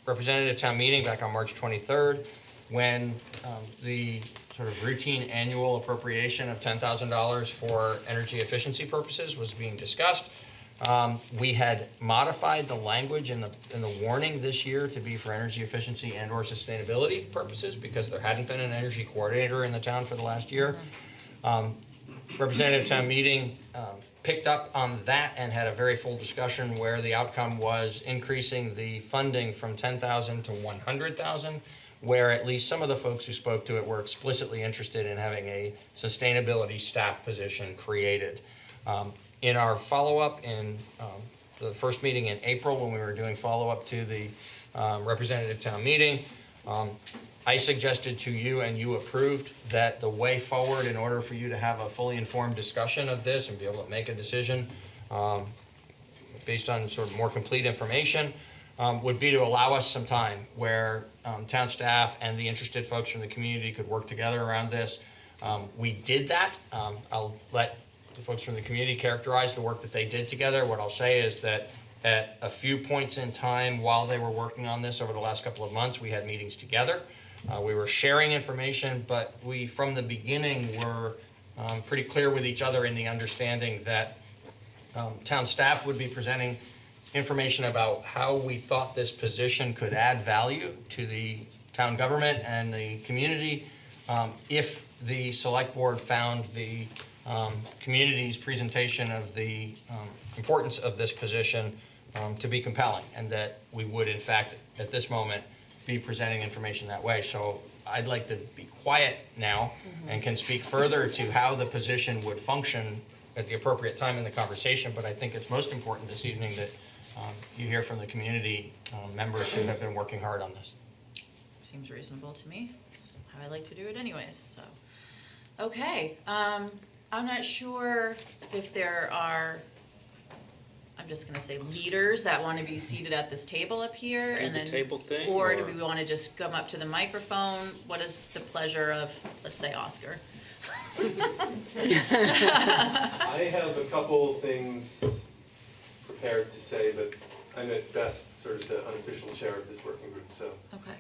representative town meeting back on March 23rd when the sort of routine annual appropriation of $10,000 for energy efficiency purposes was being discussed. We had modified the language in the warning this year to be for energy efficiency and/or sustainability purposes because there hadn't been an energy coordinator in the town for the last year. Representative town meeting picked up on that and had a very full discussion where the outcome was increasing the funding from $10,000 to $100,000, where at least some of the folks who spoke to it were explicitly interested in having a sustainability staff position created. In our follow-up in the first meeting in April, when we were doing follow-up to the representative town meeting, I suggested to you, and you approved, that the way forward in order for you to have a fully informed discussion of this and be able to make a decision based on sort of more complete information, would be to allow us some time where town staff and the interested folks from the community could work together around this. We did that. I'll let the folks from the community characterize the work that they did together. What I'll say is that at a few points in time while they were working on this over the last couple of months, we had meetings together. We were sharing information, but we, from the beginning, were pretty clear with each other in the understanding that town staff would be presenting information about how we thought this position could add value to the town government and the community if the select board found the community's presentation of the importance of this position to be compelling, and that we would, in fact, at this moment, be presenting information that way. So I'd like to be quiet now and can speak further to how the position would function at the appropriate time in the conversation, but I think it's most important this evening that you hear from the community members who have been working hard on this. Seems reasonable to me. It's how I like to do it anyways, so. Okay, I'm not sure if there are, I'm just gonna say leaders that want to be seated at this table up here, and then, table thing, or do we want to just come up to the microphone? What is the pleasure of, let's say, Oscar? I have a couple things prepared to say, but I'm at best sort of the unofficial chair of this working group, so. Okay.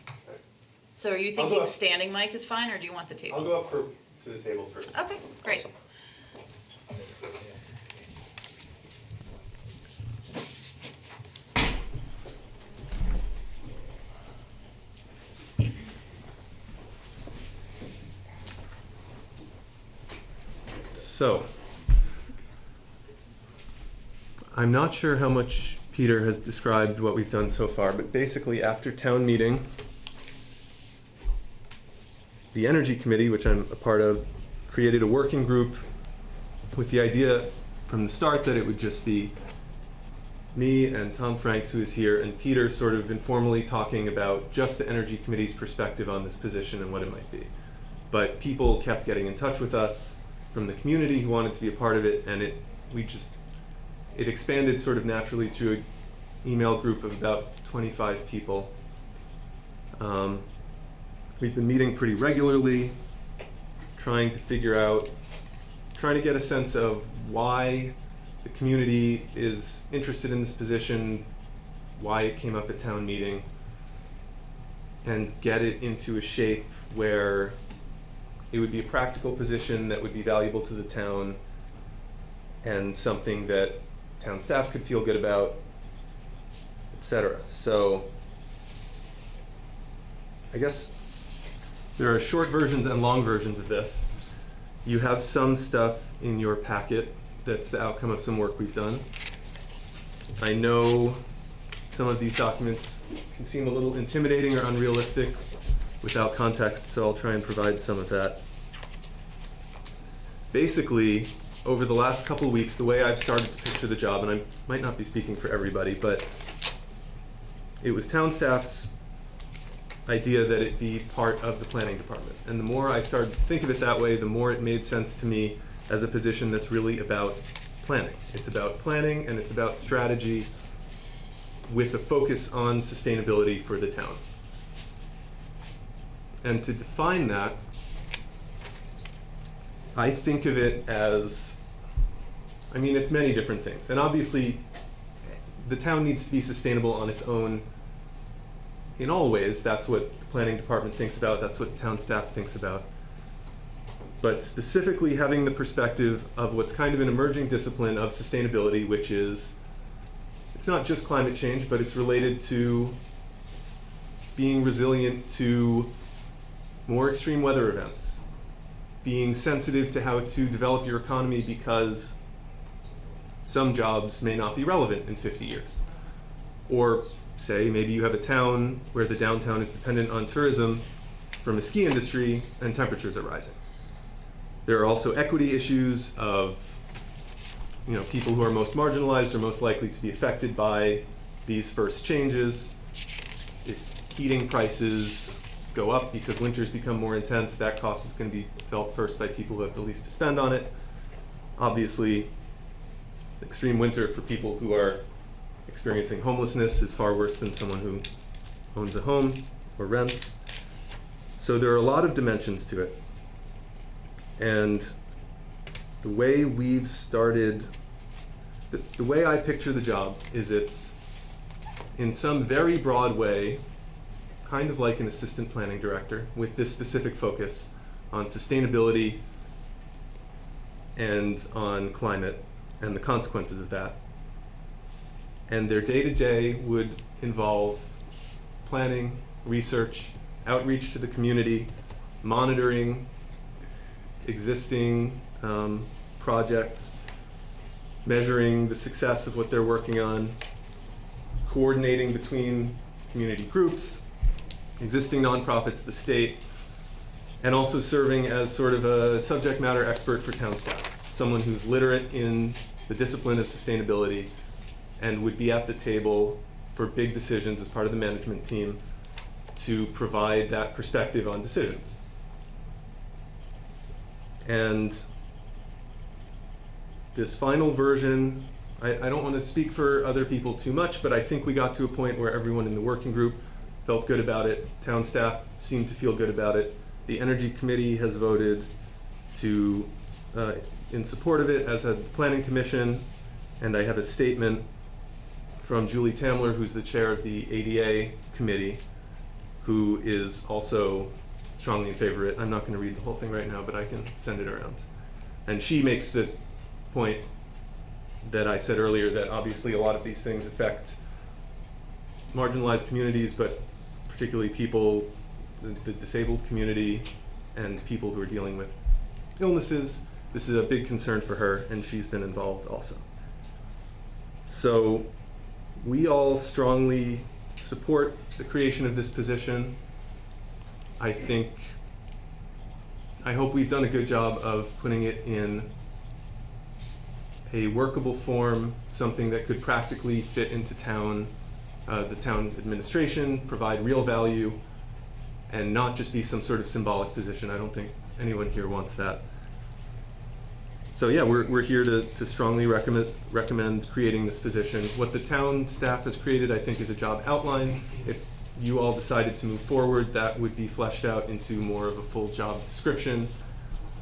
So are you I'll go thinking up. standing mic is fine, or do you want the table? I'll go up to the table first. Okay, great. So, I'm not sure how much Peter has described what we've done so far, but basically after town meeting, the Energy Committee, which I'm a part of, created a working group with the idea from the start that it would just be me and Tom Franks, who is here, and Peter sort of informally talking about just the Energy Committee's perspective on this position and what it might be. But people kept getting in touch with us from the community who wanted to be a part of it, and it expanded sort of naturally to an email group of about 25 people. We've been meeting pretty regularly, trying to get a sense of why the community is interested in this position, why it came up at town meeting, and get it into a shape where it would be a practical position that would be valuable to the town and something that town staff could feel good about, etc. So I guess there are short versions and long versions of this. You have some stuff in your packet that's the outcome of some work we've done. I know some of these documents can seem a little intimidating or unrealistic without context, so I'll try and provide some of that. Basically, over the last couple of weeks, the way I've started to picture the job, and I might not be speaking for everybody, but it was town staff's idea that it be part of the planning department. And the more I started to think of it that way, the more it made sense to me as a position that's really about planning. It's about planning and it's about strategy with a focus on sustainability for the town. And to define that, I think of it as, it's many different things. And obviously, the town needs to be sustainable on its own in all ways. That's what the planning department thinks about, that's what town staff thinks about. But specifically having the perspective of what's kind of an emerging discipline of sustainability, which is, it's not just climate change, but it's related to being resilient to more extreme weather events, being sensitive to how to develop your economy because some jobs may not be relevant in 50 years. Or say maybe you have a town where the downtown is dependent on tourism from a ski industry and temperatures are rising. There are also equity issues of people who are most marginalized are most likely to be affected by these first changes. If heating prices go up because winters become more intense, that cost is going to be felt first by people who have the least to spend on it. Obviously, extreme winter for people who are experiencing homelessness is far worse than someone who owns a home or rents. So there are a lot of dimensions to it. And the way we've started, the way I picture the job is it's in some very broad way, kind of like an assistant planning director with this specific focus on sustainability and on climate and the consequences of that. And their day-to-day would involve planning, research, outreach to the community, monitoring existing projects, measuring the success of what they're working on, coordinating between community groups, existing nonprofits, the state, and also serving as sort of a subject matter expert for town staff, someone who's literate in the discipline of sustainability and would be at the table for big decisions as part of the management team to provide that perspective on decisions. And this final version, I don't want to speak for other people too much, but I think we got to a point where everyone in the working group felt good about it. Town staff seemed to feel good about it. The Energy Committee has voted to, in support of it, as had the Planning Commission, and I have a statement from Julie Tamler, who's the chair of the ADA Committee, who is also strongly in favor of it. I'm not going to read the whole thing right now, but I can send it around. And she makes the point that I said earlier, that obviously a lot of these things affect marginalized communities, but particularly people, the disabled community, and people who are dealing with illnesses. This is a big concern for her, and she's been involved also. So we all strongly support the creation of this position. I hope we've done a good job of putting it in a workable form, something that could practically fit into town, the town administration, provide real value, and not just be some sort of symbolic position. I don't think anyone here wants that. So yeah, we're here to strongly recommend creating this position. What the town staff has created, I think, is a job outline. If you all decided to move forward, that would be fleshed out into more of a full job description.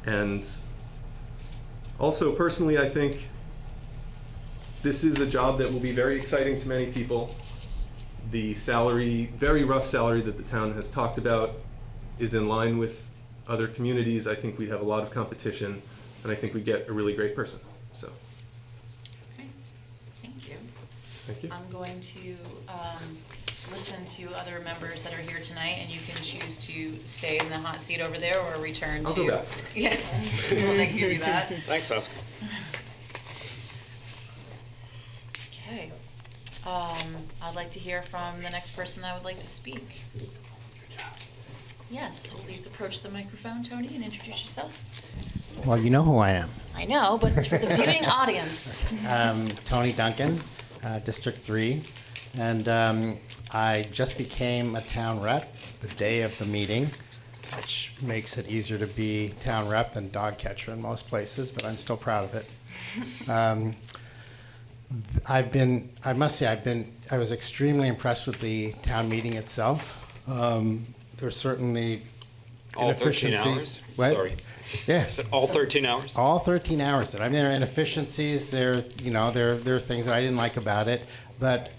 And also, personally, I think this is a job that will be very exciting to many people. The salary, very rough salary that the town has talked about, is in line with other communities. I think we'd have a lot of competition, and I think we'd get a really great person. So. Okay, thank you. Thank you. I'm going to listen to other members that are here tonight, and you can choose to stay in the hot seat over there or return I'll to. go back. Yeah, we'll make you do that. Thanks, Oscar. Okay. I'd like to hear from the next person that would like to speak. Yes, please approach the microphone, Tony, and introduce yourself. Well, you know who I am. I know, but it's for the viewing audience. Tony Duncan, District 3. And I just became a town rep the day of the meeting, which makes it easier to be town rep than dog catcher in most places, but I'm still proud of it. I must say, I was extremely impressed with the town meeting itself. There's certainly All 13 inefficiencies. hours? What? Sorry. Yeah. I said all 13 hours? All 13 hours. I mean, there are inefficiencies. There are things that I didn't like about it, but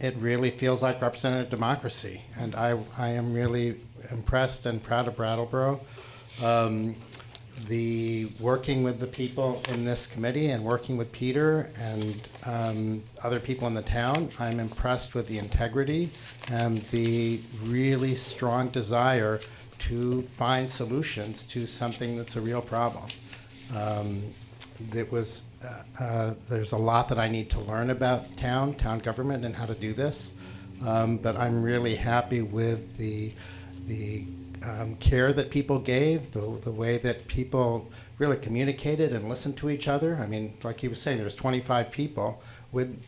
it really feels like representative democracy, and I am really impressed and proud of Brattleboro. The working with the people in this committee and working with Peter and other people in the town, I'm impressed with the integrity and the really strong desire to find solutions to something that's a real problem. There's a lot that I need to learn about town government and how to do this, but I'm really happy with the care that people gave, the way that people really communicated and listened to each other. I mean, like he was saying, there's 25 people with,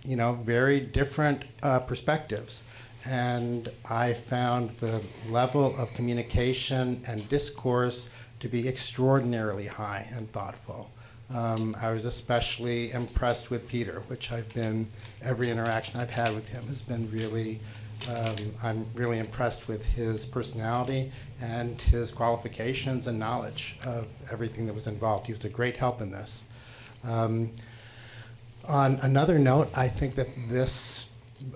very different perspectives. And I found the level of communication and discourse to be extraordinarily high and thoughtful. I was especially impressed with Peter, which every interaction I've had with him has been really, I'm really impressed with his personality and his qualifications and knowledge of everything that was involved. He was a great help in this. On another note, I think that this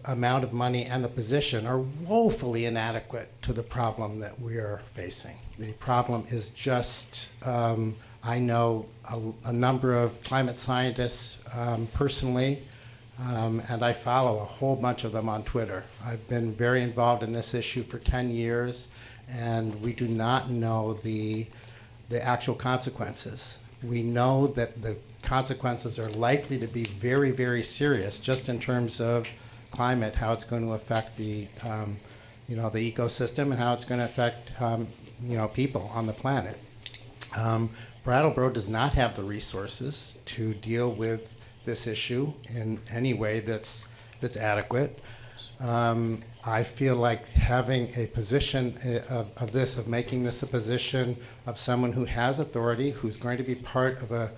amount of money and the position are woefully inadequate to the problem that we are facing. The problem is just, I know a number of climate scientists personally, and I follow a whole bunch of them on Twitter. I've been very involved in this issue for 10 years, and we do not know the actual consequences. We know that the consequences are likely to be very, very serious, just in terms of climate, how it's going to affect the ecosystem, and how it's going to affect people on the planet. Brattleboro does not have the resources to deal with this issue in any way that's adequate. I feel like having a position of making this a position of someone who has authority, who's going to be part of a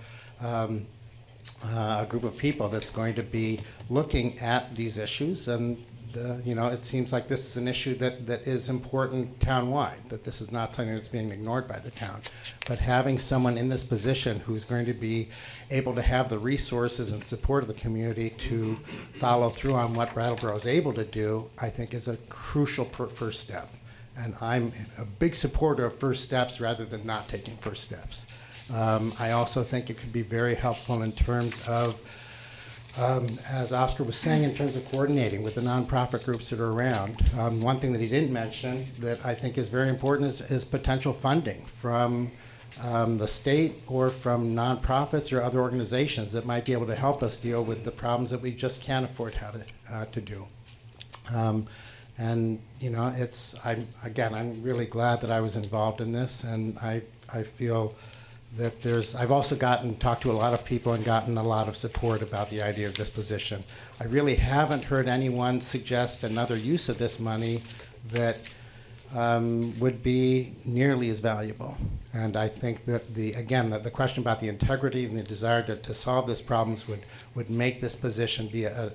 group of people that's going to be looking at these issues, and it seems like this is an issue that is important town-wide, that this is not something that's being ignored by the town. But having someone in this position who's going to be able to have the resources and support of the community to follow through on what Brattleboro is able to do, I think is a crucial first step. And I'm a big supporter of first steps rather than not taking first steps. I also think it could be very helpful in terms of, as Oscar was saying, in terms of coordinating with the nonprofit groups that are around. One thing that he didn't mention that I think is very important is potential funding from the state or from nonprofits or other organizations that might be able to help us deal with the problems that we just can't afford to do. I'm really glad that I was involved in this, and I feel that I've also talked to a lot of people and gotten a lot of support about the idea of this position. I really haven't heard anyone suggest another use of this money that would be nearly as valuable. And I think that the question about the integrity and the desire to solve these problems would make this position be a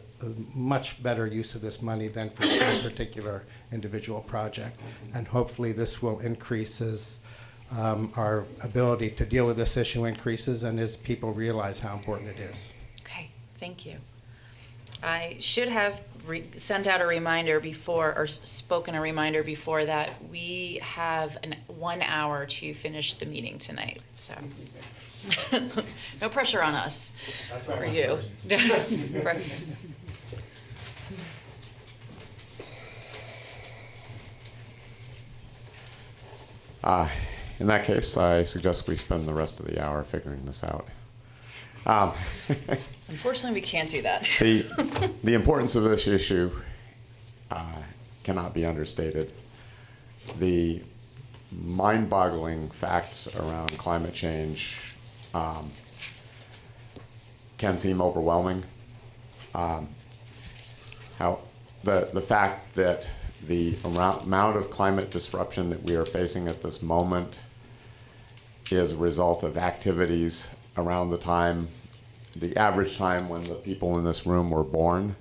much better use of this money than for some particular individual project. And hopefully this will increase as our ability to deal with this issue increases and as people realize how important it is. Okay, thank you. I should have sent out a reminder before, or spoken a reminder before, that we have 1 hour to finish the meeting tonight, so. No pressure on us. That's right. For you. In that case, I suggest we spend the rest of the hour figuring this out. Unfortunately, we can't do that. The importance of this issue cannot be understated. The mind-boggling facts around climate change can seem overwhelming. The fact that the amount of climate disruption that we are facing at this moment is a result of activities around the average time when the people in this room were born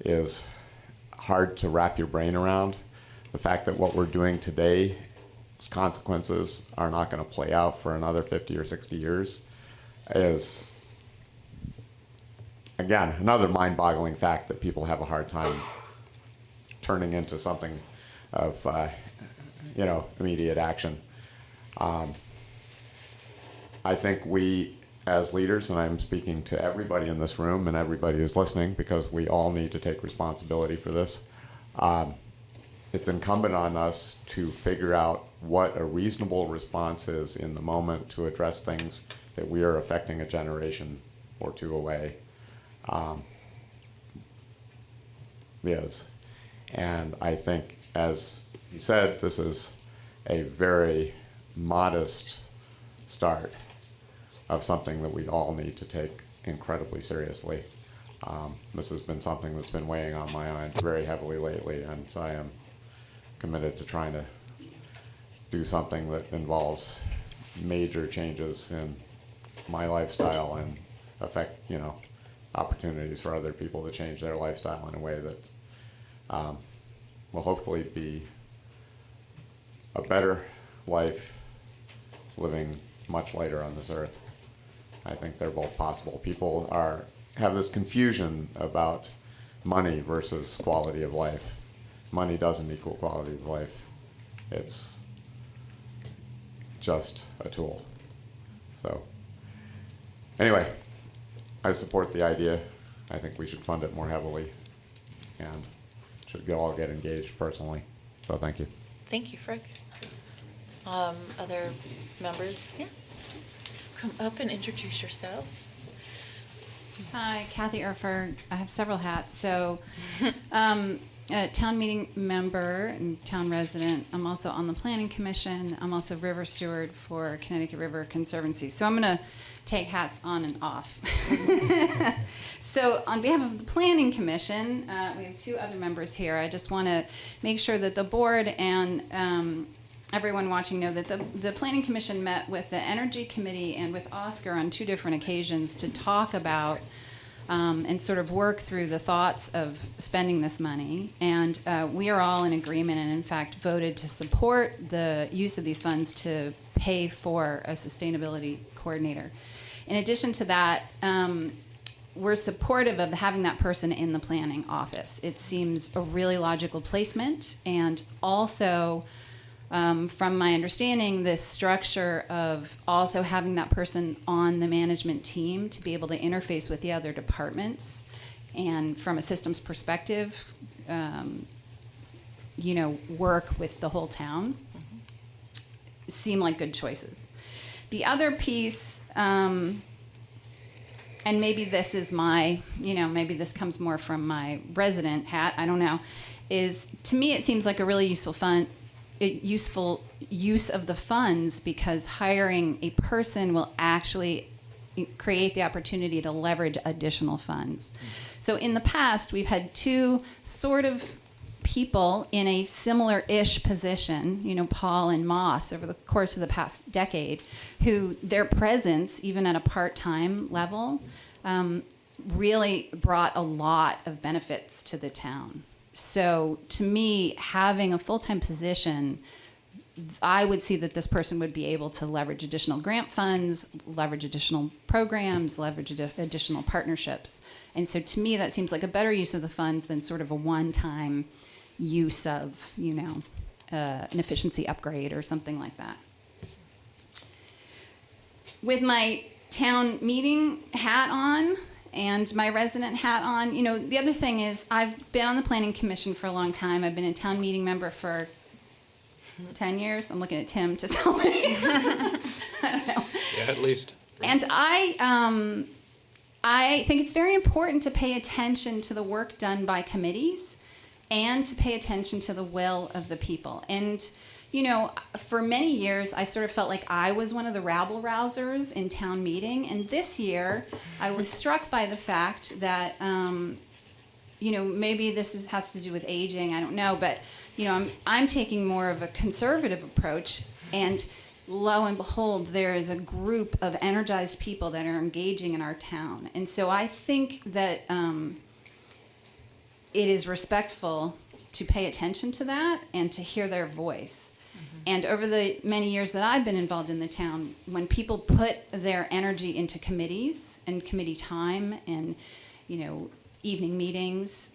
is hard to wrap your brain around. The fact that what we're doing today, its consequences are not going to play out for another 50 or 60 years is, again, another mind-boggling fact that people have a hard time turning into something of, immediate action. I think we, as leaders, and I'm speaking to everybody in this room and everybody who's listening, because we all need to take responsibility for this, it's incumbent on us to figure out what a reasonable response is in the moment to address things that we are affecting a generation or two away. And I think, as you said, this is a very modest start of something that we all need to take incredibly seriously. This has been something that's been weighing on my mind very heavily lately, and I am committed to trying to do something that involves major changes in my lifestyle and affect, opportunities for other people to change their lifestyle in a way that will hopefully be a better life living much later on this earth. I think they're both possible. People have this confusion about money versus quality of life. Money doesn't equal quality of life. It's just a tool. So anyway, I support the idea. I think we should fund it more heavily and should all get engaged personally. So thank you. Thank you, Frank. Other members? Yeah. Come up and introduce yourself. Hi, Kathy Erfer. I have several hats. So, a town meeting member and town resident. I'm also on the planning commission. I'm also river steward for Connecticut River Conservancy. So I'm going to take hats on and off. So on behalf of the planning commission, we have two other members here. I just want to make sure that the board and everyone watching know that the Planning Commission met with the Energy Committee and with Oscar on two different occasions to talk about and sort of work through the thoughts of spending this money. And we are all in agreement and, in fact, voted to support the use of these funds to pay for a sustainability coordinator. In addition to that, we're supportive of having that person in the planning office. It seems a really logical placement, and also from my understanding, this structure of also having that person on the management team to be able to interface with the other departments, and from a systems perspective, work with the whole town, seem like good choices. The other piece, and maybe this is my, maybe this comes more from my resident hat, I don't know, is to me it seems like a really useful use of the funds, because hiring a person will actually create the opportunity to leverage additional funds. So in the past, we've had two sort of people in a similar-ish position, Paul and Moss, over the course of the past decade, who their presence, even at a part-time level, really brought a lot of benefits to the town. So to me, having a full-time position, I would see that this person would be able to leverage additional grant funds, leverage additional programs, leverage additional partnerships. And so to me, that seems like a better use of the funds than sort of a one-time use of, an efficiency upgrade or something like that. With my town meeting hat on, and my resident hat on, the other thing is I've been on the planning commission for a long time. I've been a town meeting member for 10 years. I'm looking at Tim to tell me. I don't know. Yeah, at least. And I think it's very important to pay attention to the work done by committees and to pay attention to the will of the people. And for many years, I sort of felt like I was one of the rabble-rousers in town meeting. And this year, I was struck by the fact that, maybe this has to do with aging, I don't know. But, I'm taking more of a conservative approach. And lo and behold, there is a group of energized people that are engaging in our town. And so I think that it is respectful to pay attention to that and to hear their voice. And over the many years that I've been involved in the town, when people put their energy into committees and committee time and, evening meetings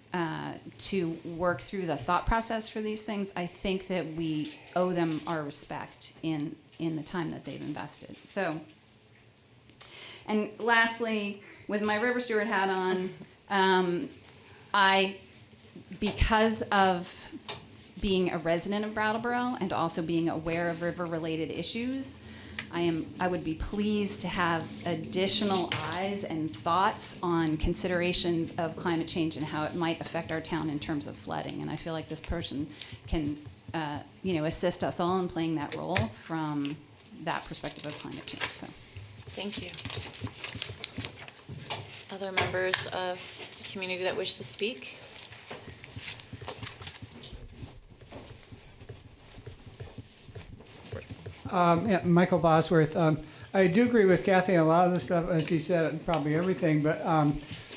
to work through the thought process for these things, I think that we owe them our respect in the time that they've invested. So, and lastly, with my river steward hat on, because of being a resident of Brattleboro and also being aware of river-related issues, I would be pleased to have additional eyes and thoughts on considerations of climate change and how it might affect our town in terms of flooding. And I feel like this person can, assist us all in playing that role from that perspective of climate change. So, thank you. Other members of the community that wish to speak? Michael Bosworth. I do agree with Kathy on a lot of the stuff, as he said, probably everything, but,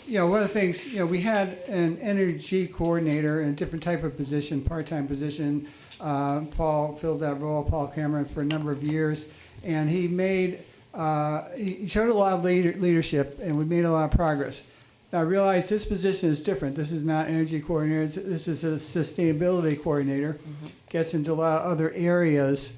you know, one of the things, you know, we had an energy coordinator in a different type of position, part-time position. Paul filled that role, Paul Cameron, for a number of years, and he made, he showed a lot of leadership, and we made a lot of progress. Now, I realize this position is different. This is not energy coordinator. This is a sustainability coordinator. Gets into a lot of other areas.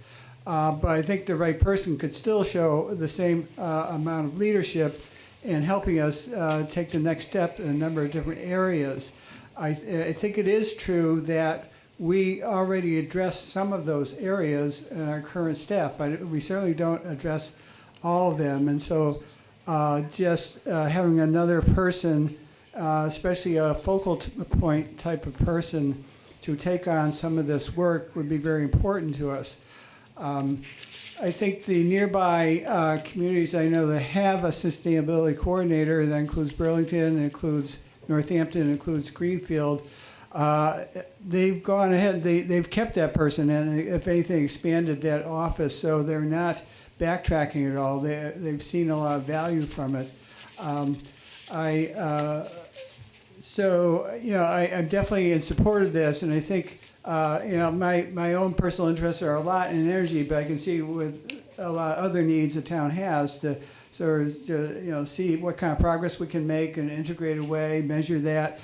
But I think the right person could still show the same amount of leadership in helping us take the next step in a number of different areas. I think it is true that we already address some of those areas in our current staff, but we certainly don't address all of them. And so just having another person, especially a focal point type of person, to take on some of this work would be very important to us. I think the nearby communities I know that have a sustainability coordinator, that includes Burlington, includes Northampton, includes Greenfield, they've gone ahead, they've kept that person and, if anything, expanded that office, so they're not backtracking at all. They've seen a lot of value from it. So, you know, I'm definitely in support of this, and I think, you know, my own personal interests are a lot in energy, but I can see with a lot of other needs the town has to sort of, you know, see what kind of progress we can make in an integrated way, measure that.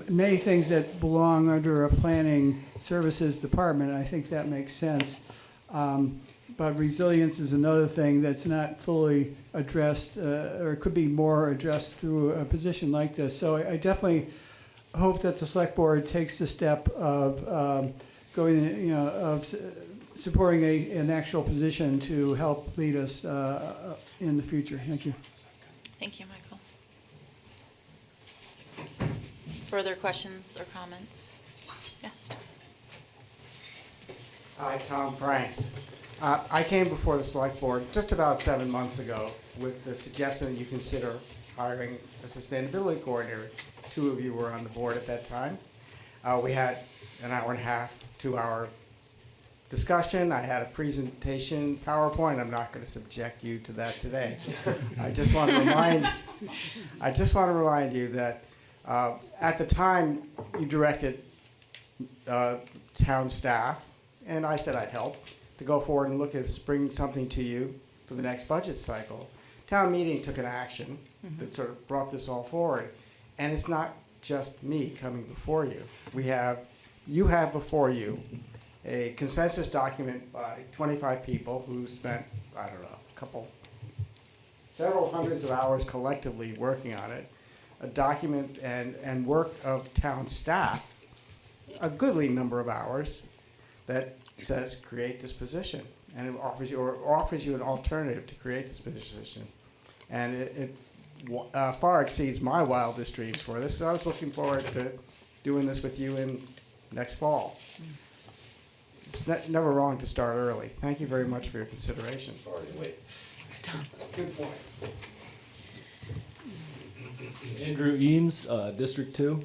Many things that belong under a planning services department, I think that makes sense. But resilience is another thing that's not fully addressed, or could be more addressed through a position like this. So I definitely hope that the select board takes the step of going, you know, of supporting an actual position to help lead us in the future. Thank you. Thank you, Michael. Further questions or comments? Yes. Hi, Tom Franks. I came before the select board just about 7 months ago with the suggestion that you consider hiring a sustainability coordinator. 2 of you were on the board at that time. We had an hour and a half, 2-hour discussion. I had a presentation, PowerPoint. I'm not going to subject you to that today. I just want to remind you that at the time you directed town staff, and I said I'd help, to go forward and look at bringing something to you for the next budget cycle. Town meeting took an action that sort of brought this all forward. And it's not just me coming before you. You have before you a consensus document by 25 people who spent, I don't know, several hundreds of hours collectively working on it, a document and work of town staff, a goodly number of hours, that says create this position, and it offers you an alternative to create this position, and it far exceeds my wildest dreams for this. So I was looking forward to doing this with you in next fall. It's never wrong to start early. Thank you very much for your consideration. Sorry to wait. Stop. Good point. Andrew Eames, District 2.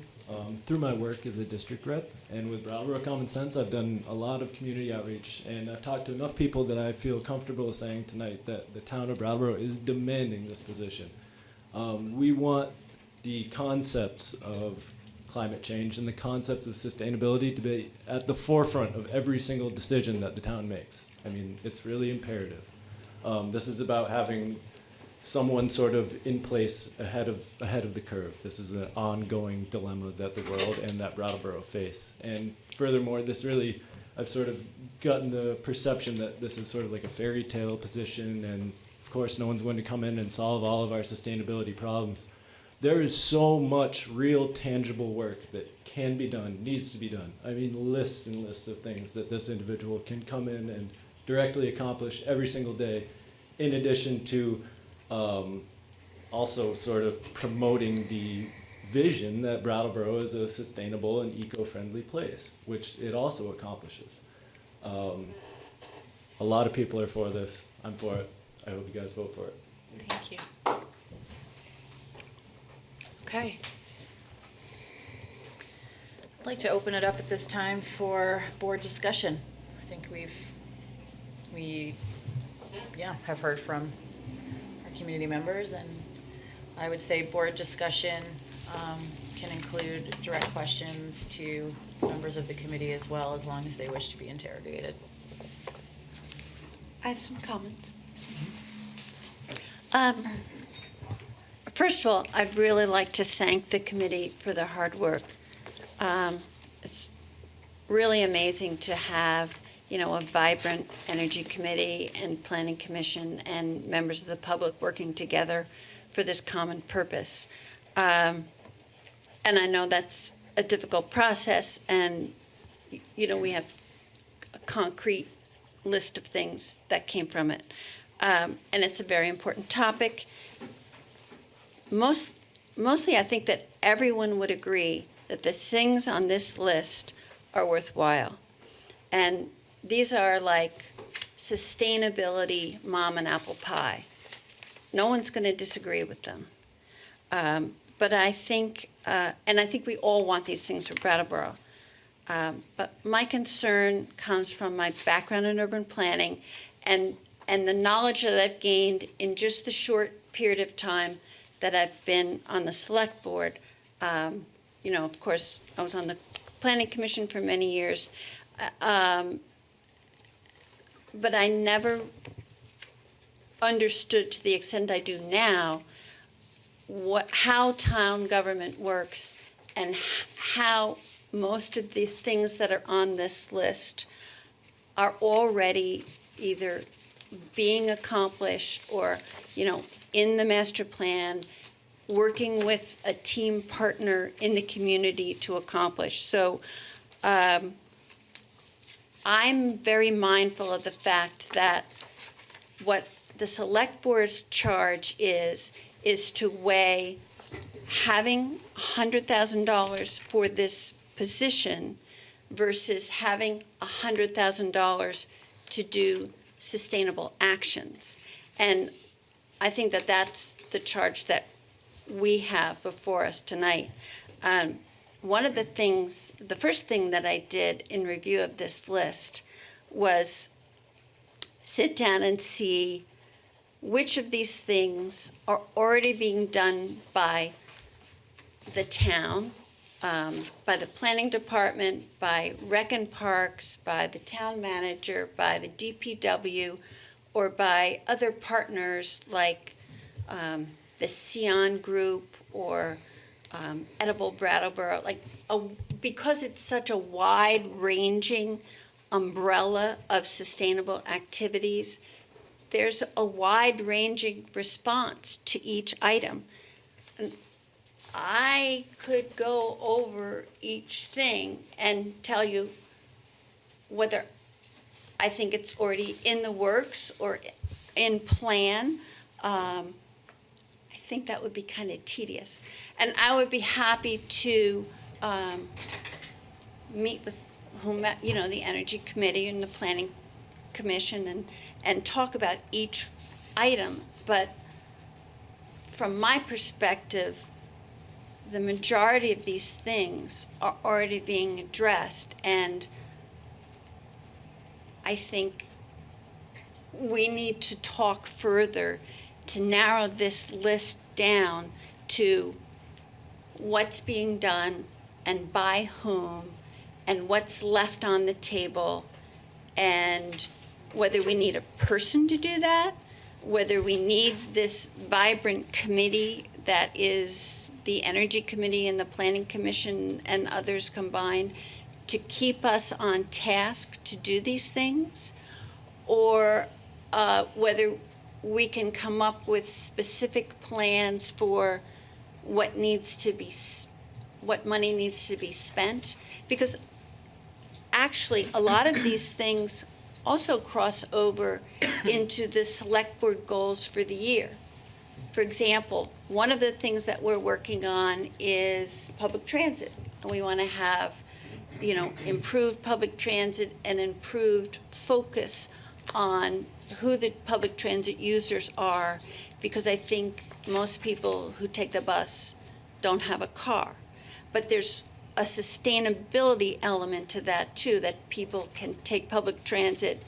Through my work as a district rep and with Brattleboro Common Sense, I've done a lot of community outreach, and I've talked to enough people that I feel comfortable saying tonight that the town of Brattleboro is demanding this position. We want the concepts of climate change and the concepts of sustainability to be at the forefront of every single decision that the town makes. I mean, it's really imperative. This is about having someone sort of in place ahead of the curve. This is an ongoing dilemma that the world and that Brattleboro face. And furthermore, this really, I've sort of gotten the perception that this is sort of like a fairy tale position, and of course no one's going to come in and solve all of our sustainability problems. There is so much real tangible work that can be done, needs to be done. I mean, lists and lists of things that this individual can come in and directly accomplish every single day, in addition to also sort of promoting the vision that Brattleboro is a sustainable and eco-friendly place, which it also accomplishes. A lot of people are for this. I'm for it. I hope you guys vote for it. Thank you. Okay. I'd like to open it up at this time for board discussion. I think we have heard from community members, and I would say board discussion can include direct questions to members of the committee as well, as long as they wish to be interrogated. I have some comments. First of all, I'd really like to thank the committee for their hard work. It's really amazing to have, a vibrant energy committee and planning commission and members of the public working together for this common purpose. And I know that's a difficult process, and, we have a concrete list of things that came from it. And it's a very important topic. Mostly, I think that everyone would agree that the things on this list are worthwhile. And these are like sustainability, mom and apple pie. No one's going to disagree with them. But I think, and I think we all want these things for Brattleboro. But my concern comes from my background in urban planning and the knowledge that I've gained in just the short period of time that I've been on the select board. Of course, I was on the planning commission for many years. But I never understood to the extent I do now how town government works and how most of the things that are on this list are already either being accomplished or, in the master plan, working with a team partner in the community to accomplish. So I'm very mindful of the fact that what the select board's charge is to weigh having $100,000 for this position versus having $100,000 to do sustainable actions. And I think that that's the charge that we have before us tonight. One of the things, the first thing that I did in review of this list was sit down and see which of these things are already being done by the town, by the planning department, by Rec and Parks, by the town manager, by the DPW, or by other partners like the Sion Group or Edible Brattleboro, because it's such a wide-ranging umbrella of sustainable activities, there's a wide-ranging response to each item. And I could go over each thing and tell you whether I think it's already in the works or in plan. I think that would be kind of tedious. And I would be happy to meet with the Energy Committee and the Planning Commission and talk about each item. But from my perspective, the majority of these things are already being addressed, and I think we need to talk further to narrow this list down to what's being done and by whom and what's left on the table, and whether we need a person to do that, whether we need this vibrant committee that is the Energy Committee and the Planning Commission and others combined to keep us on task to do these things, or whether we can come up with specific plans for what money needs to be spent. Because actually, a lot of these things also cross over into the select board goals for the year. For example, one of the things that we're working on is public transit. And we want to have, improved public transit and improved focus on who the public transit users are, because I think most people who take the bus don't have a car. But there's a sustainability element to that too, that people can take public transit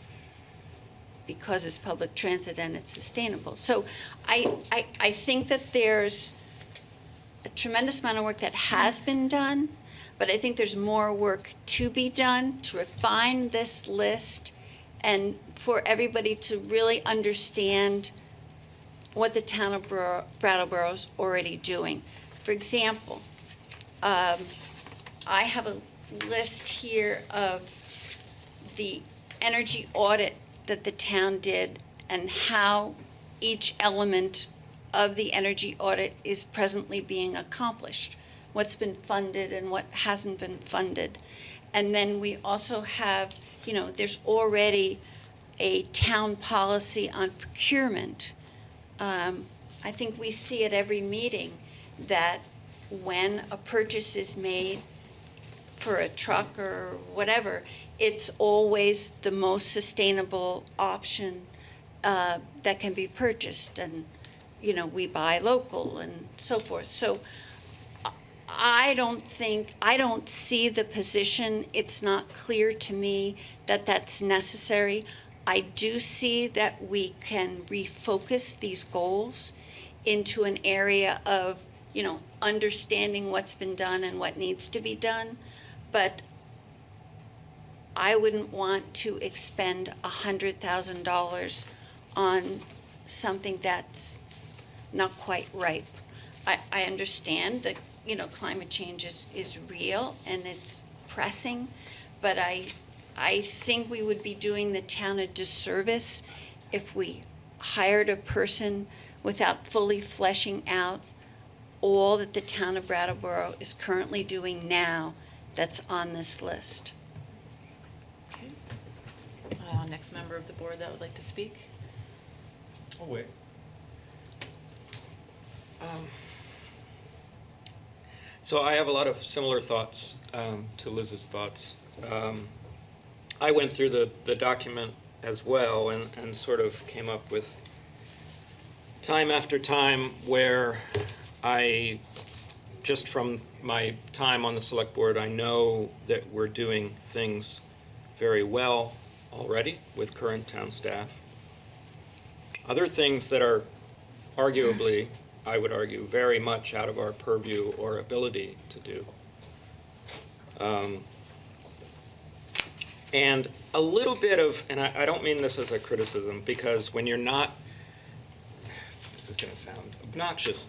because it's public transit and it's sustainable. So I think that there's a tremendous amount of work that has been done, but I think there's more work to be done to refine this list and for everybody to really understand what the town of Brattleboro is already doing. For example, I have a list here of the energy audit that the town did and how each element of the energy audit is presently being accomplished, what's been funded and what hasn't been funded. And then we also have, there's already a town policy on procurement. I think we see at every meeting that when a purchase is made for a truck or whatever, it's always the most sustainable option that can be purchased. And, we buy local and so forth. So I don't see the position. It's not clear to me that that's necessary. I do see that we can refocus these goals into an area of, understanding what's been done and what needs to be done. But I wouldn't want to expend $100,000 on something that's not quite ripe. I understand that, climate change is real and it's pressing, but I think we would be doing the town a disservice if we hired a person without fully fleshing out all that the town of Brattleboro is currently doing now that's on this list. Okay. Next member of the board that would like to speak? Oh, wait. So I have a lot of similar thoughts to Liz's thoughts. I went through the document as well and sort of came up with time after time where I, just from my time on the select board, I know that we're doing things very well already with current town staff. Other things that are arguably, I would argue, very much out of our purview or ability to do. And a little bit of, and I don't mean this as a criticism, because when you're not, this is going to sound obnoxious,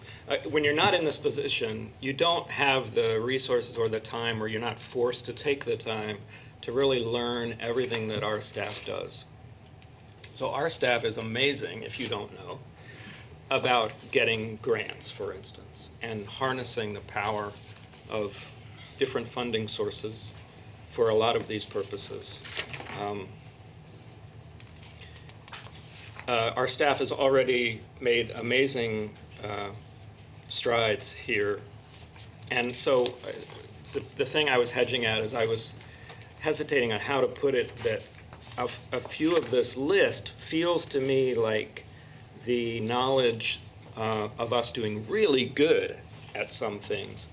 when you're not in this position, you don't have the resources or the time, or you're not forced to take the time to really learn everything that our staff does. So our staff is amazing, if you don't know, about getting grants, for instance, and harnessing the power of different funding sources for a lot of these purposes. Our staff has already made amazing strides here. And so the thing I was hedging at is I was hesitating on how to put it, that a few of this list feels to me like the knowledge of us doing really good at some things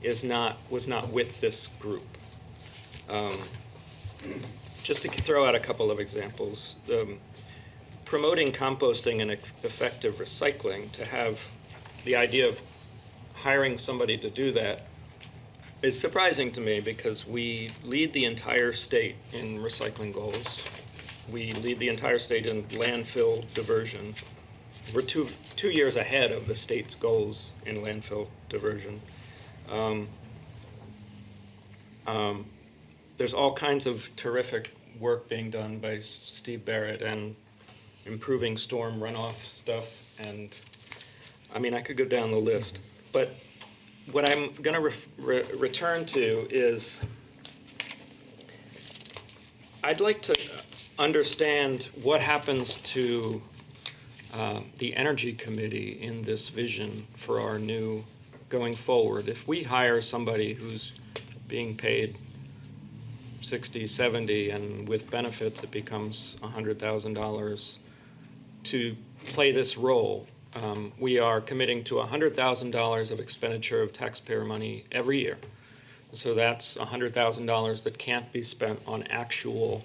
was not with this group. Just to throw out a couple of examples, promoting composting and effective recycling, to have the idea of hiring somebody to do that is surprising to me, because we lead the entire state in recycling goals. We lead the entire state in landfill diversion. We're two years ahead of the state's goals in landfill diversion. There's all kinds of terrific work being done by Steve Barrett and improving storm runoff stuff, and I mean, I could go down the list. But what I'm going to return to is I'd like to understand what happens to the Energy Committee in this vision for our new going forward. If we hire somebody who's being paid $60, $70, and with benefits it becomes $100,000 to play this role, we are committing to $100,000 of expenditure of taxpayer money every year. So that's $100,000 that can't be spent on actual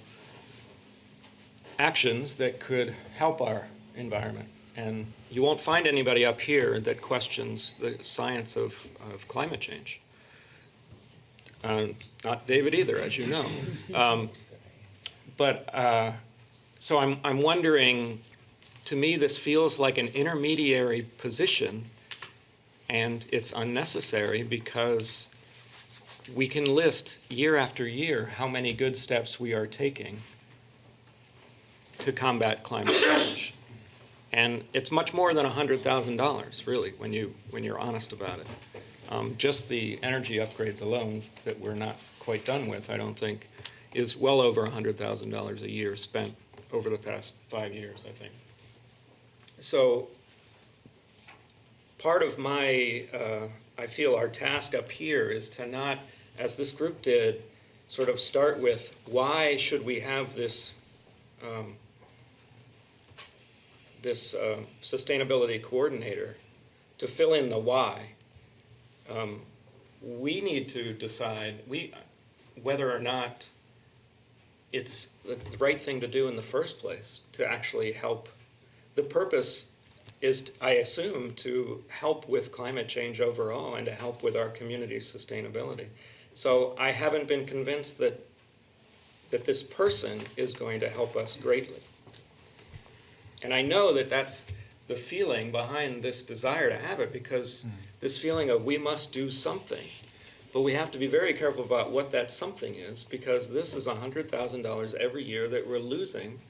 actions that could help our environment. And you won't find anybody up here that questions the science of climate change. Not David either, as you know. So I'm wondering, to me, this feels like an intermediary position, and it's unnecessary because we can list year after year how many good steps we are taking to combat climate change. And it's much more than $100,000, really, when you're honest about it. Just the energy upgrades alone that we're not quite done with, I don't think, is well over $100,000 a year spent over the past 5 years, I think. So part of my, I feel our task up here is to not, as this group did, sort of start with why should we have this sustainability coordinator to fill in the why. We need to decide whether or not it's the right thing to do in the first place to actually help. The purpose is, I assume, to help with climate change overall and to help with our community's sustainability. So I haven't been convinced that this person is going to help us greatly. And I know that that's the feeling behind this desire to have it, because this feeling of we must do something. But we have to be very careful about what that something is, because this is $100,000 every year that we're losing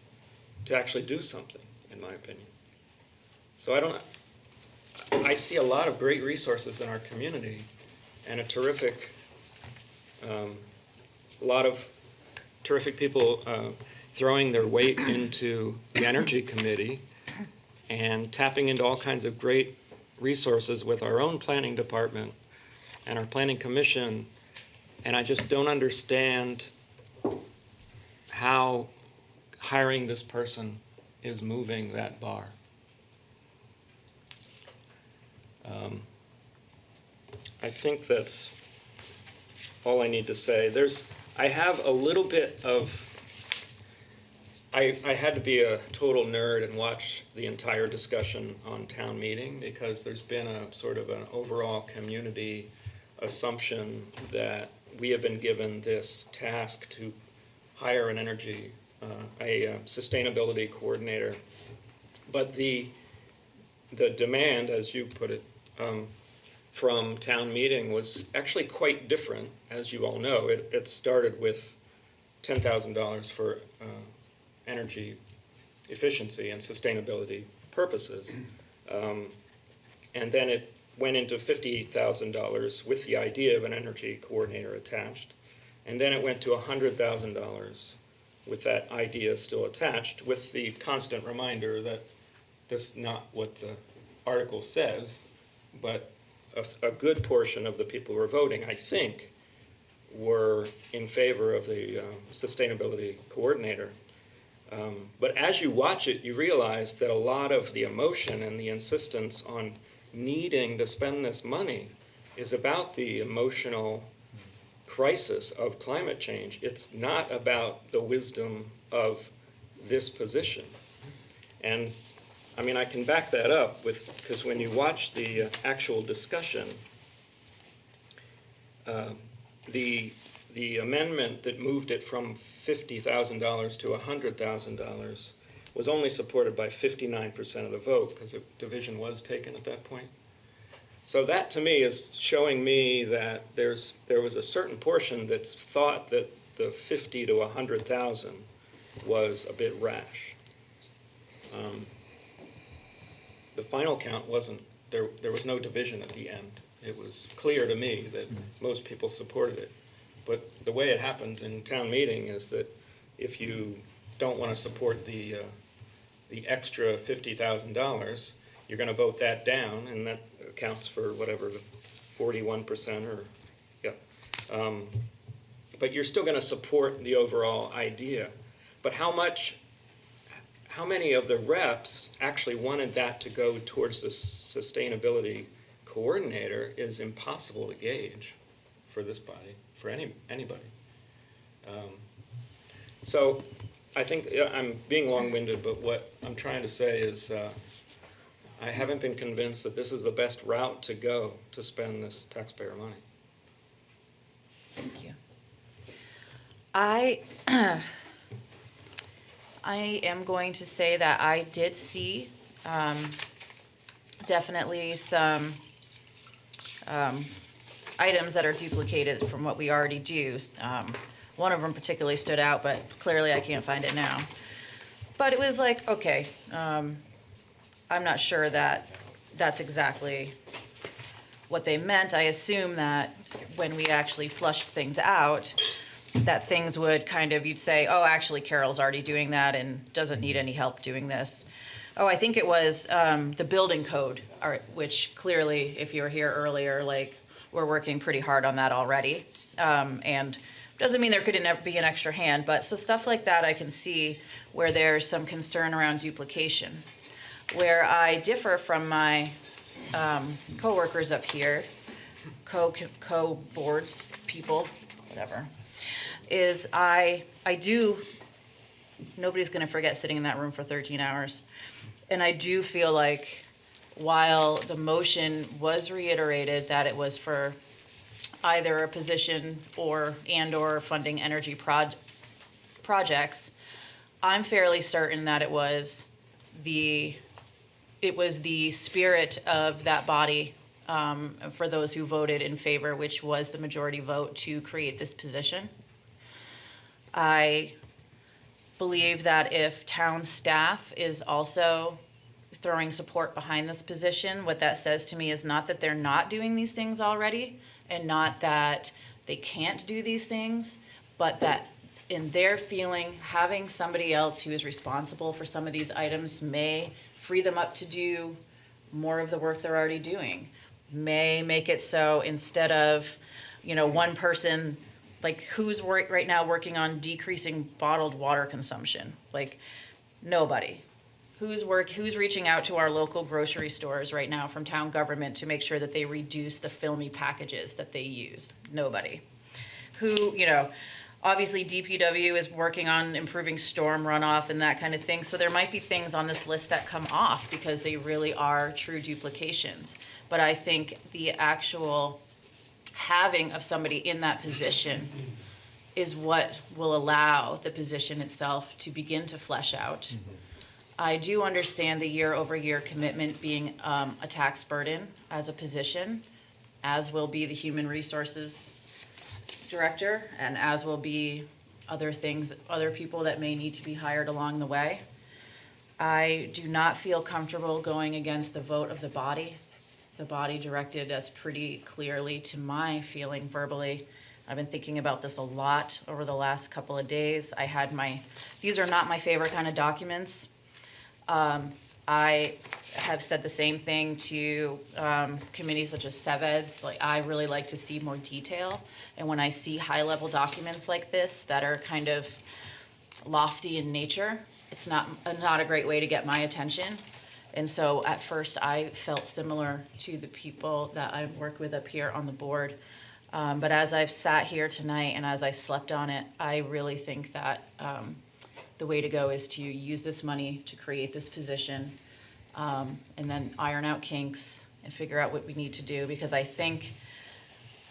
to actually do something, in my opinion. So I see a lot of great resources in our community and a lot of terrific people throwing their weight into the Energy Committee and tapping into all kinds of great resources with our own planning department and our planning commission. And I just don't understand how hiring this person is moving that bar. I think that's all I need to say. I have a little bit of, I had to be a total nerd and watch the entire discussion on town meeting, because there's been a sort of an overall community assumption that we have been given this task to hire an a sustainability coordinator. But the demand, as you put it, from town meeting was actually quite different, as you all know. It started with $10,000 for energy efficiency and sustainability purposes. And then it went into $50,000 with the idea of an energy coordinator attached. And then it went to $100,000 with that idea still attached, with the constant reminder that that's not what the article says, but a good portion of the people who were voting, I think, were in favor of the sustainability coordinator. But as you watch it, you realize that a lot of the emotion and the insistence on needing to spend this money is about the emotional crisis of climate change. It's not about the wisdom of this position. And I mean, I can back that up because when you watch the actual discussion, the amendment that moved it from $50,000 to $100,000 was only supported by 59% of the vote, because a division was taken at that point. So that, to me, is showing me that there was a certain portion that thought that the 50 to 100,000 was a bit rash. The final count wasn't, there was no division at the end. It was clear to me that most people supported it. But the way it happens in town meeting is that if you don't want to support the extra $50,000, you're going to vote that down, and that accounts for whatever, 41% or, yeah. But you're still going to support the overall idea. But how many of the reps actually wanted that to go towards the sustainability coordinator is impossible to gauge for this body, for anybody. So I think yeah, I'm being long-winded, but what I'm trying to say is I haven't been convinced that this is the best route to go to spend this taxpayer money. Thank you. I am going to say that I did see definitely some items that are duplicated from what we already do. One of them particularly stood out, but clearly I can't find it now. But it was like, okay, I'm not sure that that's exactly what they meant. I assume that when we actually flushed things out, that things would kind of, you'd say, oh, actually Carol's already doing that and doesn't need any help doing this. Oh, I think it was the building code, which clearly, if you were here earlier, like, we're working pretty hard on that already. And doesn't mean there couldn't never be an extra hand, but so stuff like that I can see where there's some concern around duplication. Where I differ from my co-workers up here, co-boards people, whatever, is I do, nobody's gonna forget sitting in that room for 13 hours. And I do feel like while the motion was reiterated that it was for either a position or funding energy projects, I'm fairly certain that it was the spirit of that body for those who voted in favor, which was the majority vote to create this position. I believe that if town staff is also throwing support behind this position, what that says to me is not that they're not doing these things already, and not that they can't do these things, but that in their feeling, having somebody else who is responsible for some of these items may free them up to do more of the work they're already doing. May make it so instead of, one person, like who's right now working on decreasing bottled water consumption? Like nobody. Who's reaching out to our local grocery stores right now from town government to make sure that they reduce the filmy packages that they use? Nobody. Obviously DPW is working on improving storm runoff and that kind of thing. So there might be things on this list that come off because they really are true duplications. But I think the actual having of somebody in that position is what will allow the position itself to begin to flesh out. Mm-hmm. I do understand the year-over-year commitment being a tax burden as a position, as will be the human resources director, and as will be other people that may need to be hired along the way. I do not feel comfortable going against the vote of the body. The body directed us pretty clearly to my feeling verbally. I've been thinking about this a lot over the last couple of days. These are not my favorite kind of documents. I have said the same thing to committees such as SEVEDS. Like, I really like to see more detail. And when I see high-level documents like this that are kind of lofty in nature, it's not a great way to get my attention. And so at first I felt similar to the people that I work with up here on the board. But as I've sat here tonight and as I slept on it, I really think that the way to go is to use this money to create this position, and then iron out kinks and figure out what we need to do, because I think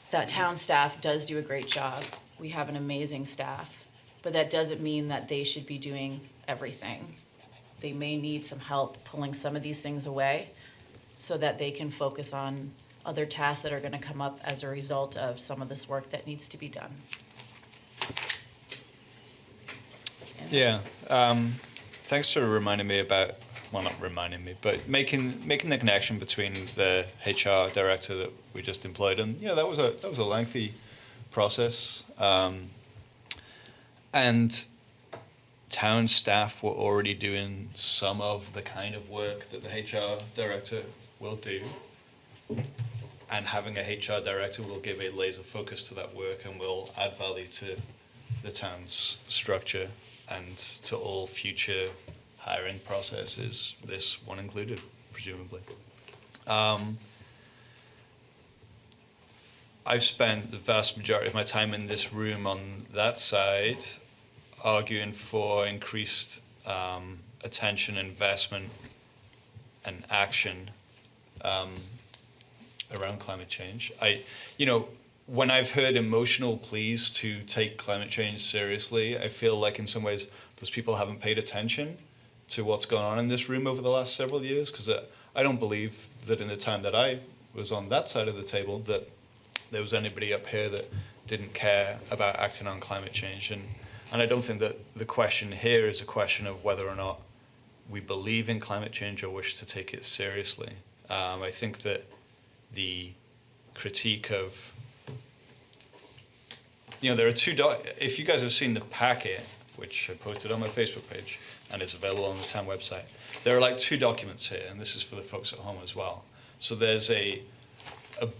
that town staff does do a great job. We have an amazing staff, but that doesn't mean that they should be doing everything. They may need some help pulling some of these things away so that they can focus on other tasks that are going to come up as a result of some of this work that needs to be done. Yeah. Thanks for reminding me about, well, not reminding me, but making the connection between the HR director that we just employed, and that was a lengthy process, and town staff were already doing some of the kind of work that the HR director will do, and having a HR director will give a laser focus to that work and will add value to the town's structure and to all future hiring processes, this one included, presumably. I've spent the vast majority of my time in this room on that side. arguing for increased attention, investment, and action around climate change. When I've heard emotional pleas to take climate change seriously, I feel like in some ways those people haven't paid attention to what's gone on in this room over the last several years, because I don't believe that in the time that I was on that side of the table that there was anybody up here that didn't care about acting on climate change. And I don't think that the question here is a question of whether or not we believe in climate change or wish to take it seriously. I think that the critique of, there are two, if you guys have seen the packet, which I posted on my Facebook page and is available on the town website, there are like two documents here, and this is for the folks at home as well. So there's a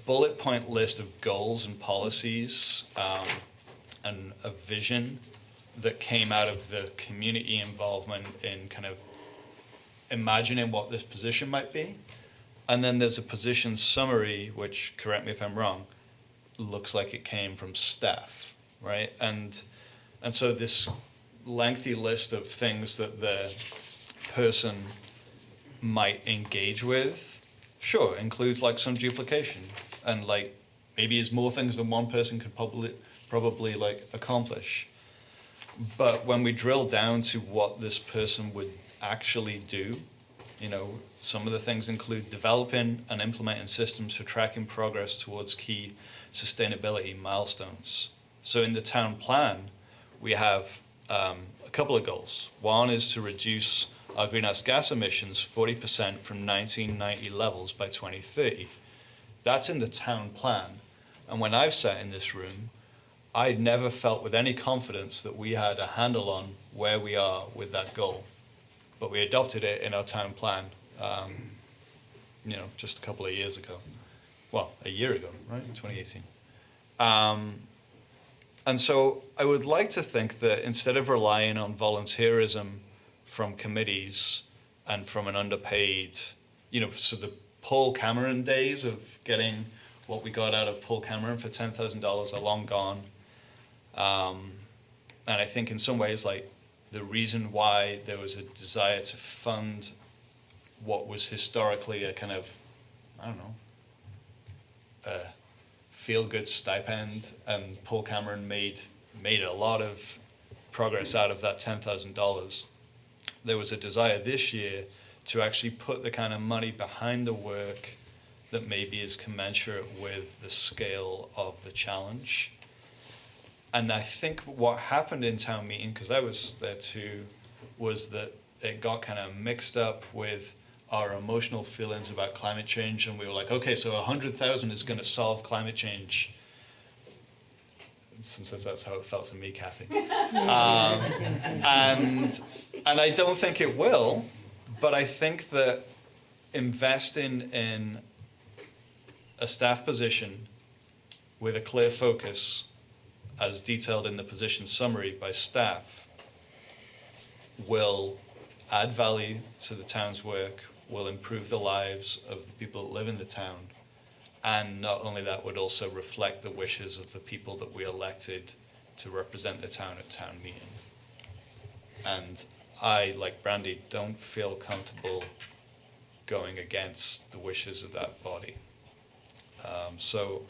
bullet point list of goals and policies and a vision that came out of the community involvement in kind of imagining what this position might be. And then there's a position summary, which, correct me if I'm wrong, looks like it came from staff, right? And so this lengthy list of things that the person might engage with, sure, includes like some duplication, and like maybe is more things than one person could probably like accomplish. But when we drill down to what this person would actually do, some of the things include developing and implementing systems for tracking progress towards key sustainability milestones. So in the town plan, we have a couple of goals. One is to reduce our greenhouse gas emissions 40% from 1990 levels by 2030. That's in the town plan. And when I've sat in this room, I'd never felt with any confidence that we had a handle on where we are with that goal. But we adopted it in our town plan, just a couple of years ago. Well, a year ago, right, in 2018. And so I would like to think that instead of relying on volunteerism from committees and from an underpaid, so the Paul Cameron days of getting what we got out of Paul Cameron for $10,000 are long gone. And I think in some ways, like, the reason why there was a desire to fund what was historically a kind of, a feel-good stipend, and Paul Cameron made a lot of progress out of that $10,000. There was a desire this year to actually put the kind of money behind the work that maybe is commensurate with the scale of the challenge. And I think what happened in town meeting, because I was there too, was that it got kind of mixed up with our emotional feelings about climate change, and we were like, okay, so 100,000 is going to solve climate change. Sometimes that's how it felt to me, Kathy. And I don't think it will, but I think that investing in a staff position with a clear focus, as detailed in the position summary by staff, will add value to the town's work, will improve the lives of the people that live in the town, and not only that, would also reflect the wishes of the people that we elected to represent the town at town meeting. And I, like Brandy, don't feel comfortable going against the wishes of that body. So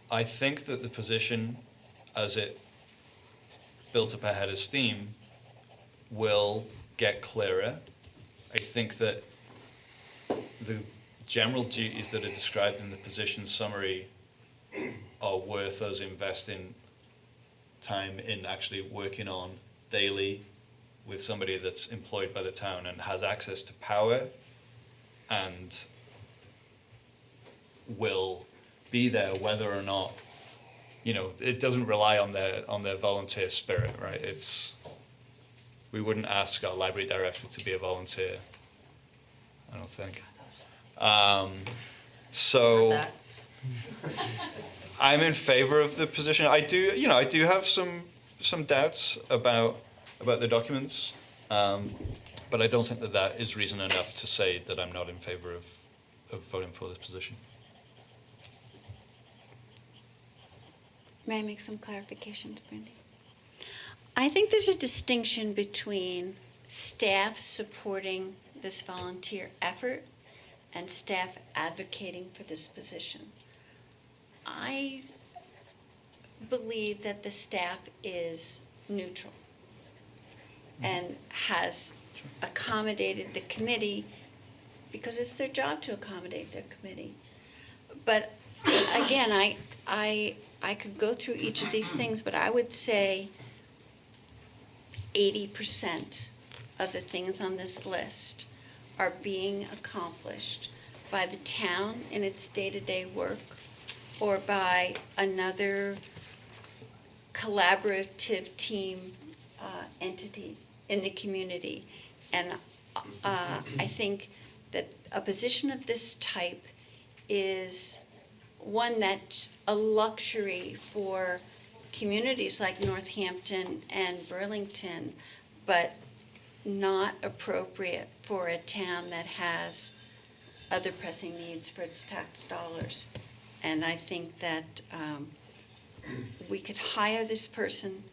I think that the position, as it built up a head of steam, will get clearer. I think that the general duties that are described in the position summary are worth us investing time in actually working on daily with somebody that's employed by the town and has access to power and will be there whether or not, it doesn't rely on their volunteer spirit, right? We wouldn't ask our library director to be a volunteer, I don't think. So I'm in favor of the position. I do have some doubts about the documents, but I don't think that is reason enough to say that I'm not in favor of voting for this position. May I make some clarifications, Brandy? I think there's a distinction between staff supporting this volunteer effort and staff advocating for this position. I believe that the staff is neutral and has accommodated the committee because it's their job to accommodate their committee. But again, I could go through each of these things, but I would say 80% of the things on this list are being accomplished by the town in its day-to-day work or by another collaborative team entity in the community. And I think that a position of this type is one that's a luxury for communities like Northampton and Burlington, but not appropriate for a town that has other pressing needs for its tax dollars. And I think that we could hire this person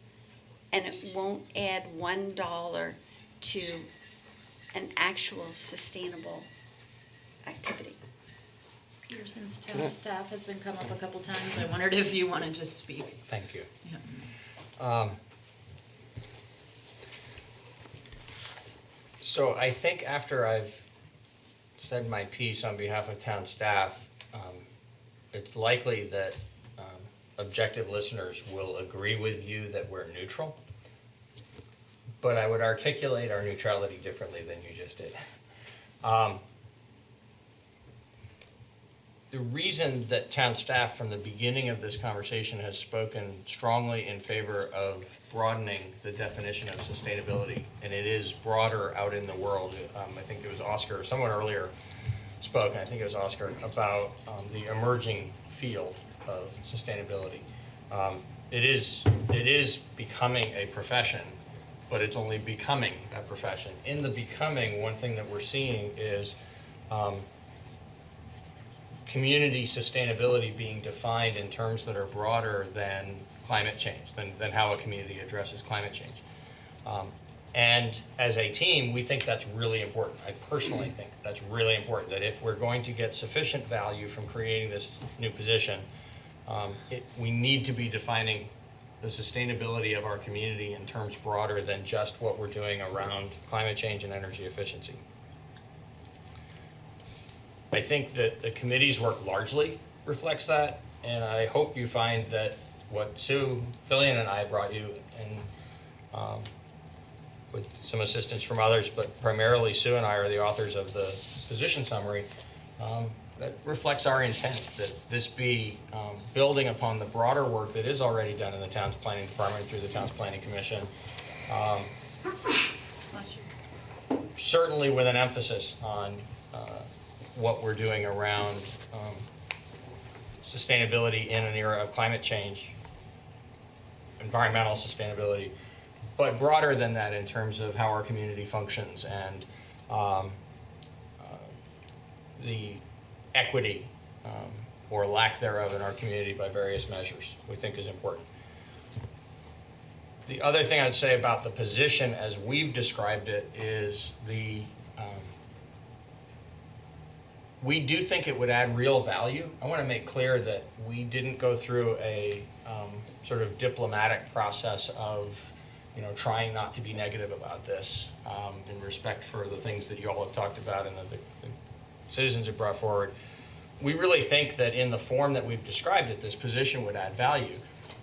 and it won't add $1 to an actual sustainable activity. Peterson's town staff has been come up a couple times. I wondered if you wanted to speak. Thank you. Yeah. So I think after I've said my piece on behalf of town staff, it's likely that objective listeners will agree with you that we're neutral. But I would articulate our neutrality differently than you just did. The reason that town staff from the beginning of this conversation has spoken strongly in favor of broadening the definition of sustainability, and it is broader out in the world. I think it was Oscar, or someone earlier spoke, and I think it was Oscar, about the emerging field of sustainability. It is becoming a profession, but it's only becoming a profession. In the becoming, one thing that we're seeing is community sustainability being defined in terms that are broader than climate change, than how a community addresses climate change. And as a team, we think that's really important. I personally think that's really important, that if we're going to get sufficient value from creating this new position, we need to be defining the sustainability of our community in terms broader than just what we're doing around climate change and energy efficiency. I think that the committee's work largely reflects that, and I hope you find that what Sue, Fillion, and I brought you, and with some assistance from others, but primarily Sue and I are the authors of the position summary, that reflects our intent that this be building upon the broader work that is already done in the town's planning department through the town's planning commission, certainly with an emphasis on what we're doing around sustainability in an era of climate change, environmental sustainability, but broader than that in terms of how our community functions and the equity or lack thereof in our community by various measures we think is important. The other thing I'd say about the position as we've described it is we do think it would add real value. I want to make clear that we didn't go through a sort of diplomatic process of trying not to be negative about this in respect for the things that you all have talked about and that the citizens have brought forward. We really think that in the form that we've described it, this position would add value.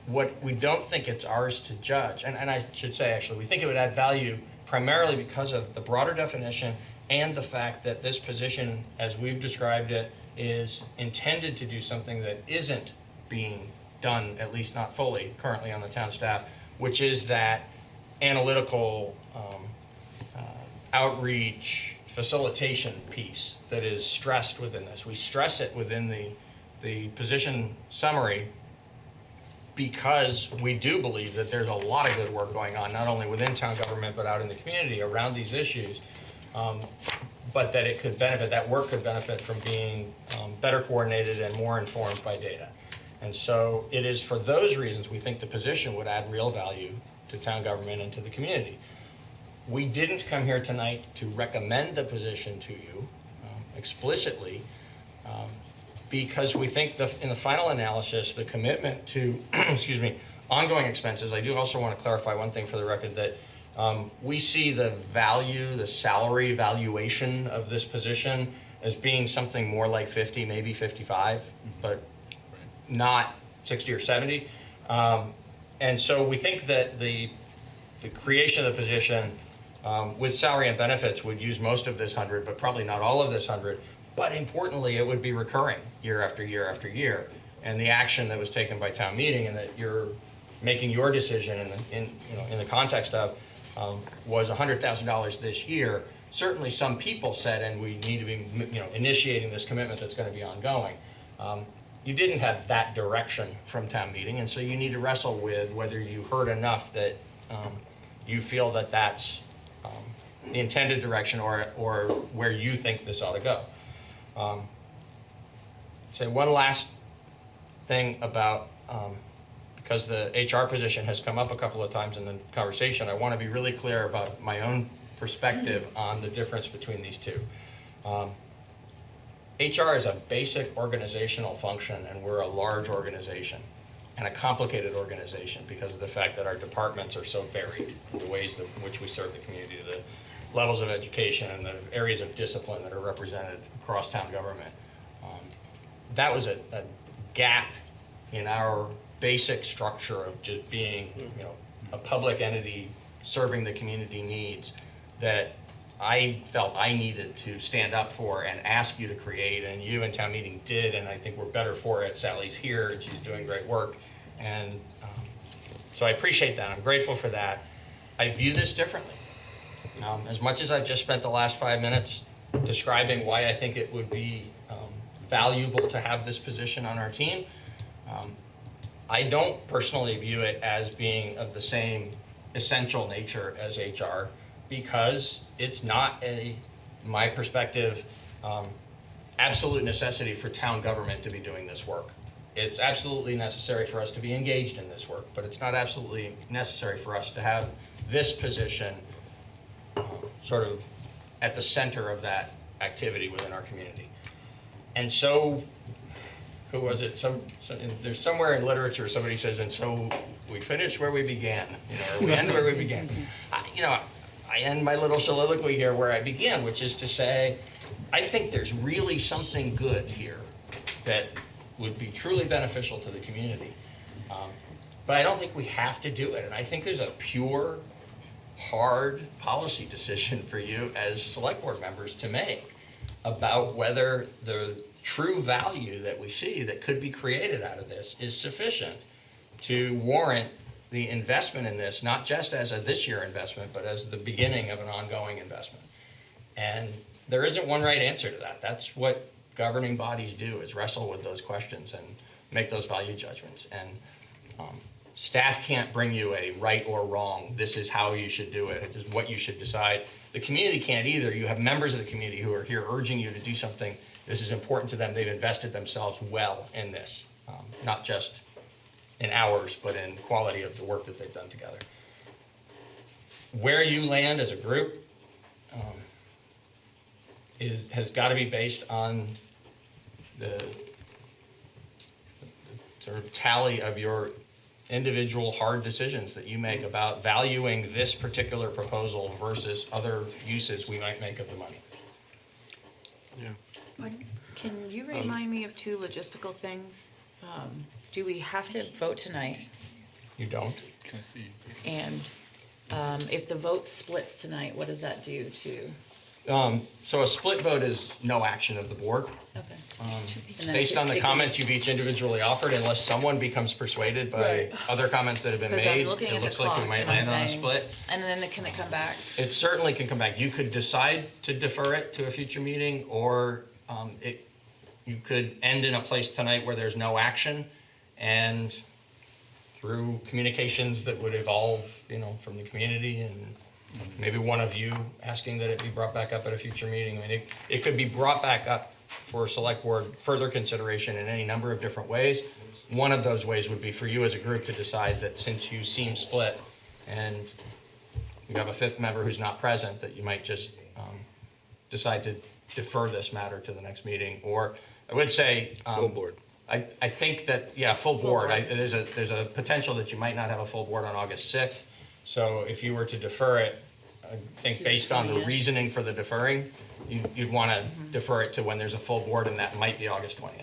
What we don't think it's ours to judge, and I should say actually, we think it would add value primarily because of the broader definition and the fact that this position, as we've described it, is intended to do something that isn't being done, at least not fully, currently on the town staff, which is that analytical outreach facilitation piece that is stressed within this. We stress it within the position summary because we do believe that there's a lot of good work going on, not only within town government, but out in the community around these issues. But that it could benefit, that work could benefit from being better coordinated and more informed by data. And so it is for those reasons we think the position would add real value to town government and to the community. We didn't come here tonight to recommend the position to you explicitly, because we think in the final analysis, the commitment to, excuse me, ongoing expenses. I do also want to clarify one thing for the record, that we see the value, the salary valuation of this position as being something more like 50, maybe 55, but not 60 or 70. And so we think that the creation of the position with salary and benefits would use most of this 100, but probably not all of this 100. But importantly, it would be recurring year after year after year. And the action that was taken by town meeting, and that you're making your decision in the context of was $100,000 this year. Certainly, some people said, and we need to be initiating this commitment that's going to be ongoing. You didn't have that direction from town meeting, and so you need to wrestle with whether you heard enough that you feel that that's the intended direction or where you think this ought to go. Say one last thing about, because the HR position has come up a couple of times in the conversation, I want to be really clear about my own perspective on the difference between these two. HR is a basic organizational function, and we're a large organization and a complicated organization because of the fact that our departments are so varied, the ways in which we serve the community, the levels of education and the areas of discipline that are represented across town government. That was a gap in our basic structure of just being, a public entity serving the community needs that I felt I needed to stand up for and ask you to create, and you and town meeting did, and I think we're better for it. Sally's here, and she's doing great work, and so I appreciate that. I'm grateful for that. I view this differently. As much as I've just spent the last 5 minutes describing why I think it would be valuable to have this position on our team, I don't personally view it as being of the same essential nature as HR, because it's not my perspective, absolute necessity for town government to be doing this work. It's absolutely necessary for us to be engaged in this work, but it's not absolutely necessary for us to have this position sort of at the center of that activity within our community. And so, who was it? There's somewhere in literature somebody says, and so we finish where we began, or we end where we began. I end my little soliloquy here where I began, which is to say, I think there's really something good here that would be truly beneficial to the community. But I don't think we have to do it. And I think there's a pure, hard policy decision for you as select board members to make about whether the true value that we see that could be created out of this is sufficient to warrant the investment in this, not just as a this year investment, but as the beginning of an ongoing investment. And there isn't one right answer to that. That's what governing bodies do, is wrestle with those questions and make those value judgments. And staff can't bring you a right or wrong, this is how you should do it, this is what you should decide. The community can't either. You have members of the community who are here urging you to do something. This is important to them. They've invested themselves well in this, not just in hours, but in quality of the work that they've done together. Where you land as a group has got to be based on the sort of tally of your individual hard decisions that you make about valuing this particular proposal versus other uses we might make of the money. Yeah. Can you remind me of two logistical things? Do we have to vote tonight? You don't. And if the vote splits tonight, what does that do to? So a split vote is no action of the board. Okay. Based on the comments you've each individually offered, unless someone becomes persuaded by other comments that have been made, it looks like we might land on a split. And then can it come back? It certainly can come back. You could decide to defer it to a future meeting, or you could end in a place tonight where there's no action, and through communications that would evolve, from the community, and maybe one of you asking that it be brought back up at a future meeting. I mean, it could be brought back up for select board further consideration in any number of different ways. One of those ways would be for you as a group to decide that since you seem split, and you have a fifth member who's not present, that you might just decide to defer this matter to the next meeting. Or I would say, Full board. I think that, yeah, full board. There's a potential that you might not have a full board on August 6th. So if you were to defer it, I think based on the reasoning for the deferring, you'd want to defer it to when there's a full board, and that might be August 20th.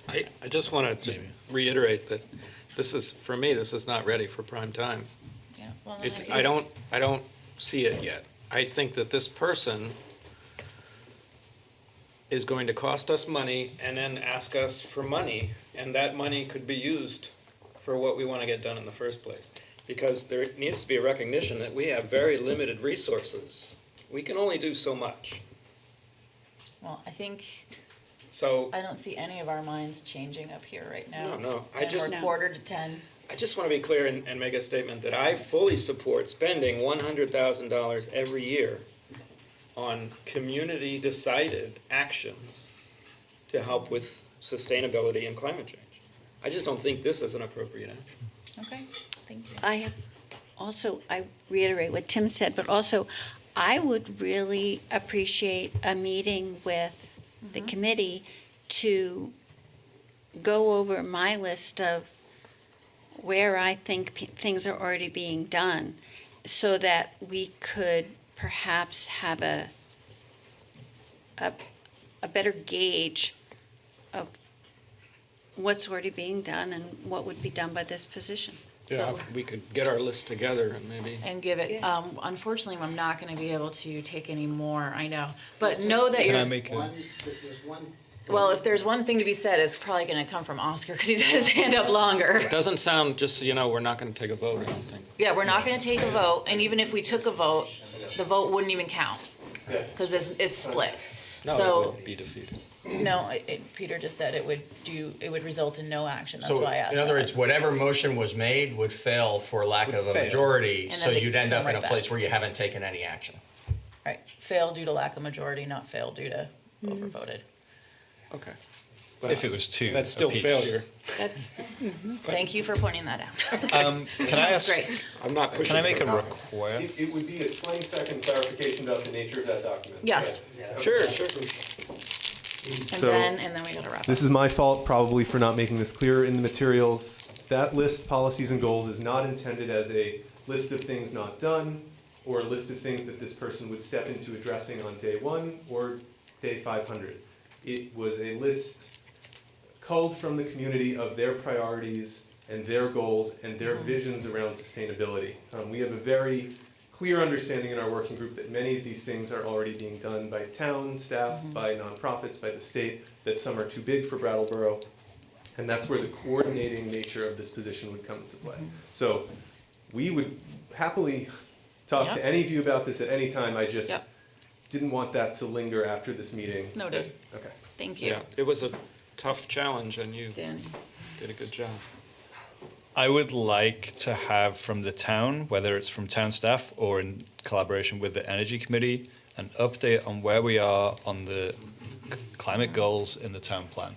Okay. I just want to just reiterate that this is, for me, this is not ready for prime time. Yeah. Well, I don't see it yet. I think that this person is going to cost us money and then ask us for money, and that money could be used for what we want to get done in the first place. Because there needs to be a recognition that we have very limited resources. We can only do so much. Well, I think So I don't see any of our minds changing up here right now. No. And we're quarter to 10. I just want to be clear and make a statement that I fully support spending $100,000 every year on community-decided actions to help with sustainability and climate change. I just don't think this is an appropriate action. Okay, thank you. I reiterate what Tim said, but also I would really appreciate a meeting with the committee to go over my list of where I think things are already being done, so that we could perhaps have a better gauge of what's already being done and what would be done by this position. Yeah, we could get our list together and maybe. And give it, unfortunately, I'm not gonna be able to take any more, I know. But know that Can I you're, make a? well, if there's one thing to be said, it's probably gonna come from Oscar, because he's had his hand up longer. It doesn't sound, just so you know, we're not gonna take a vote, I don't think. Yeah, we're not gonna take a vote, and even if we took a vote, the vote wouldn't even count, because it's split. No, it So, would be defeated. no, Peter just said it would result in no action, that's So, why I asked in other that. words, whatever motion was made would fail for lack of a fail. majority, And then so they you'd could end up come in a right place back. where you haven't taken any action. Right, fail due to lack of majority, not fail due to overvoted. Okay. If it was two That's still apiece. failure. Thank you for pointing that out. Can I That's ask? great. I'm not pushing. Can I make a for it. request? It would be a 20-second clarification about the nature of that document. Yes. Sure. And then we gotta wrap up. This is my fault probably for not making this clearer in the materials. That list, policies and goals, is not intended as a list of things not done or a list of things that this person would step into addressing on day 1 or day 500. It was a list culled from the community of their priorities and their goals and their visions around sustainability. We have a very clear understanding in our working group that many of these things are already being done by town staff, by nonprofits, by the state, that some are too big for Brattleboro, and that's where the coordinating nature of this position would come into play. So we would happily talk to any of you about this at any time. I just didn't want that to linger after this meeting. Noted. Okay. Thank you. Yeah, it was a tough challenge and you Danny. did a good job. I would like to have from the town, whether it's from town staff or in collaboration with the Energy Committee, an update on where we are on the climate goals in the town plan.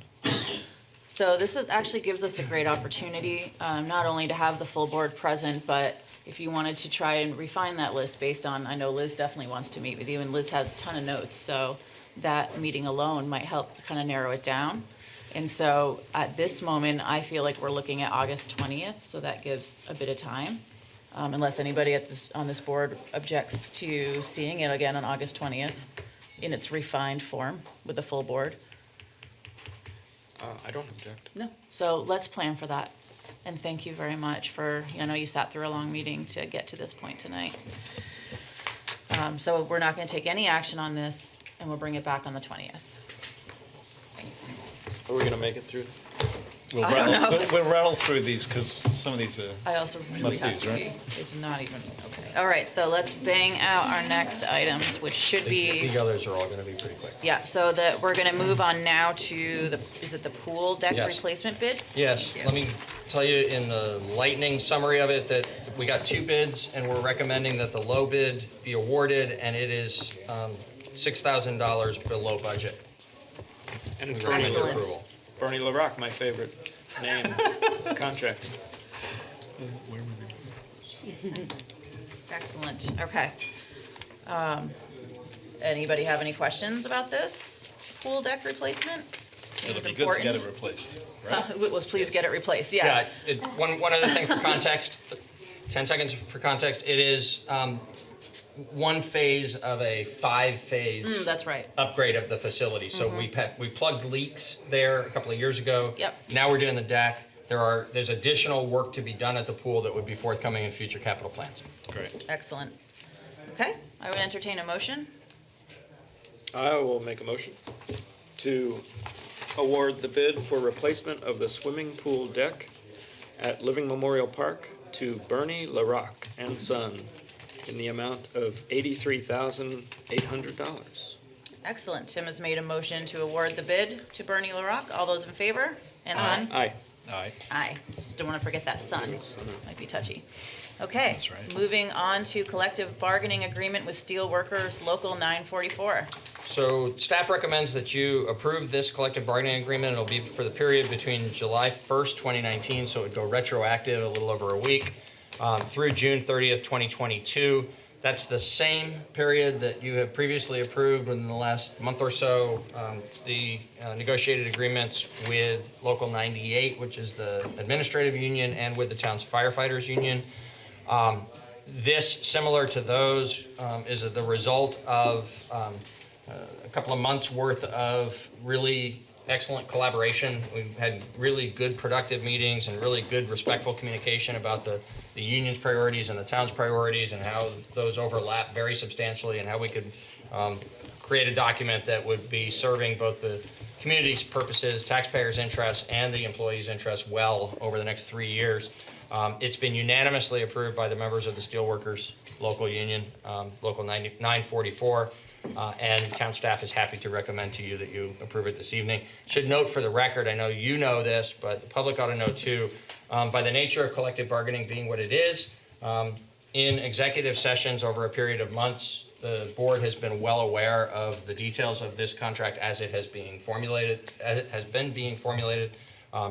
So this actually gives us a great opportunity, not only to have the full board present, but if you wanted to try and refine that list based on, I know Liz definitely wants to meet with you, and Liz has a ton of notes, so that meeting alone might help kind of narrow it down. And so at this moment, I feel like we're looking at August 20th, so that gives a bit of time. Unless anybody on this board objects to seeing it again on August 20th in its refined form with the full board. I don't object. No, so let's plan for that. And thank you very much for, I know you sat through a long meeting to get to this point tonight. So we're not gonna take any action on this, and we'll bring it back on the 20th. Are we gonna make it through? We'll I don't know. we'll rattle through these because some of these are I also really must have use, to be, right? it's not even, okay. All right, so let's bang out our next items, which should be. The others are all gonna be pretty quick. Yeah, so we're gonna move on now to is it the pool deck Yes. replacement bid? Yes, Thank you. let me tell you in the lightning summary of it that we got 2 bids and we're recommending that the low bid be awarded, and it is $6,000 below budget. And it's We recommend your Excellent. approval. Bernie LaRock, my favorite name, contracting. Excellent, okay. Anybody have any questions about this pool deck replacement? It was It'll be good to get it important. replaced, right? Well, please get it replaced, yeah. One other thing for context, 10 seconds for context, it is one phase of a 5-phase That's right. upgrade of the facility. So we plugged leaks there a couple of years ago. Yep. Now we're doing the deck. There's additional work to be done at the pool that would be forthcoming in future capital plans. Great. Excellent. Okay, I would entertain a motion. I will make a motion to award the bid for replacement of the swimming pool deck at Living Memorial Park to Bernie LaRock and Son in the amount of $83,800. Excellent. Tim has made a motion to award the bid to Bernie LaRock. All those in favor? And Son? Aye. Aye. Aye. Just don't want to forget that Son. Might be touchy. Okay. That's right. Moving on to collective bargaining agreement with Steelworkers Local 944. So staff recommends that you approve this collective bargaining agreement. It'll be for the period between July 1st, 2019, so it would go retroactive a little over a week, through June 30th, 2022. That's the same period that you have previously approved within the last month or so. The negotiated agreements with Local 98, which is the administrative union, and with the town's firefighters union. This, similar to those, is the result of a couple of months worth of really excellent collaboration. We've had really good productive meetings and really good respectful communication about the union's priorities and the town's priorities and how those overlap very substantially and how we could create a document that would be serving both the community's purposes, taxpayers' interests, and the employees' interests well over the next 3 years. It's been unanimously approved by the members of the Steelworkers local union, Local 944, and town staff is happy to recommend to you that you approve it this evening. Should note for the record, I know you know this, but the public ought to know too, by the nature of collective bargaining being what it is, in executive sessions over a period of months, the board has been well aware of the details of this contract as it has been formulated.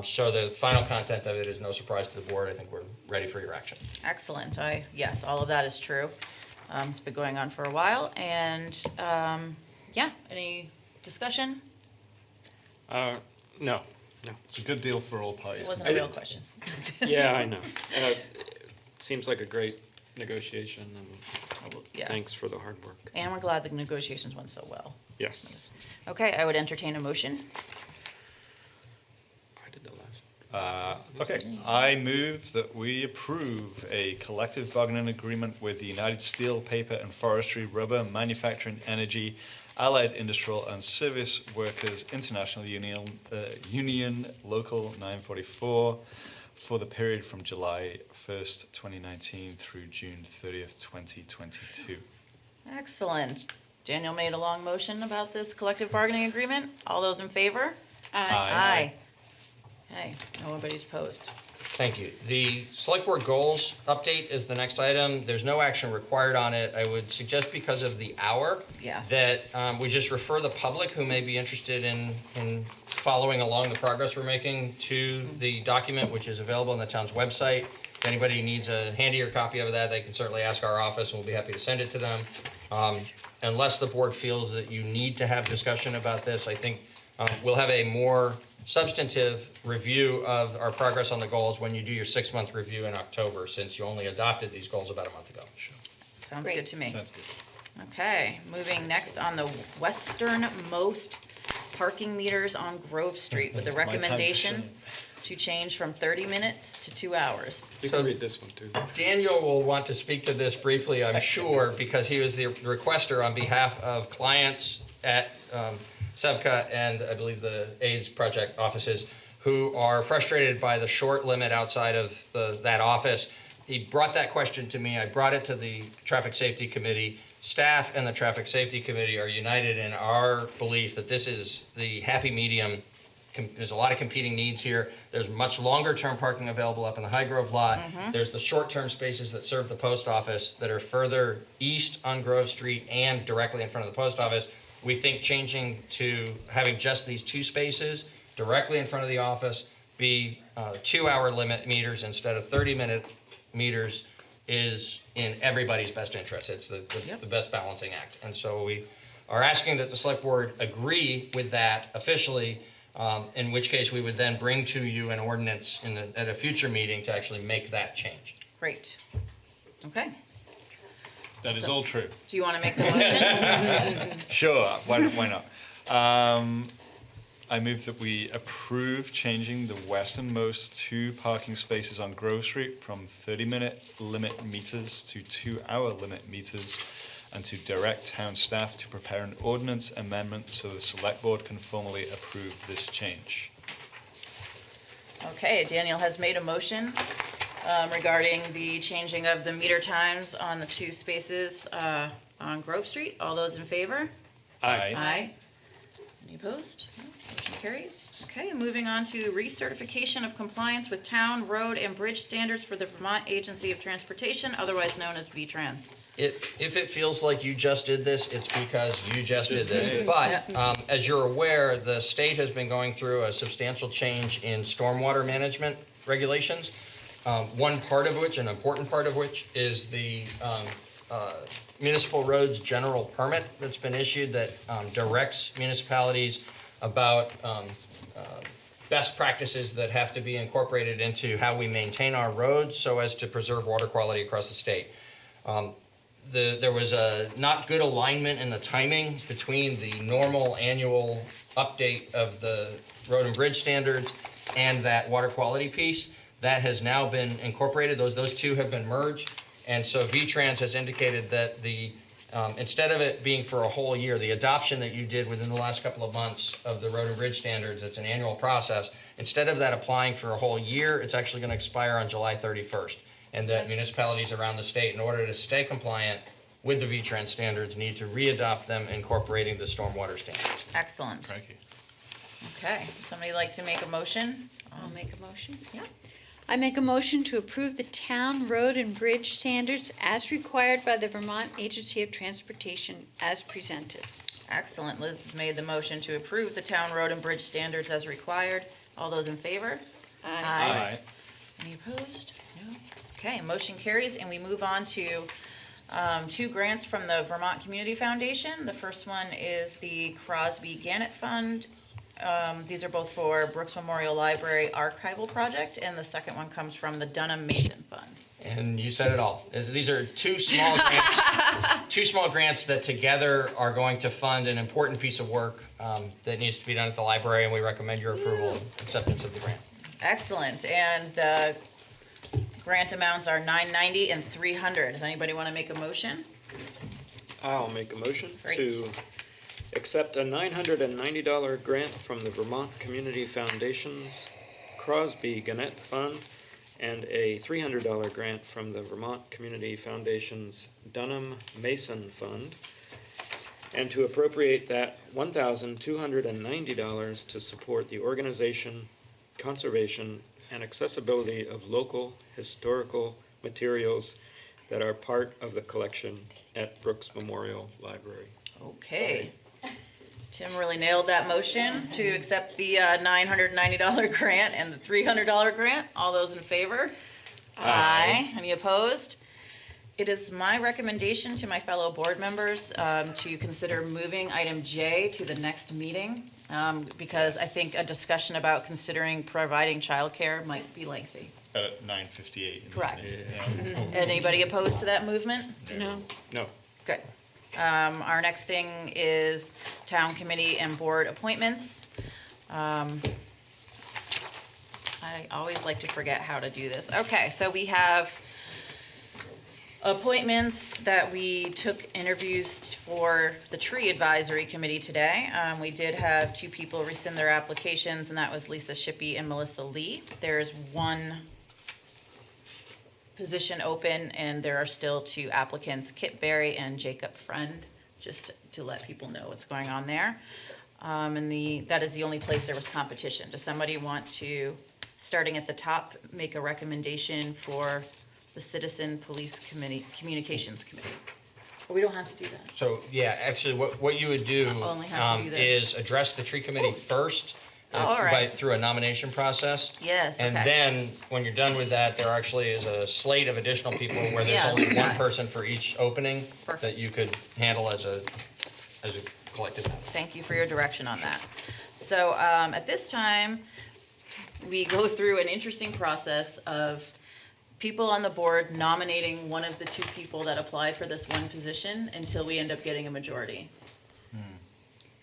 So the final content of it is no surprise to the board. I think we're ready for your action. Excellent. Yes, all of that is true. It's been going on for a while, and yeah, any discussion? No. It's a good deal for all parties. It wasn't a real question. Yeah, I know. It seems like a great negotiation, and Yeah. thanks for the hard work. And we're glad the negotiations went so well. Yes. Okay, I would entertain a motion. Okay, I move that we approve a collective bargaining agreement with the United Steel, Paper and Forestry, Rubber, Manufacturing, Energy, Allied Industrial and Service Workers International Union Local 944 for the period from July 1st, 2019 through June 30th, 2022. Excellent. Daniel made a long motion about this collective bargaining agreement. All those in favor? Aye. Okay, nobody's opposed. Thank you. The select board goals update is the next item. There's no action required on it. I would suggest, because of the hour, Yes. that we just refer the public who may be interested in following along the progress we're making to the document, which is available on the town's website. If anybody needs a handier copy of that, they can certainly ask our office, and we'll be happy to send it to them. Unless the board feels that you need to have discussion about this, I think we'll have a more substantive review of our progress on the goals when you do your 6-month review in October, since you only adopted these goals about a month ago. Sounds good to me. That's good. Okay, moving next on the Westernmost parking meters on Grove Street with the My time to recommendation shine. to change from 30 minutes to 2 hours. You can read this one too. Daniel will want to speak to this briefly, I'm sure, because he was the requester on behalf of clients at Sevka and I believe the AIDS Project offices who are frustrated by the short limit outside of that office. He brought that question to me. I brought it to the Traffic Safety Committee. Staff and the Traffic Safety Committee are united in our belief that this is the happy medium. There's a lot of competing needs here. There's much longer term parking available up in the High Grove lot. There's the short term spaces that serve the post office that are further east on Grove Street and directly in front of the post office. We think changing to having just these 2 spaces directly in front of the office be 2-hour limit meters instead of 30-minute meters is in everybody's best interest. It's the best balancing act. And so we are asking that the select board agree with that officially, in which case we would then bring to you an ordinance at a future meeting to actually make that change. Great. Okay. That is all true. Do you want to make the motion? Sure, why not? I move that we approve changing the westernmost 2 parking spaces on Grove Street from 30-minute limit meters to 2-hour limit meters, and to direct town staff to prepare an ordinance amendment so the select board can formally approve this change. Okay, Daniel has made a motion regarding the changing of the meter times on the 2 spaces on Grove Street. All those in favor? Aye. Aye. Any opposed? No. Motion carries. Okay, moving on to recertification of compliance with town, road, and bridge standards for the Vermont Agency of Transportation, otherwise known as VTrans. If it feels like you just did this, it's because you just did this. But as you're aware, the state has been going through a substantial change in stormwater management regulations. One part of which, an important part of which, is the municipal roads general permit that's been issued that directs municipalities about best practices that have to be incorporated into how we maintain our roads so as to preserve water quality across the state. There was a not good alignment in the timing between the normal annual update of the road and bridge standards and that water quality piece. That has now been incorporated. Those two have been merged. And so VTrans has indicated that the instead of it being for a whole year, the adoption that you did within the last couple of months of the road and bridge standards, it's an annual process. Instead of that applying for a whole year, it's actually going to expire on July 31st. And that municipalities around the state, in order to stay compliant with the VTrans standards, need to re-adopt them incorporating the stormwater standards. Excellent. Thank you. Okay, somebody like to make a motion? I'll make a motion. Yeah. I make a motion to approve the town, road, and bridge standards as required by the Vermont Agency of Transportation as presented. Excellent. Liz has made the motion to approve the town, road, and bridge standards as required. All those in favor? Aye. Any opposed? No. Okay, motion carries, and we move on to 2 grants from the Vermont Community Foundation. The first one is the Crosby Gannett Fund. These are both for Brooks Memorial Library Archival Project, and the second one comes from the Dunham Mason Fund. And you said it all. These are 2 small grants, 2 small grants that together are going to fund an important piece of work that needs to be done at the library, and we recommend your approval and acceptance of the grant. Excellent, and the grant amounts are $990 and $300. Does anybody want to make a motion? I'll make a motion Great. to accept a $990 grant from the Vermont Community Foundation's Crosby Gannett Fund and a $300 grant from the Vermont Community Foundation's Dunham Mason Fund, and to appropriate that $1,290 to support the organization, conservation, and accessibility of local historical materials that are part of the collection at Brooks Memorial Library. Okay. Tim really nailed that motion to accept the $990 grant and the $300 grant. All those in favor? Aye. Any opposed? It is my recommendation to my fellow board members to consider moving item J to the next meeting because I think a discussion about considering providing childcare might be lengthy. At 9:58. Correct. Yeah. Anybody opposed to that movement? No. No. Good. Our next thing is town committee and board appointments. I always like to forget how to do this. Okay, so we have appointments that we took interviews for the tree advisory committee today. We did have 2 people rescind their applications, and that was Lisa Shippey and Melissa Lee. There's 1 position open, and there are still 2 applicants, Kit Berry and Jacob Friend, just to let people know what's going on there. And that is the only place there was competition. Does somebody want to, starting at the top, make a recommendation for the Citizen Police Committee, Communications Committee? But we don't have to do that. So, yeah, actually, what you would do Only have to do this. is address the tree committee first, Oh, all right. through a nomination process. Yes, And okay. then, when you're done with that, there actually is a slate of additional people where there's Yeah, only okay. one person for each opening that you could handle as a collective matter. Thank you for your direction on that. So at this time, we go through an interesting process of people on the board nominating one of the two people that applied for this one position until we end up getting a majority.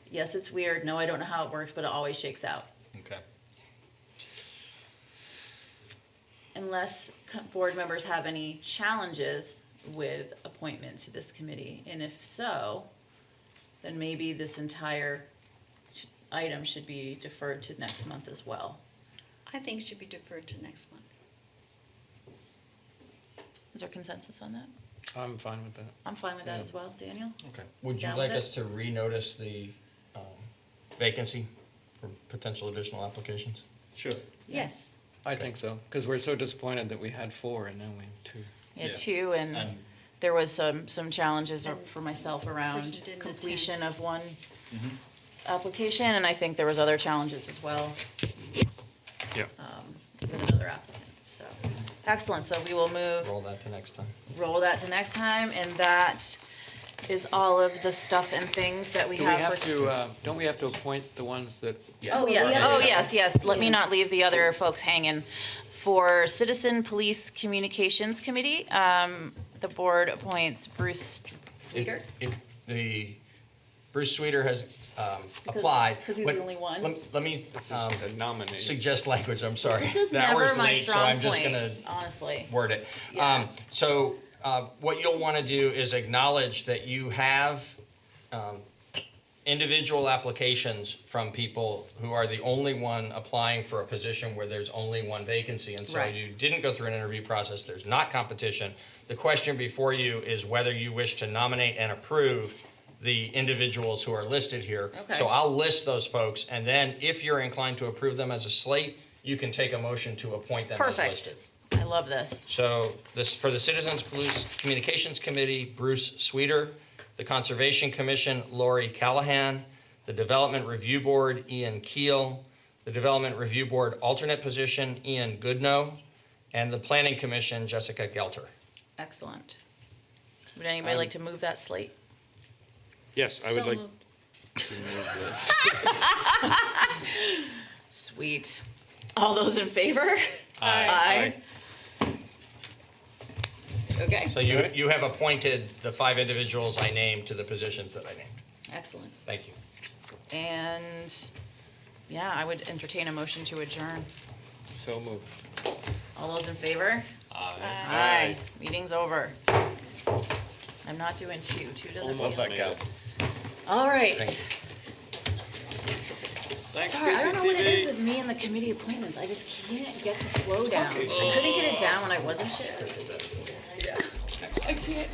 Yes, it's weird. No, I don't know how it works, but it always shakes out. Okay. Unless board members have any challenges with appointment to this committee. And if so, then maybe this entire item should be deferred to next month as well. I think it should be deferred to next month. Is there consensus on that? I'm fine with that. I'm fine with that as well. Daniel? Okay. Would you Down like with us to renotice the vacancy for potential additional applications? Sure. Yes. I think so, because we're so disappointed that we had 4 and now we have 2. Yeah, 2, and there was some challenges for myself around Person didn't completion of one application, and I think there was other challenges as well. Yeah. With another applicant, so. Excellent, so we will move. Roll that to next time. Roll that to next time, and that is all of the stuff and things that we Do we have have for. to, don't we have to appoint the ones that? Oh, yes, let me not leave the other folks hanging. For Citizen Police Communications Committee, the board appoints Bruce Sweeter. The Bruce Sweeter has applied. Because he's the only one. Let me nominate. suggest language, I'm sorry. This is That never was my late, so strong I'm just point, gonna honestly. word it. Yeah. What you'll want to do is acknowledge that you have individual applications from people who are the only one applying for a position where there's only one vacancy. And so Right. you didn't go through an interview process. There's not competition. The question before you is whether you wish to nominate and approve the individuals who are listed here. Okay. So I'll list those folks, and then if you're inclined to approve them as a slate, you can take a motion to appoint them as Perfect. listed. I love this. So this, for the Citizens Police Communications Committee, Bruce Sweeter. The Conservation Commission, Lori Callahan. The Development Review Board, Ian Keel. The Development Review Board alternate position, Ian Goodnow. And the Planning Commission, Jessica Gelter. Excellent. Would anybody like to move that slate? Yes, I would So like moved. to move this. Sweet. All those in favor? Aye. Okay. So you have appointed the 5 individuals I named to the positions that I named. Excellent. Thank you. And, yeah, I would entertain a motion to adjourn. So moved. All those in favor? Aye. Meeting's over. I'm not doing 2. 2 doesn't Almost feel. made it. All right. Thank you. Thanks, Sorry, I don't know what it is BCTV. with me and the committee appointments. I just can't get the flow down. I couldn't get it down when I wasn't sure. I can't.